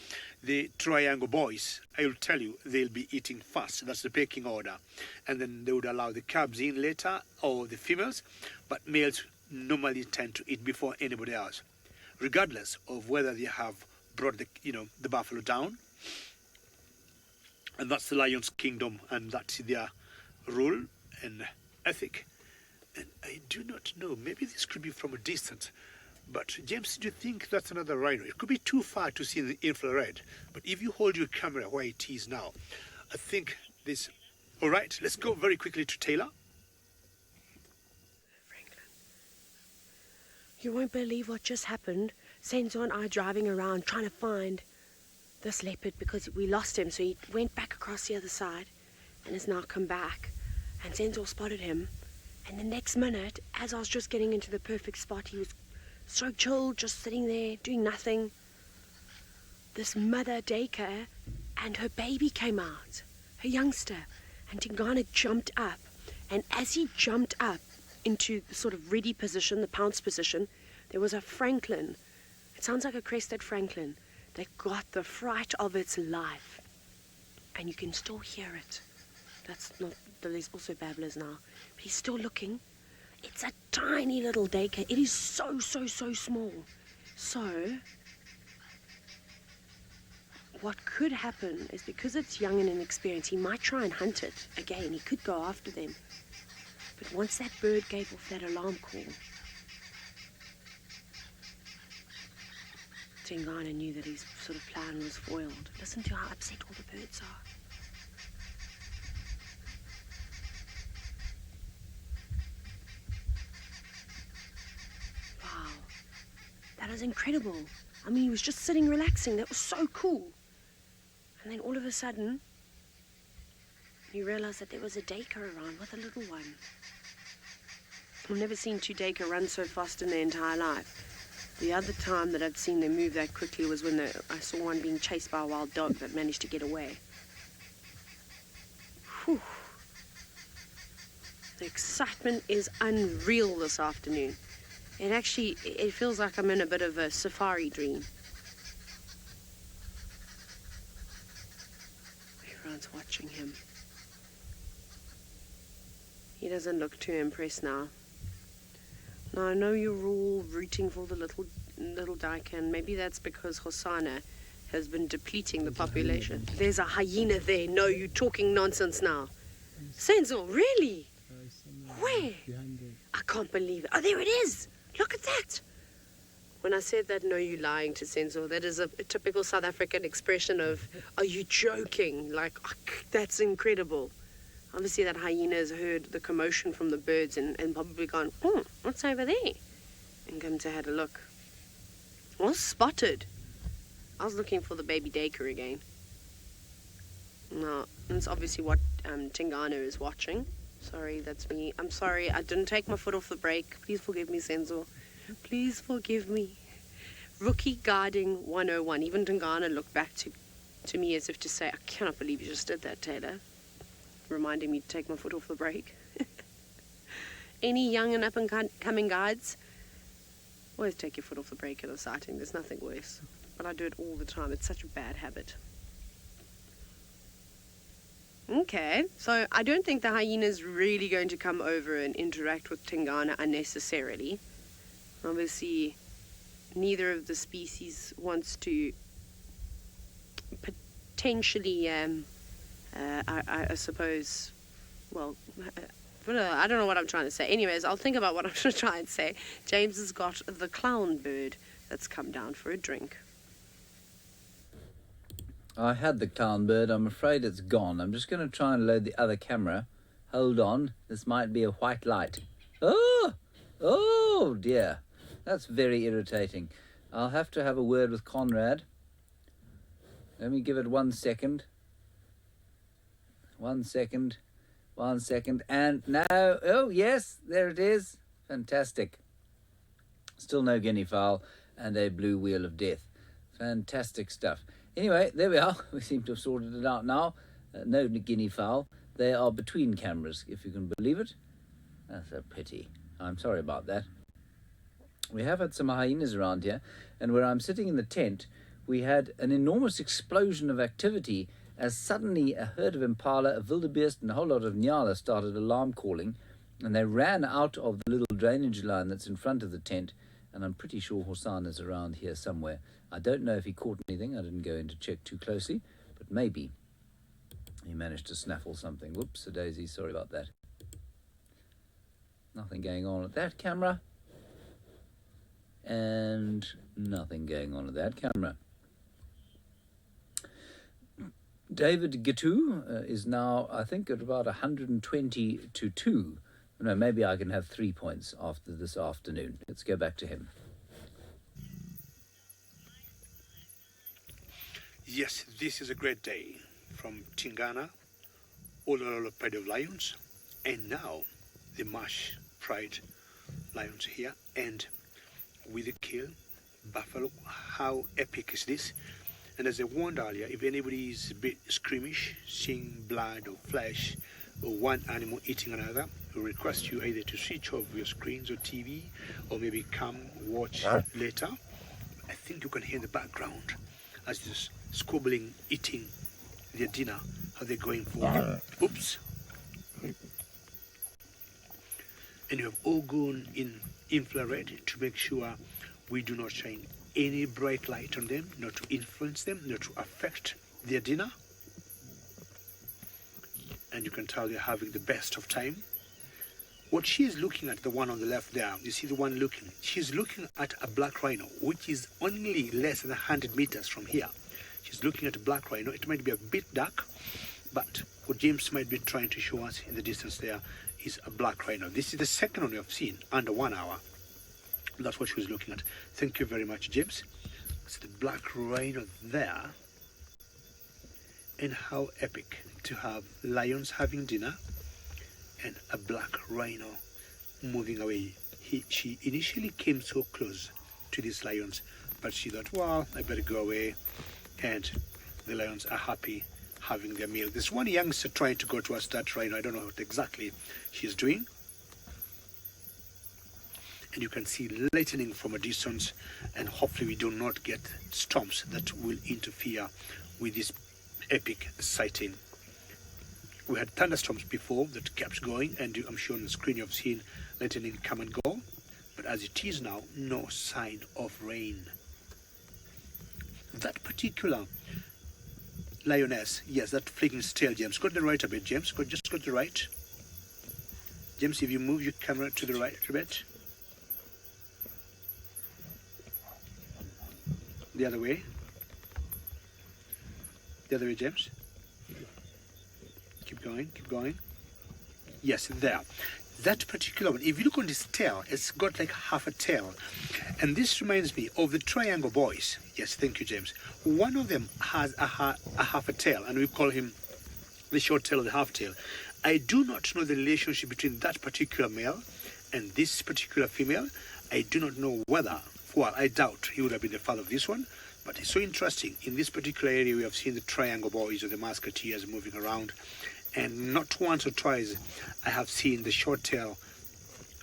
the triangle boys, I will tell you, they'll be eating first. That's the pecking order. And then they would allow the cubs in later, or the females. But males normally tend to eat before anybody else, regardless of whether they have brought the buffalo down. And that's the lion's kingdom, and that's their rule and ethic. And I do not know, maybe this could be from a distance. But James, do you think that's another rhino? It could be too far to see the infrared. But if you hold your camera where it is now, I think this... All right, let's go very quickly to Taylor. Franklin. You won't believe what just happened. Senzo and I driving around trying to find this leopard because we lost him. So he went back across the other side and has now come back. And Senzo spotted him. And the next minute, as I was just getting into the perfect spot, he was so chill, just sitting there, doing nothing. This mother daycare and her baby came out, her youngster. And Tingana jumped up. And as he jumped up into the sort of ready position, the pounce position, there was a Franklin. It sounds like a crested Franklin that got the fright of its life. And you can still hear it. That's not, there's also babblers now. But he's still looking. It's a tiny little daycare. It is so, so, so small. So, what could happen is because it's young and inexperienced, he might try and hunt it again. He could go after them. But once that bird gave off that alarm call, Tingana knew that his sort of plan was foiled. Listen to how upset all the birds are. Wow, that is incredible. I mean, he was just sitting relaxing. That was so cool. And then all of a sudden, he realized that there was a daker around with a little one. I've never seen two daker run so fast in their entire life. The other time that I'd seen them move that quickly was when I saw one being chased by a wild dog that managed to get away. Whew. The excitement is unreal this afternoon. It feels like I'm in a bit of a safari dream. Everyone's watching him. He doesn't look too impressed now. Now, I know you're all rooting for the little dyke, and maybe that's because Hosanna has been depleting the population. There's a hyena there. No, you're talking nonsense now. Senzo, really? Where? I can't believe it. Oh, there it is. Look at that. When I said that, no, you're lying to Senzo. That is a typical South African expression of, are you joking? Like, that's incredible. Obviously, that hyena has heard the commotion from the birds and probably gone, what's over there? And come to have a look. Well spotted. I was looking for the baby daker again. No, that's obviously what Tingana is watching. Sorry, that's me. I'm sorry, I didn't take my foot off the brake. Please forgive me, Senzo. Please forgive me. Rookie guarding 101. Even Tingana looked back to me as if to say, I cannot believe you just did that, Taylor. Reminding me to take my foot off the brake. Any young and up-and-coming guides, always take your foot off the brake at a sighting. There's nothing worse. But I do it all the time. It's such a bad habit. Okay, so I don't think the hyena's really going to come over and interact with Tingana unnecessarily. Obviously, neither of the species wants to potentially, I suppose, well, I don't know what I'm trying to say. Anyways, I'll think about what I'm going to try and say. James has got the clown bird that's come down for a drink. I had the clown bird. I'm afraid it's gone. I'm just going to try and load the other camera. Hold on. This might be a white light. Oh dear. That's very irritating. I'll have to have a word with Conrad. Let me give it 1 second. 1 second. 1 second. And now, oh yes, there it is. Fantastic. Still no guinea fowl and a blue wheel of death. Fantastic stuff. Anyway, there we are. We seem to have sorted it out now. No guinea fowl. They are between cameras, if you can believe it. That's a pity. I'm sorry about that. We have had some hyenas around here, and where I'm sitting in the tent, we had an enormous explosion of activity as suddenly a herd of impala, a wildebeest, and a whole lot of nyala started alarm calling, and they ran out of the little drainage line that's in front of the tent, and I'm pretty sure Hosan is around here somewhere. I don't know if he caught anything. I didn't go in to check too closely, but maybe. He managed to snaffle something. Whoops, a daisy, sorry about that. Nothing going on with that camera. And nothing going on with that camera. David Gitu is now, I think, at about 120 to 2. No, maybe I can have 3 points after this afternoon. Let's go back to him. Yes, this is a great day from Tingana, all around the pride of lions, and now the Marsh pride lions here, and with the kill, buffalo. How epic is this? And as I warned earlier, if anybody is a bit squeamish, seeing blood or flesh, or one animal eating another, we request you either to switch off your screens or TV, or maybe come watch later. I think you can hear in the background as this squabbling, eating their dinner, how they're going for. Oops. And you have all gone in infrared to make sure we do not shine any bright light on them, not to influence them, not to affect their dinner. And you can tell they're having the best of time. What she is looking at, the one on the left there, you see the one looking, she's looking at a black rhino, which is only less than 100 meters from here. She's looking at a black rhino. It might be a bit dark, but what James might be trying to show us in the distance there is a black rhino. This is the second one we have seen under 1 hour. That's what she was looking at. Thank you very much, James. It's the black rhino there. And how epic to have lions having dinner and a black rhino moving away. She initially came so close to these lions, but she thought, well, I better go away. And the lions are happy having their meal. There's one youngster trying to go towards that rhino. I don't know what exactly she's doing. And you can see lightning from a distance, and hopefully we do not get storms that will interfere with this epic sighting. We had thunderstorms before that kept going, and I'm sure on the screen you've seen lightning come and go. But as it is now, no sign of rain. That particular lioness, yes, that flicking tail, James. Go to the right a bit, James. Just go to the right. James, if you move your camera to the right a bit. The other way. The other way, James. Keep going, keep going. Yes, there. That particular one, if you look on this tail, it's got like half a tail. And this reminds me of the triangle boys. Yes, thank you, James. One of them has a half a tail, and we call him the short tail or the half tail. I do not know the relationship between that particular male and this particular female. I do not know whether, well, I doubt he would have been the father of this one, but it's so interesting. In this particular area, we have seen the triangle boys or the musketeers moving around. And not once or twice I have seen the short tail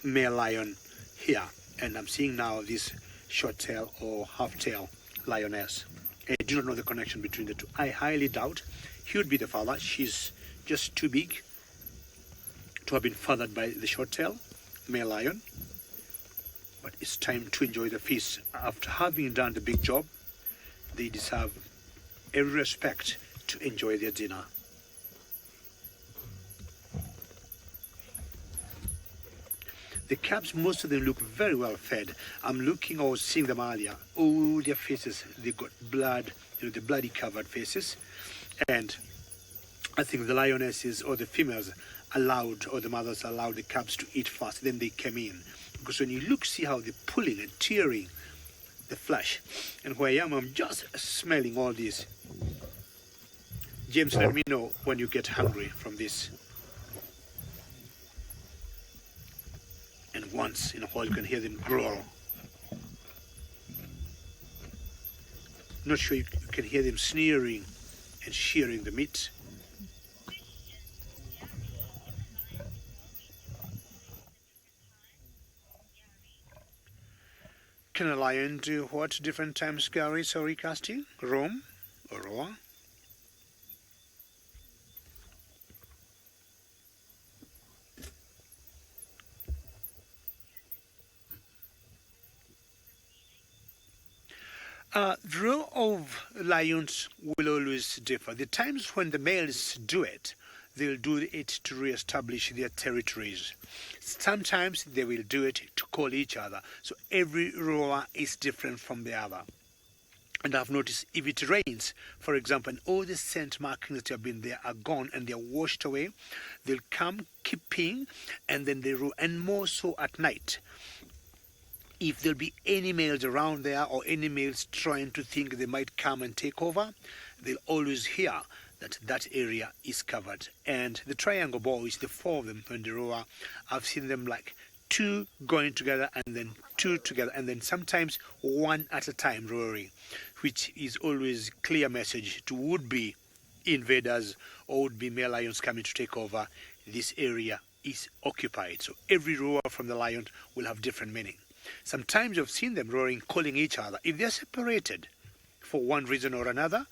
male lion here, and I'm seeing now this short tail or half tail lioness. I do not know the connection between the two. I highly doubt he would be the father. She's just too big to have been fathered by the short tail male lion. But it's time to enjoy the feast. After having done the big job, they deserve every respect to enjoy their dinner. The cubs, most of them look very well fed. I was seeing them earlier. Oh, their faces, they've got blood, the bloody covered faces. And I think the lionesses or the females allowed, or the mothers allowed the cubs to eat first, then they came in. Because when you look, see how they're pulling and tearing the flesh. And where I am, I'm just smelling all this. James, let me know when you get hungry from this. And once in a while you can hear them growl. Not sure you can hear them sneering and shearing the meat. Can a lion do what different times, Gary? Sorry, casting? Roam or roar? The roar of lions will always differ. The times when the males do it, they'll do it to re-establish their territories. Sometimes they will do it to call each other. So every roar is different from the other. And I've noticed if it rains, for example, and all the scent markings that have been there are gone and they're washed away, they'll come keeping and then they roar, and more so at night. If there'll be any males around there or any males trying to think they might come and take over, they'll always hear that that area is covered. And the triangle boys, the four of them when they roar, I've seen them like two going together and then two together and then sometimes one at a time roaring, which is always clear message to would-be invaders or would-be male lions coming to take over. This area is occupied. So every roar from the lion will have different meaning. Sometimes you've seen them roaring, calling each other. If they're separated for one reason or another,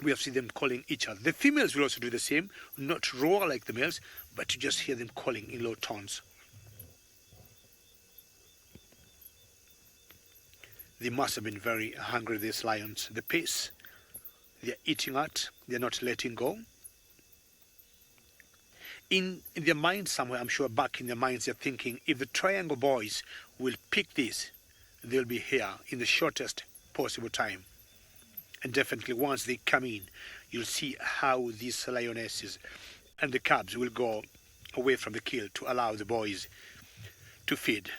we have seen them calling each other. The females will also do the same, not roar like the males, but to just hear them calling in low tones. They must have been very hungry, these lions. The pace they're eating at, they're not letting go. In their minds somewhere, I'm sure back in their minds, they're thinking, if the triangle boys will pick this, they'll be here in the shortest possible time. And definitely once they come in, you'll see how these lionesses and the cubs will go away from the kill to allow the boys to feed.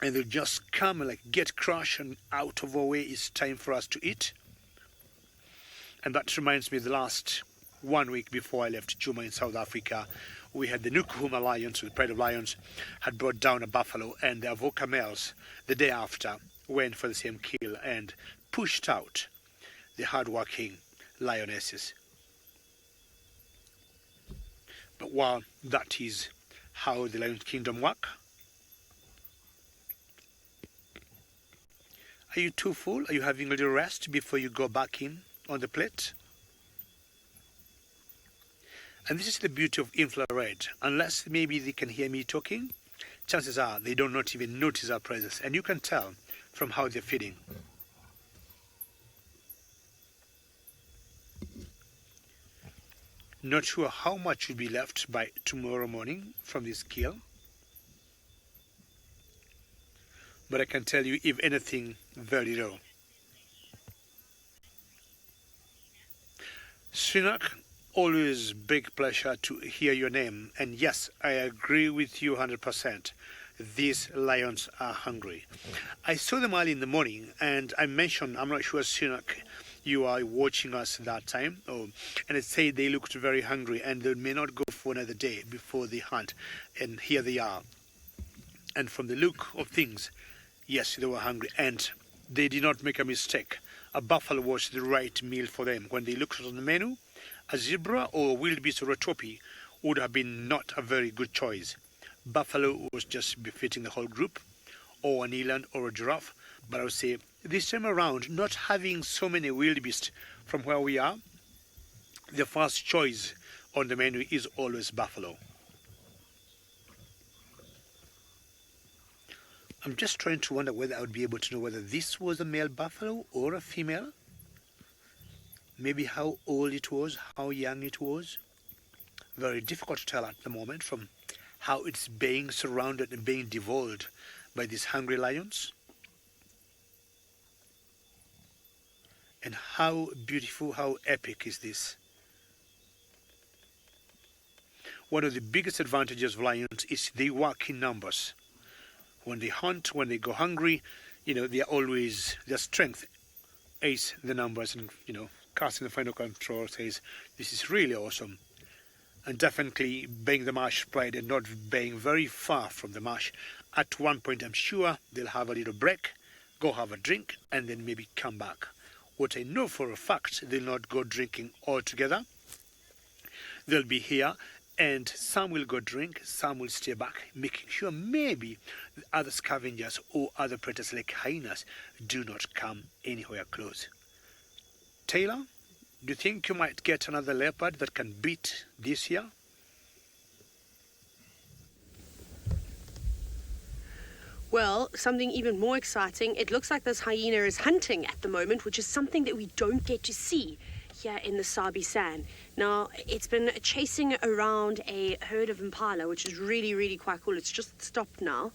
And they'll just come and like get crushed and out of our way. It's time for us to eat. And that reminds me, the last 1 week before I left Juma in South Africa, we had the Nukuhuma lions, the pride of lions, had brought down a buffalo, and the Avoca males the day after went for the same kill and pushed out the hard-working lionesses. But while that is how the lion kingdom work, are you too full? Are you having a little rest before you go back in on the plate? And this is the beauty of infrared. Unless maybe they can hear me talking, chances are they do not even notice our presence. And you can tell from how they're feeding. Not sure how much will be left by tomorrow morning from this kill. But I can tell you, if anything, very low. Sinak, always big pleasure to hear your name. And yes, I agree with you 100%. These lions are hungry. I saw them early in the morning, and I mentioned, I'm not sure, Sinak, you are watching us that time. And I say they looked very hungry, and they may not go for another day before they hunt. And here they are. And from the look of things, yes, they were hungry, and they did not make a mistake. A buffalo was the right meal for them. When they looked on the menu, a zebra or a wildebeest or a topi would have been not a very good choice. Buffalo was just befitting the whole group, or an eland or a giraffe. But I would say this time around, not having so many wildebeest from where we are, the first choice on the menu is always buffalo. I'm just trying to wonder whether I would be able to know whether this was a male buffalo or a female. Maybe how old it was, how young it was. Very difficult to tell at the moment from how it's being surrounded and being devoured by these hungry lions. And how beautiful, how epic is this. One of the biggest advantages of lions is they work in numbers. When they hunt, when they go hungry, they are always, their strength is the numbers. And, casting the final control says, this is really awesome. And definitely being the Marsh pride and not being very far from the marsh, at one point I'm sure they'll have a little break, go have a drink, and then maybe come back. What I know for a fact, they'll not go drinking altogether. They'll be here, and some will go drink, some will stay back, making sure maybe the other scavengers or other predators like hyenas do not come anywhere close. Taylor, do you think you might get another leopard that can beat this year? Well, something even more exciting. It looks like this hyena is hunting at the moment, which is something that we don't get to see here in the Sabi Sand. Now, it's been chasing around a herd of impala, which is really, really quite cool. It's just stopped now,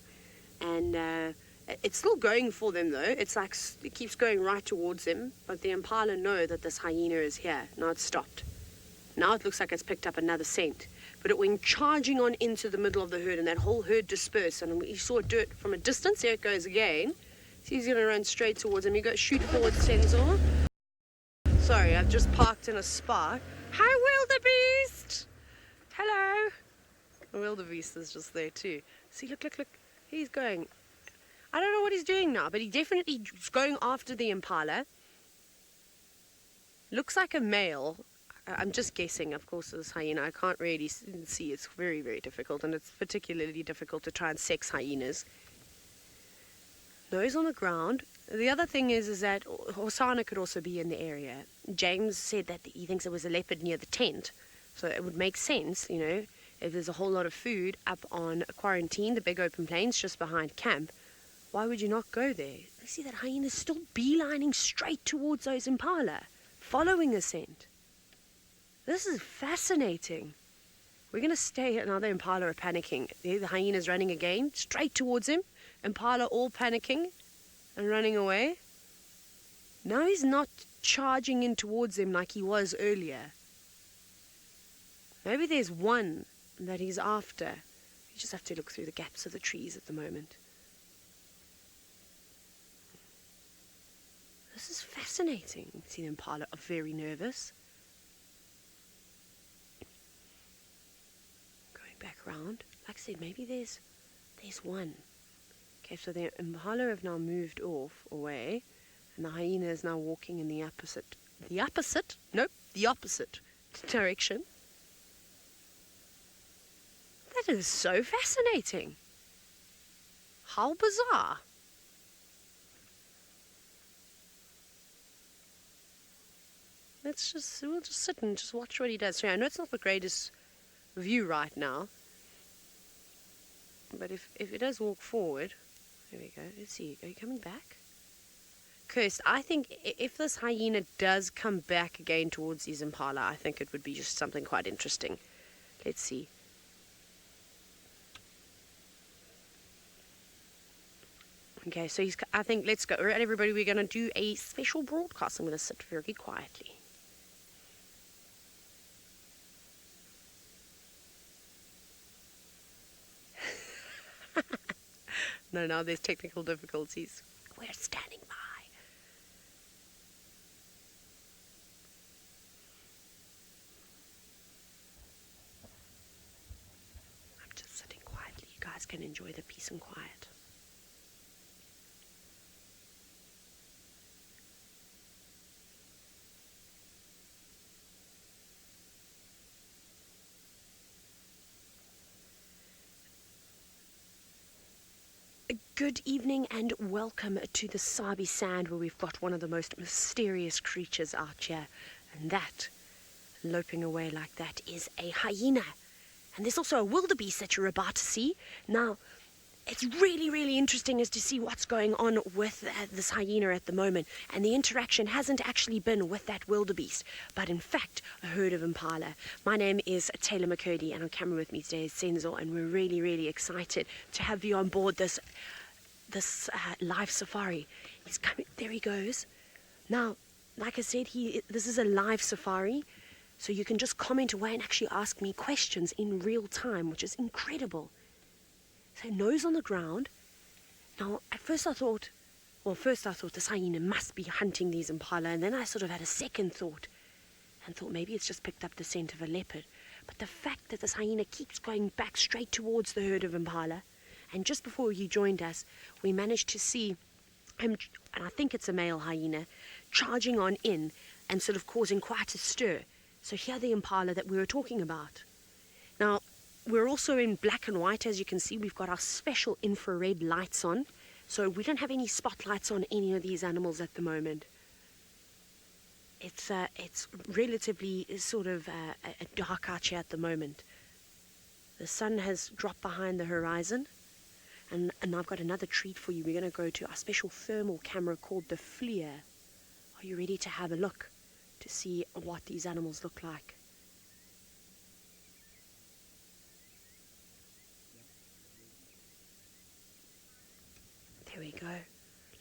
and it's still going for them, though. It's like it keeps going right towards them, but the impala know that this hyena is here. Now it's stopped. Now it looks like it's picked up another scent. But it went charging on into the middle of the herd, and that whole herd dispersed. And we saw it do it from a distance. There it goes again. So he's going to run straight towards him. You go shoot forward, Sensor. Sorry, I've just parked in a spot. Hi, wildebeest! Hello. The wildebeest is just there too. See, look. He's going. I don't know what he's doing now, but he definitely is going after the impala. Looks like a male. I'm just guessing, of course, this hyena. I can't really see. It's very, very difficult, and it's particularly difficult to try and sex hyenas. Nose on the ground. The other thing is that Hosanna could also be in the area. James said that he thinks there was a leopard near the tent, so it would make sense, you know, if there's a whole lot of food up on quarantine, the big open plains just behind camp. Why would you not go there? You see that hyena still beelining straight towards those impala, following a scent. This is fascinating. We're going to stay here. Now the impala are panicking. The hyena's running again, straight towards him. Impala all panicking and running away. Now he's not charging in towards him like he was earlier. Maybe there's one that he's after. You just have to look through the gaps of the trees at the moment. This is fascinating. You see the impala are very nervous. Back round. Like I said, maybe there's one. Okay, so the impala have now moved off away, and the hyena is now walking in the opposite direction. That is so fascinating. How bizarre. We'll just sit and just watch what he does. So I know it's not the greatest view right now, but if it does walk forward, there we go. Let's see. Are you coming back? Kirst, I think if this hyena does come back again towards these impala, I think it would be just something quite interesting. Let's see. Okay, so I think let's go. All right, everybody, we're going to do a special broadcast. I'm going to sit very quietly. No, now there's technical difficulties. We're standing by. I'm just sitting quietly. You guys can enjoy the peace and quiet. Good evening and welcome to the Sabi Sand, where we've got one of the most mysterious creatures out here, and that, loping away like that, is a hyena. And there's also a wildebeest that you're about to see. Now, it's really, really interesting as to see what's going on with this hyena at the moment, and the interaction hasn't actually been with that wildebeest, but in fact a herd of impala. My name is Taylor McCurdy, and on camera with me today is Sensor, and we're really, really excited to have you on board this live safari. He's coming. There he goes. Now, like I said, this is a live safari, so you can just comment away and actually ask me questions in real time, which is incredible. So nose on the ground. Now, at first I thought this hyena must be hunting these impala, and then I sort of had a second thought and thought maybe it's just picked up the scent of a leopard. But the fact that this hyena keeps going back straight towards the herd of impala, and just before you joined us, we managed to see him, and I think it's a male hyena, charging on in and sort of causing quite a stir. So here the impala that we were talking about. Now, we're also in black and white, as you can see. We've got our special infrared lights on, so we don't have any spotlights on any of these animals at the moment. It's relatively sort of dark out here at the moment. The sun has dropped behind the horizon, And I've got another treat for you. We're going to go to our special thermal camera called the FLIR. Are you ready to have a look to see what these animals look like? There we go.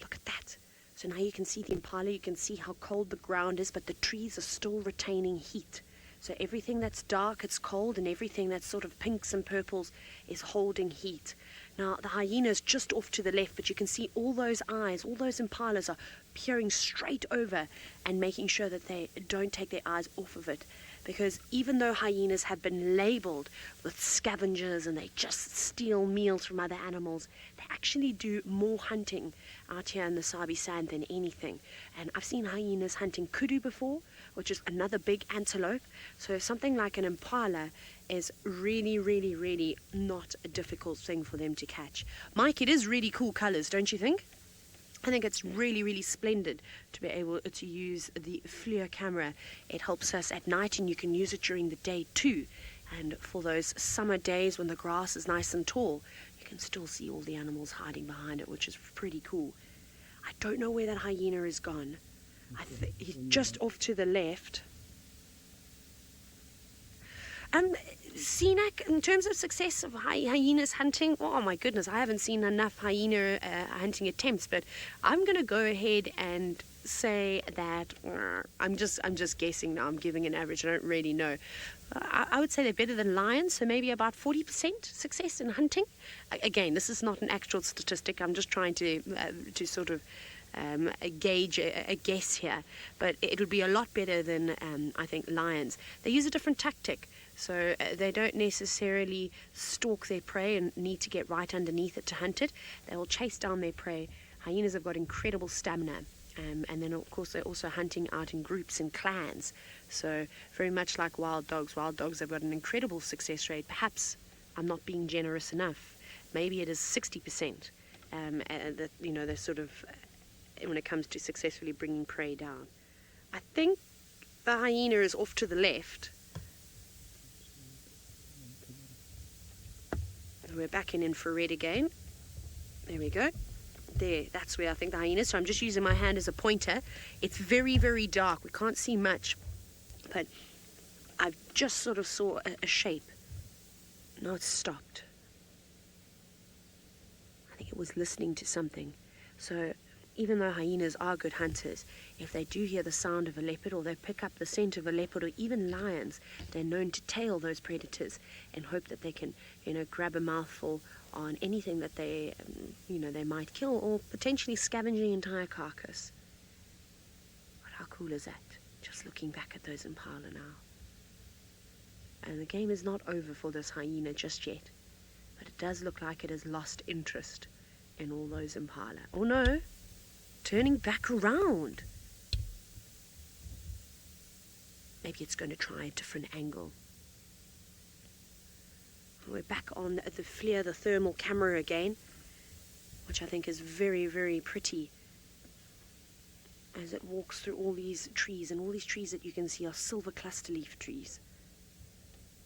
Look at that. So now you can see the impala, you can see how cold the ground is, but the trees are still retaining heat. So everything that's dark, it's cold, and everything that's sort of pinks and purples is holding heat. Now, the hyena is just off to the left, but you can see all those eyes, all those impalas are peering straight over and making sure that they don't take their eyes off of it. Because even though hyenas have been labeled with scavengers and they just steal meals from other animals, they actually do more hunting out here in the Sabi Sand than anything. And I've seen hyenas hunting kudu before, which is another big antelope. So something like an impala is really, really, really not a difficult thing for them to catch. Mike, it is really cool colors, don't you think? I think it's really, really splendid to be able to use the FLIR camera. It helps us at night, and you can use it during the day too. And for those summer days when the grass is nice and tall, you can still see all the animals hiding behind it, which is pretty cool. I don't know where that hyena is gone. He's just off to the left. Senak, in terms of success of hyenas hunting, oh my goodness, I haven't seen enough hyena hunting attempts, but I'm going to go ahead and say that I'm just guessing now. I'm giving an average. I don't really know. I would say they're better than lions, so maybe about 40% success in hunting. Again, this is not an actual statistic. I'm just trying to sort of gauge a guess here, but it would be a lot better than I think lions. They use a different tactic. So they don't necessarily stalk their prey and need to get right underneath it to hunt it. They will chase down their prey. Hyenas have got incredible stamina. And then, of course, they're also hunting out in groups and clans. So very much like wild dogs. Wild dogs have got an incredible success rate. Perhaps I'm not being generous enough. Maybe it is 60%. They're sort of, when it comes to successfully bringing prey down. I think the hyena is off to the left. We're back in infrared again. There we go. There, that's where I think the hyena is. So I'm just using my hand as a pointer. It's very, very dark. We can't see much. But I just sort of saw a shape. Now it's stopped. I think it was listening to something. So even though hyenas are good hunters, if they do hear the sound of a leopard or they pick up the scent of a leopard or even lions, they're known to tail those predators and hope that they can, grab a mouthful on anything that they might kill or potentially scavenge the entire carcass. But how cool is that? Just looking back at those impala now. And the game is not over for this hyena just yet, but it does look like it has lost interest in all those impala. Oh no! Turning back around. Maybe it's going to try a different angle. We're back on the FLIR, the thermal camera again, which I think is very, very pretty as it walks through all these trees. And all these trees that you can see are silver cluster leaf trees.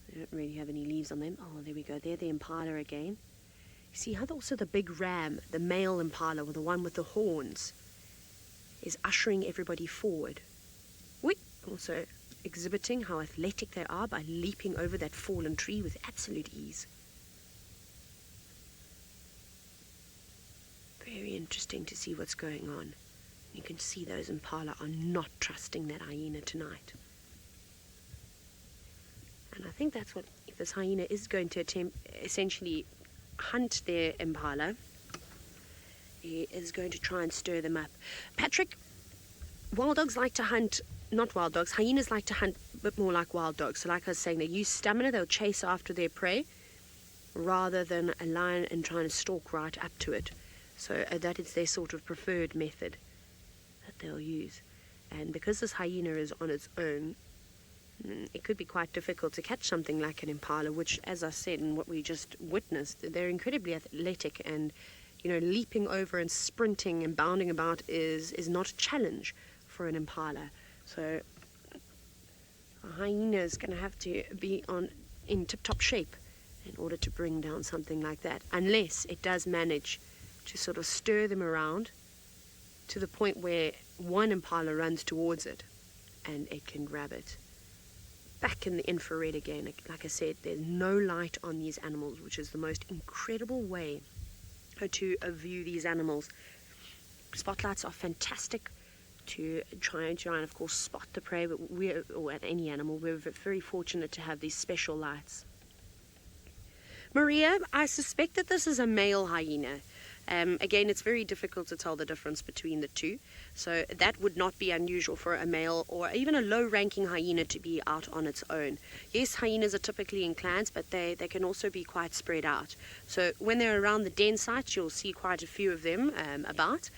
They don't really have any leaves on them. Oh, there we go. They're the impala again. You see how also the big ram, the male impala, or the one with the horns, is ushering everybody forward. Also exhibiting how athletic they are by leaping over that fallen tree with absolute ease. Very interesting to see what's going on. You can see those impala are not trusting that hyena tonight. And I think that's what, if this hyena is going to attempt, essentially hunt their impala, he is going to try and stir them up. Patrick, wild dogs like to hunt, not wild dogs, hyenas like to hunt a bit more like wild dogs. So like I was saying, they use stamina, they'll chase after their prey rather than a lion and trying to stalk right up to it. So that is their sort of preferred method that they'll use. And because this hyena is on its own, it could be quite difficult to catch something like an impala, which, as I said, and what we just witnessed, they're incredibly athletic, and leaping over and sprinting and bounding about is not a challenge for an impala. So a hyena is going to have to be in tip-top shape in order to bring down something like that, unless it does manage to sort of stir them around to the point where one impala runs towards it and it can grab it. Back in the infrared again, like I said, there's no light on these animals, which is the most incredible way to view these animals. Spotlights are fantastic to try and of course spot the prey, but or at any animal, we're very fortunate to have these special lights. Maria, I suspect that this is a male hyena. Again, it's very difficult to tell the difference between the two, so that would not be unusual for a male or even a low-ranking hyena to be out on its own. Yes, hyenas are typically in clans, but they can also be quite spread out. So when they're around the den sites, you'll see quite a few of them about.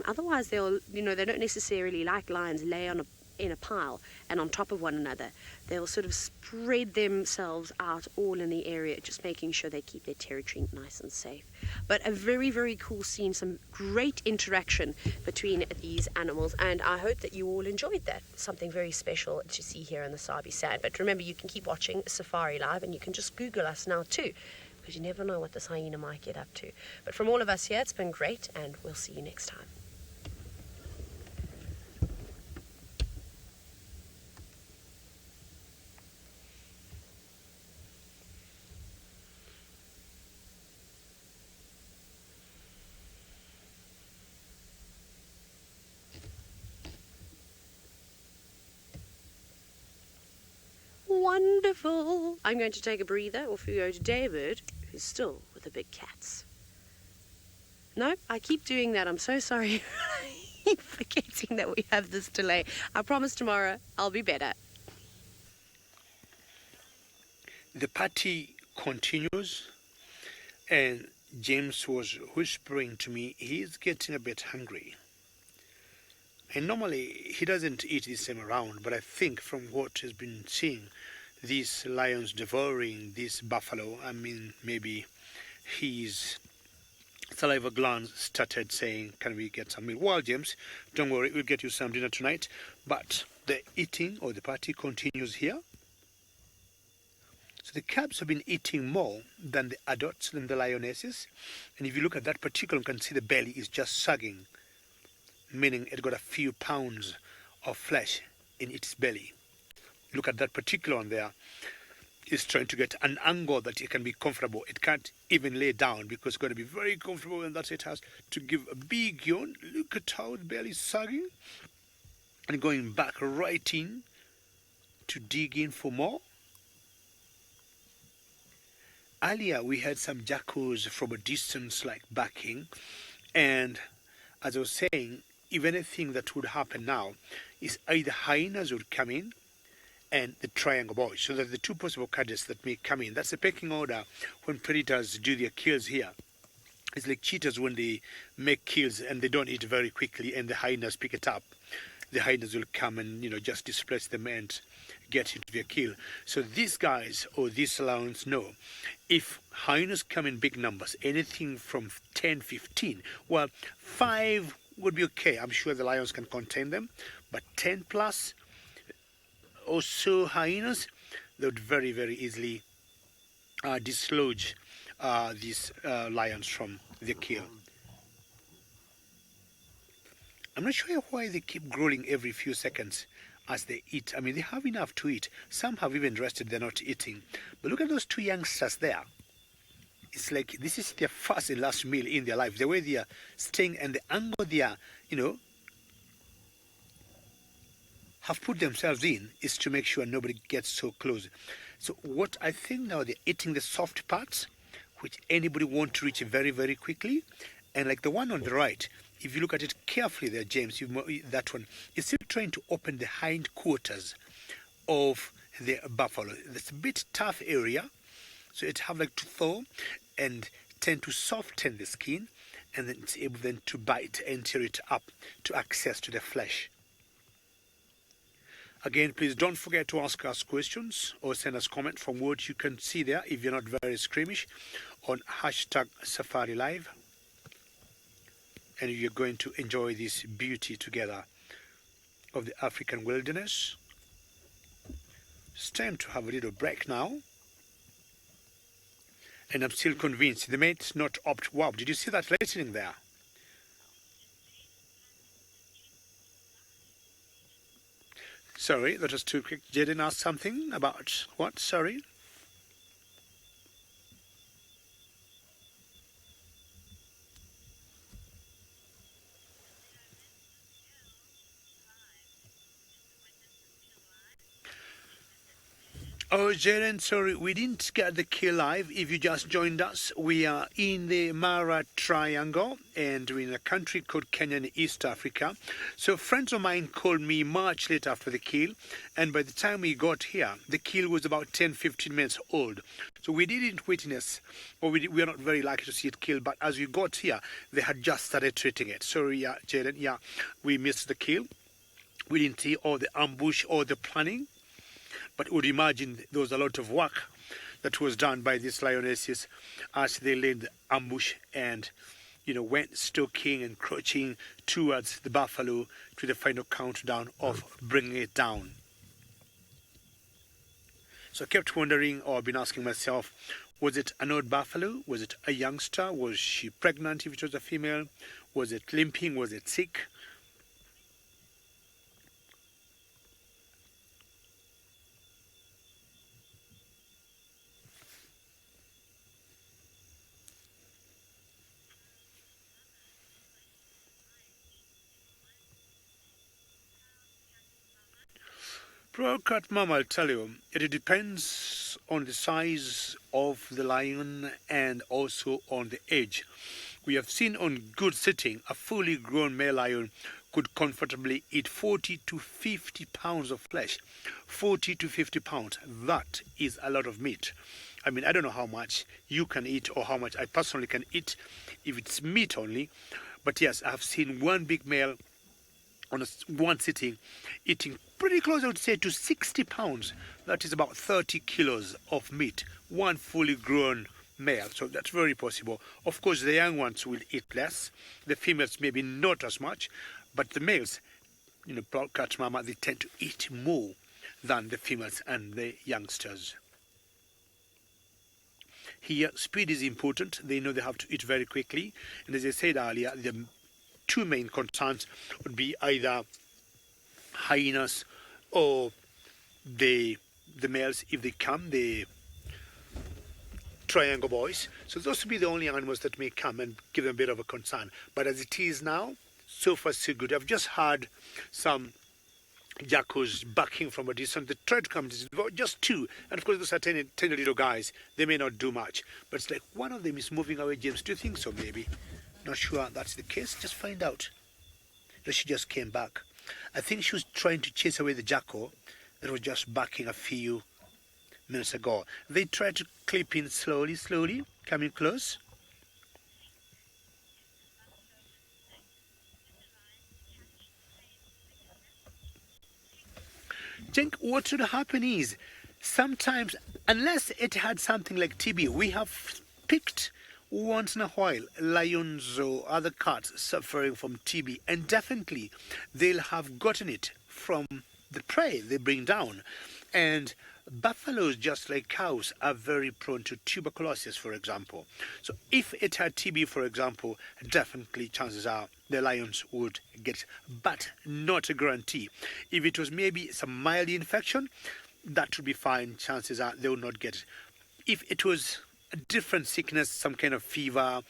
Otherwise, they don't necessarily, like lions, lay in a pile and on top of one another. They'll sort of spread themselves out all in the area, just making sure they keep their territory nice and safe. But a very, very cool scene, some great interaction between these animals, and I hope that you all enjoyed that. Something very special to see here in the Sabi Sand. But remember, you can keep watching Safari Live, and you can just Google us now too, because you never know what this hyena might get up to. But from all of us here, it's been great, and we'll see you next time. Wonderful. I'm going to take a breather off we go to David, who's still with the big cats. No, I keep doing that. I'm so sorry. I keep forgetting that we have this delay. I promise tomorrow I'll be better. The party continues, and James was whispering to me he's getting a bit hungry. And normally he doesn't eat this time around, but I think from what he's been seeing, these lions devouring this buffalo, maybe his saliva glands started saying, can we get some meal? Well, James, don't worry, we'll get you some dinner tonight. But the eating or the party continues here. So the cubs have been eating more than the adults, than the lionesses. And if you look at that particular, you can see the belly is just sagging, meaning it got a few pounds of flesh in its belly. Look at that particular one there. It's trying to get an angle that it can be comfortable. It can't even lay down because it's going to be very comfortable, and that's it. Has to give a big yawn. Look at how the belly is sagging and going back right in to dig in for more. Earlier we had some jackals from a distance like backing, and as I was saying, if anything that would happen now is either hyenas would come in and the triangle boys. So that the two possible cadets that may come in. That's the pecking order when predators do their kills here. It's like cheetahs when they make kills and they don't eat very quickly and the hyenas pick it up. The hyenas will come and just displace them and get into their kill. So these guys or these lions know if hyenas come in big numbers, anything from 10, 15, well, 5 would be okay. I'm sure the lions can contain them, but 10 plus or so hyenas, they would very, very easily dislodge these lions from the kill. I'm not sure why they keep growling every few seconds as they eat. I mean, they have enough to eat. Some have even rested, they're not eating. But look at those two youngsters there. It's like this is their first and last meal in their life. The way they are staying and the angle they are, have put themselves in is to make sure nobody gets so close. So what I think now, they're eating the soft parts, which anybody wants to reach very, very quickly. And like the one on the right, if you look at it carefully there, James, that one is still trying to open the hind quarters of the buffalo. That's a bit tough area, so it have like to thaw and tend to soften the skin, and then it's able then to bite and tear it up to access to the flesh. Again, please don't forget to ask us questions or send us comments from what you can see there if you're not very squeamish on #SafariLive. And you're going to enjoy this beauty together of the African wilderness. It's time to have a little break now. And I'm still convinced they might not opt. Wow, did you see that lightning there? Sorry, that was too quick. Jaden asked something about what? Sorry. Oh, Jaren, sorry, we didn't get the kill live. If you just joined us, we are in the Mara Triangle and we're in a country called Kenya in East Africa. So friends of mine called me much late after the kill, and by the time we got here, the kill was about 10-15 minutes old. So we didn't witness, or we are not very likely to see it kill, but as we got here, they had just started treating it. Sorry, yeah, Jaren, yeah, we missed the kill. We didn't see all the ambush or the planning. But would imagine there was a lot of work that was done by these lionesses as they laid the ambush and, went stalking and crouching towards the buffalo to the final countdown of bringing it down. So I kept wondering, or I've been asking myself, was it an old buffalo? Was it a youngster? Was she pregnant if it was a female? Was it limping? Was it sick? Cat Mama, I'll tell you, it depends on the size of the lion and also on the age. We have seen on good sitting, a fully grown male lion could comfortably eat 40 to 50 pounds of flesh. 40 to 50 pounds, that is a lot of meat. I mean, I don't know how much you can eat or how much I personally can eat if it's meat only. But yes, I have seen one big male on one sitting eating pretty close, I would say, to 60 pounds. That is about 30 kilos of meat, one fully grown male. So that's very possible. Of course, the young ones will eat less. The females maybe not as much, but the males, Cat Mama, they tend to eat more than the females and the youngsters. Here, speed is important. They know they have to eat very quickly. And as I said earlier, the two main concerns would be either hyenas or the males, if they come, the triangle boys. So those would be the only animals that may come and give them a bit of a concern. But as it is now, so far so good. I've just heard some jackals barking from a distance. They try to come, just two. And of course those are tiny little guys. They may not do much. But it's like one of them is moving away, James. Do you think so, maybe? Not sure that's the case. Just find out. No, she just came back. I think she was trying to chase away the jackal that was just barking a few minutes ago. They tried to clip in slowly, coming close. I think what should happen is sometimes, unless it had something like TB, we have picked once in a while lions or other cats suffering from TB, and definitely they'll have gotten it from the prey they bring down. And buffaloes, just like cows, are very prone to tuberculosis, for example. So if it had TB, for example, definitely chances are the lions would get, but not a guarantee. If it was maybe some mild infection, that would be fine. Chances are they would not get it. If it was a different sickness, some kind of fever,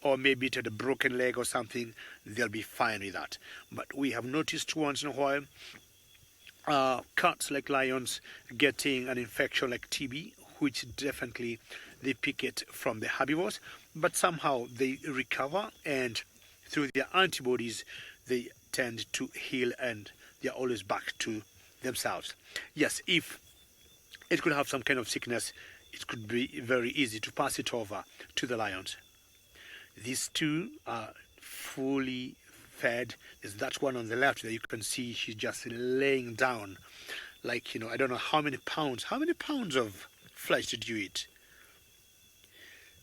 or maybe it had a broken leg or something, they'll be fine with that. But we have noticed once in a while cats like lions getting an infection like TB, which definitely they pick it from the herbivores, but somehow they recover, and through their antibodies they tend to heal and they're always back to themselves. Yes, if it could have some kind of sickness, it could be very easy to pass it over to the lions. These two are fully fed. There's that one on the left that you can see she's just laying down. Like, I don't know how many pounds. How many pounds of flesh did you eat?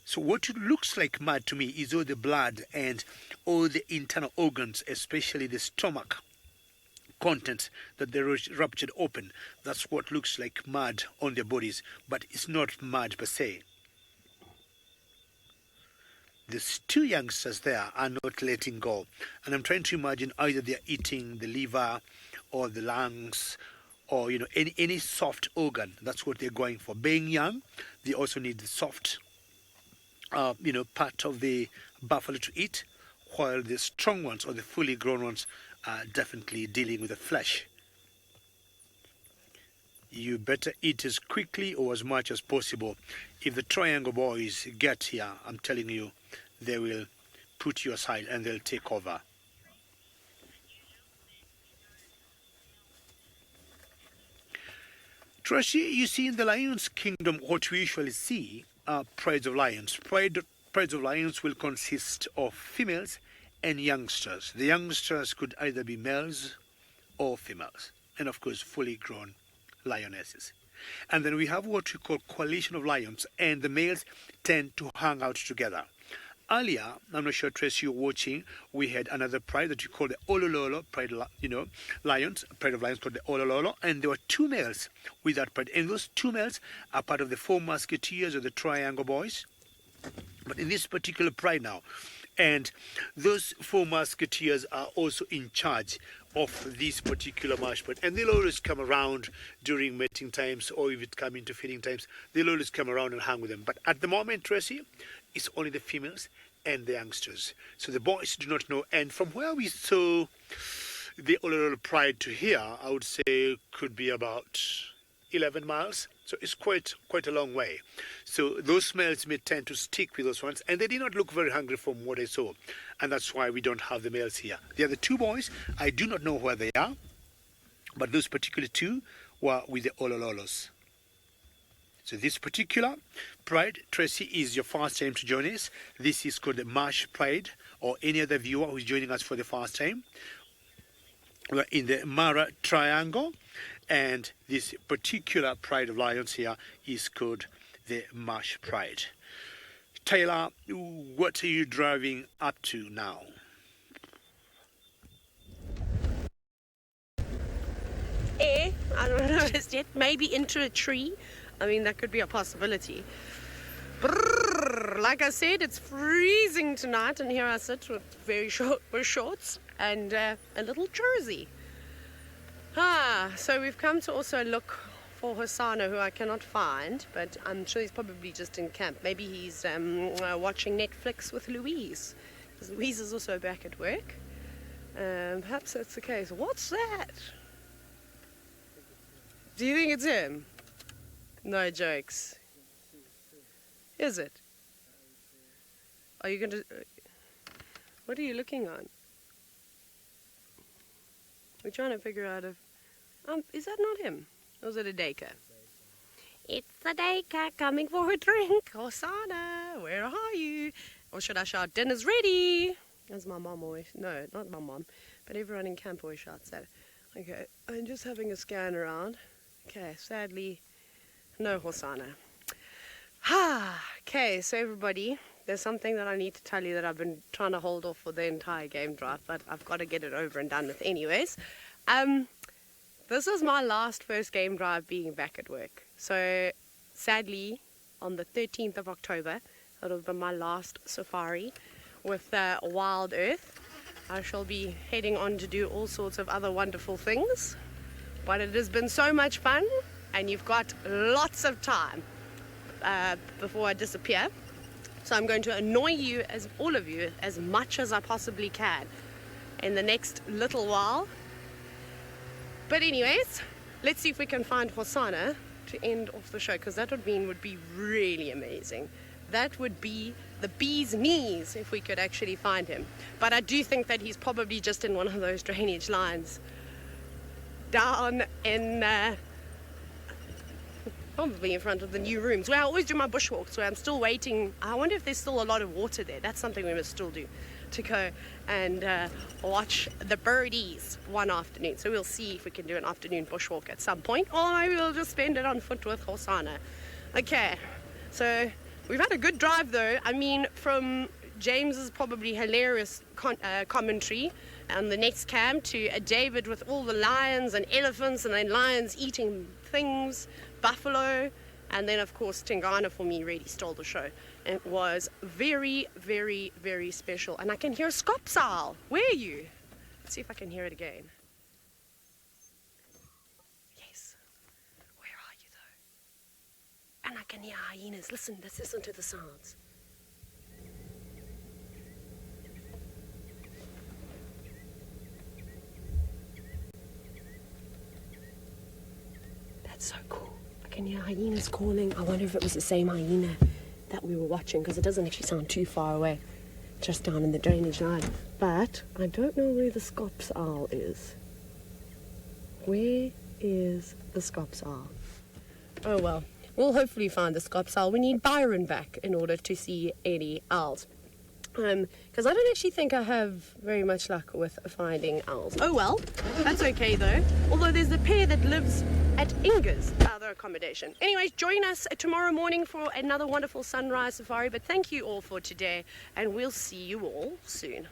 So what it looks like mud to me is all the blood and all the internal organs, especially the stomach contents that they ruptured open. That's what looks like mud on their bodies, but it's not mud per se. these two youngsters there are not letting go. And I'm trying to imagine either they're eating the liver or the lungs or, you know, any soft organ. That's what they're going for. Being young, they also need the soft, you know, part of the buffalo to eat, while the strong ones or the fully grown ones are definitely dealing with the flesh. You better eat as quickly or as much as possible. If the triangle boys get here, I'm telling you, they will put you aside and they'll take over. Tracy, you see, in the lion's kingdom, what we usually see are prides of lions. Prides of lions will consist of females and youngsters. The youngsters could either be males or females, and of course fully grown lionesses. And then we have what we call coalition of lions, and the males tend to hang out together. Earlier, I'm not sure, Tracy, you're watching, we had another pride that we call the Olololo pride, you know, lions, a pride of lions called the Olololo, and there were two males with that pride, and those two males are part of the four musketeers or the triangle boys. But in this particular pride now, and those four musketeers are also in charge of this particular marsh pride, and they'll always come around during mating times, or if it comes into feeding times, they'll always come around and hang with them. But at the moment, Tracy, it's only the females and the youngsters. So the boys do not know. And from where we saw the Olololo pride to here, I would say could be about 11 miles. So it's quite a long way. So those males may tend to stick with those ones, and they did not look very hungry from what I saw. And that's why we don't have the males here. The other two boys, I do not know where they are, but those particular two were with the Olololos. So this particular pride, Tracy, is your first time to join us. This is called the Marsh Pride, or any other viewer who is joining us for the first time. We're in the Mara Triangle, and this particular pride of lions here is called the Marsh Pride. Taylor, what are you driving up to now? I don't know just yet. Maybe into a tree. I mean, that could be a possibility. Brrr, like I said, it's freezing tonight, and here I sit with shorts and a little jersey. So we've come to also look for Hosanna, who I cannot find, but I'm sure he's probably just in camp. Maybe he's watching Netflix with Louise, because Louise is also back at work. Perhaps that's the case. What's that? Do you think it's him? No jokes. Is it? Are you going to... What are you looking on? We're trying to figure out if... is that not him? Or is it a Dacre? It's a Dacre coming for a drink. Hosanna, where are you? Or should I shout, dinner's ready? As my mom always... No, not my mom. But everyone in camp always shouts that. Okay, I'm just having a scan around. Okay, sadly... No Hosanna. Okay, so everybody, there's something that I need to tell you that I've been trying to hold off for the entire game drive, but I've got to get it over and done with anyways. This is my first game drive being back at work. So sadly, on the 13th of October, that'll be my last safari with Wild Earth. I shall be heading on to do all sorts of other wonderful things, but it has been so much fun. And you've got lots of time before I disappear. So I'm going to annoy you, all of you, as much as I possibly can in the next little while. But anyways, let's see if we can find Hosanna to end off the show, because that would be really amazing. That would be the bee's knees if we could actually find him. But I do think that he's probably just in one of those drainage lines down in... probably in front of the new rooms, where I always do my bushwalks, where I'm still waiting. I wonder if there's still a lot of water there. That's something we must still do, to go and watch the birdies one afternoon. So we'll see if we can do an afternoon bushwalk at some point, or maybe we'll just spend it on foot with Hosanna. Okay, so we've had a good drive though. I mean, from James's probably hilarious commentary on the next camp to David with all the lions and elephants, and then lions eating things, buffalo, and then of course Tingana for me really stole the show. It was very, very, very special. And I can hear a scops owl. Where are you? Let's see if I can hear it again. Yes. Where are you though? And I can hear hyenas. Listen, let's listen to the sounds. That's so cool. I can hear hyenas calling. I wonder if it was the same hyena that we were watching, because it doesn't actually sound too far away, just down in the drainage line. But I don't know where the scops owl is. Where is the scops owl? Oh well, we'll hopefully find the scops owl. We need Byron back in order to see any owls. Because I don't actually think I have very much luck with finding owls. Oh well, that's okay though. Although there's a pair that lives at Inga's other accommodation. Anyways, join us tomorrow morning for another wonderful sunrise safari. But thank you all for today, and we'll see you all soon.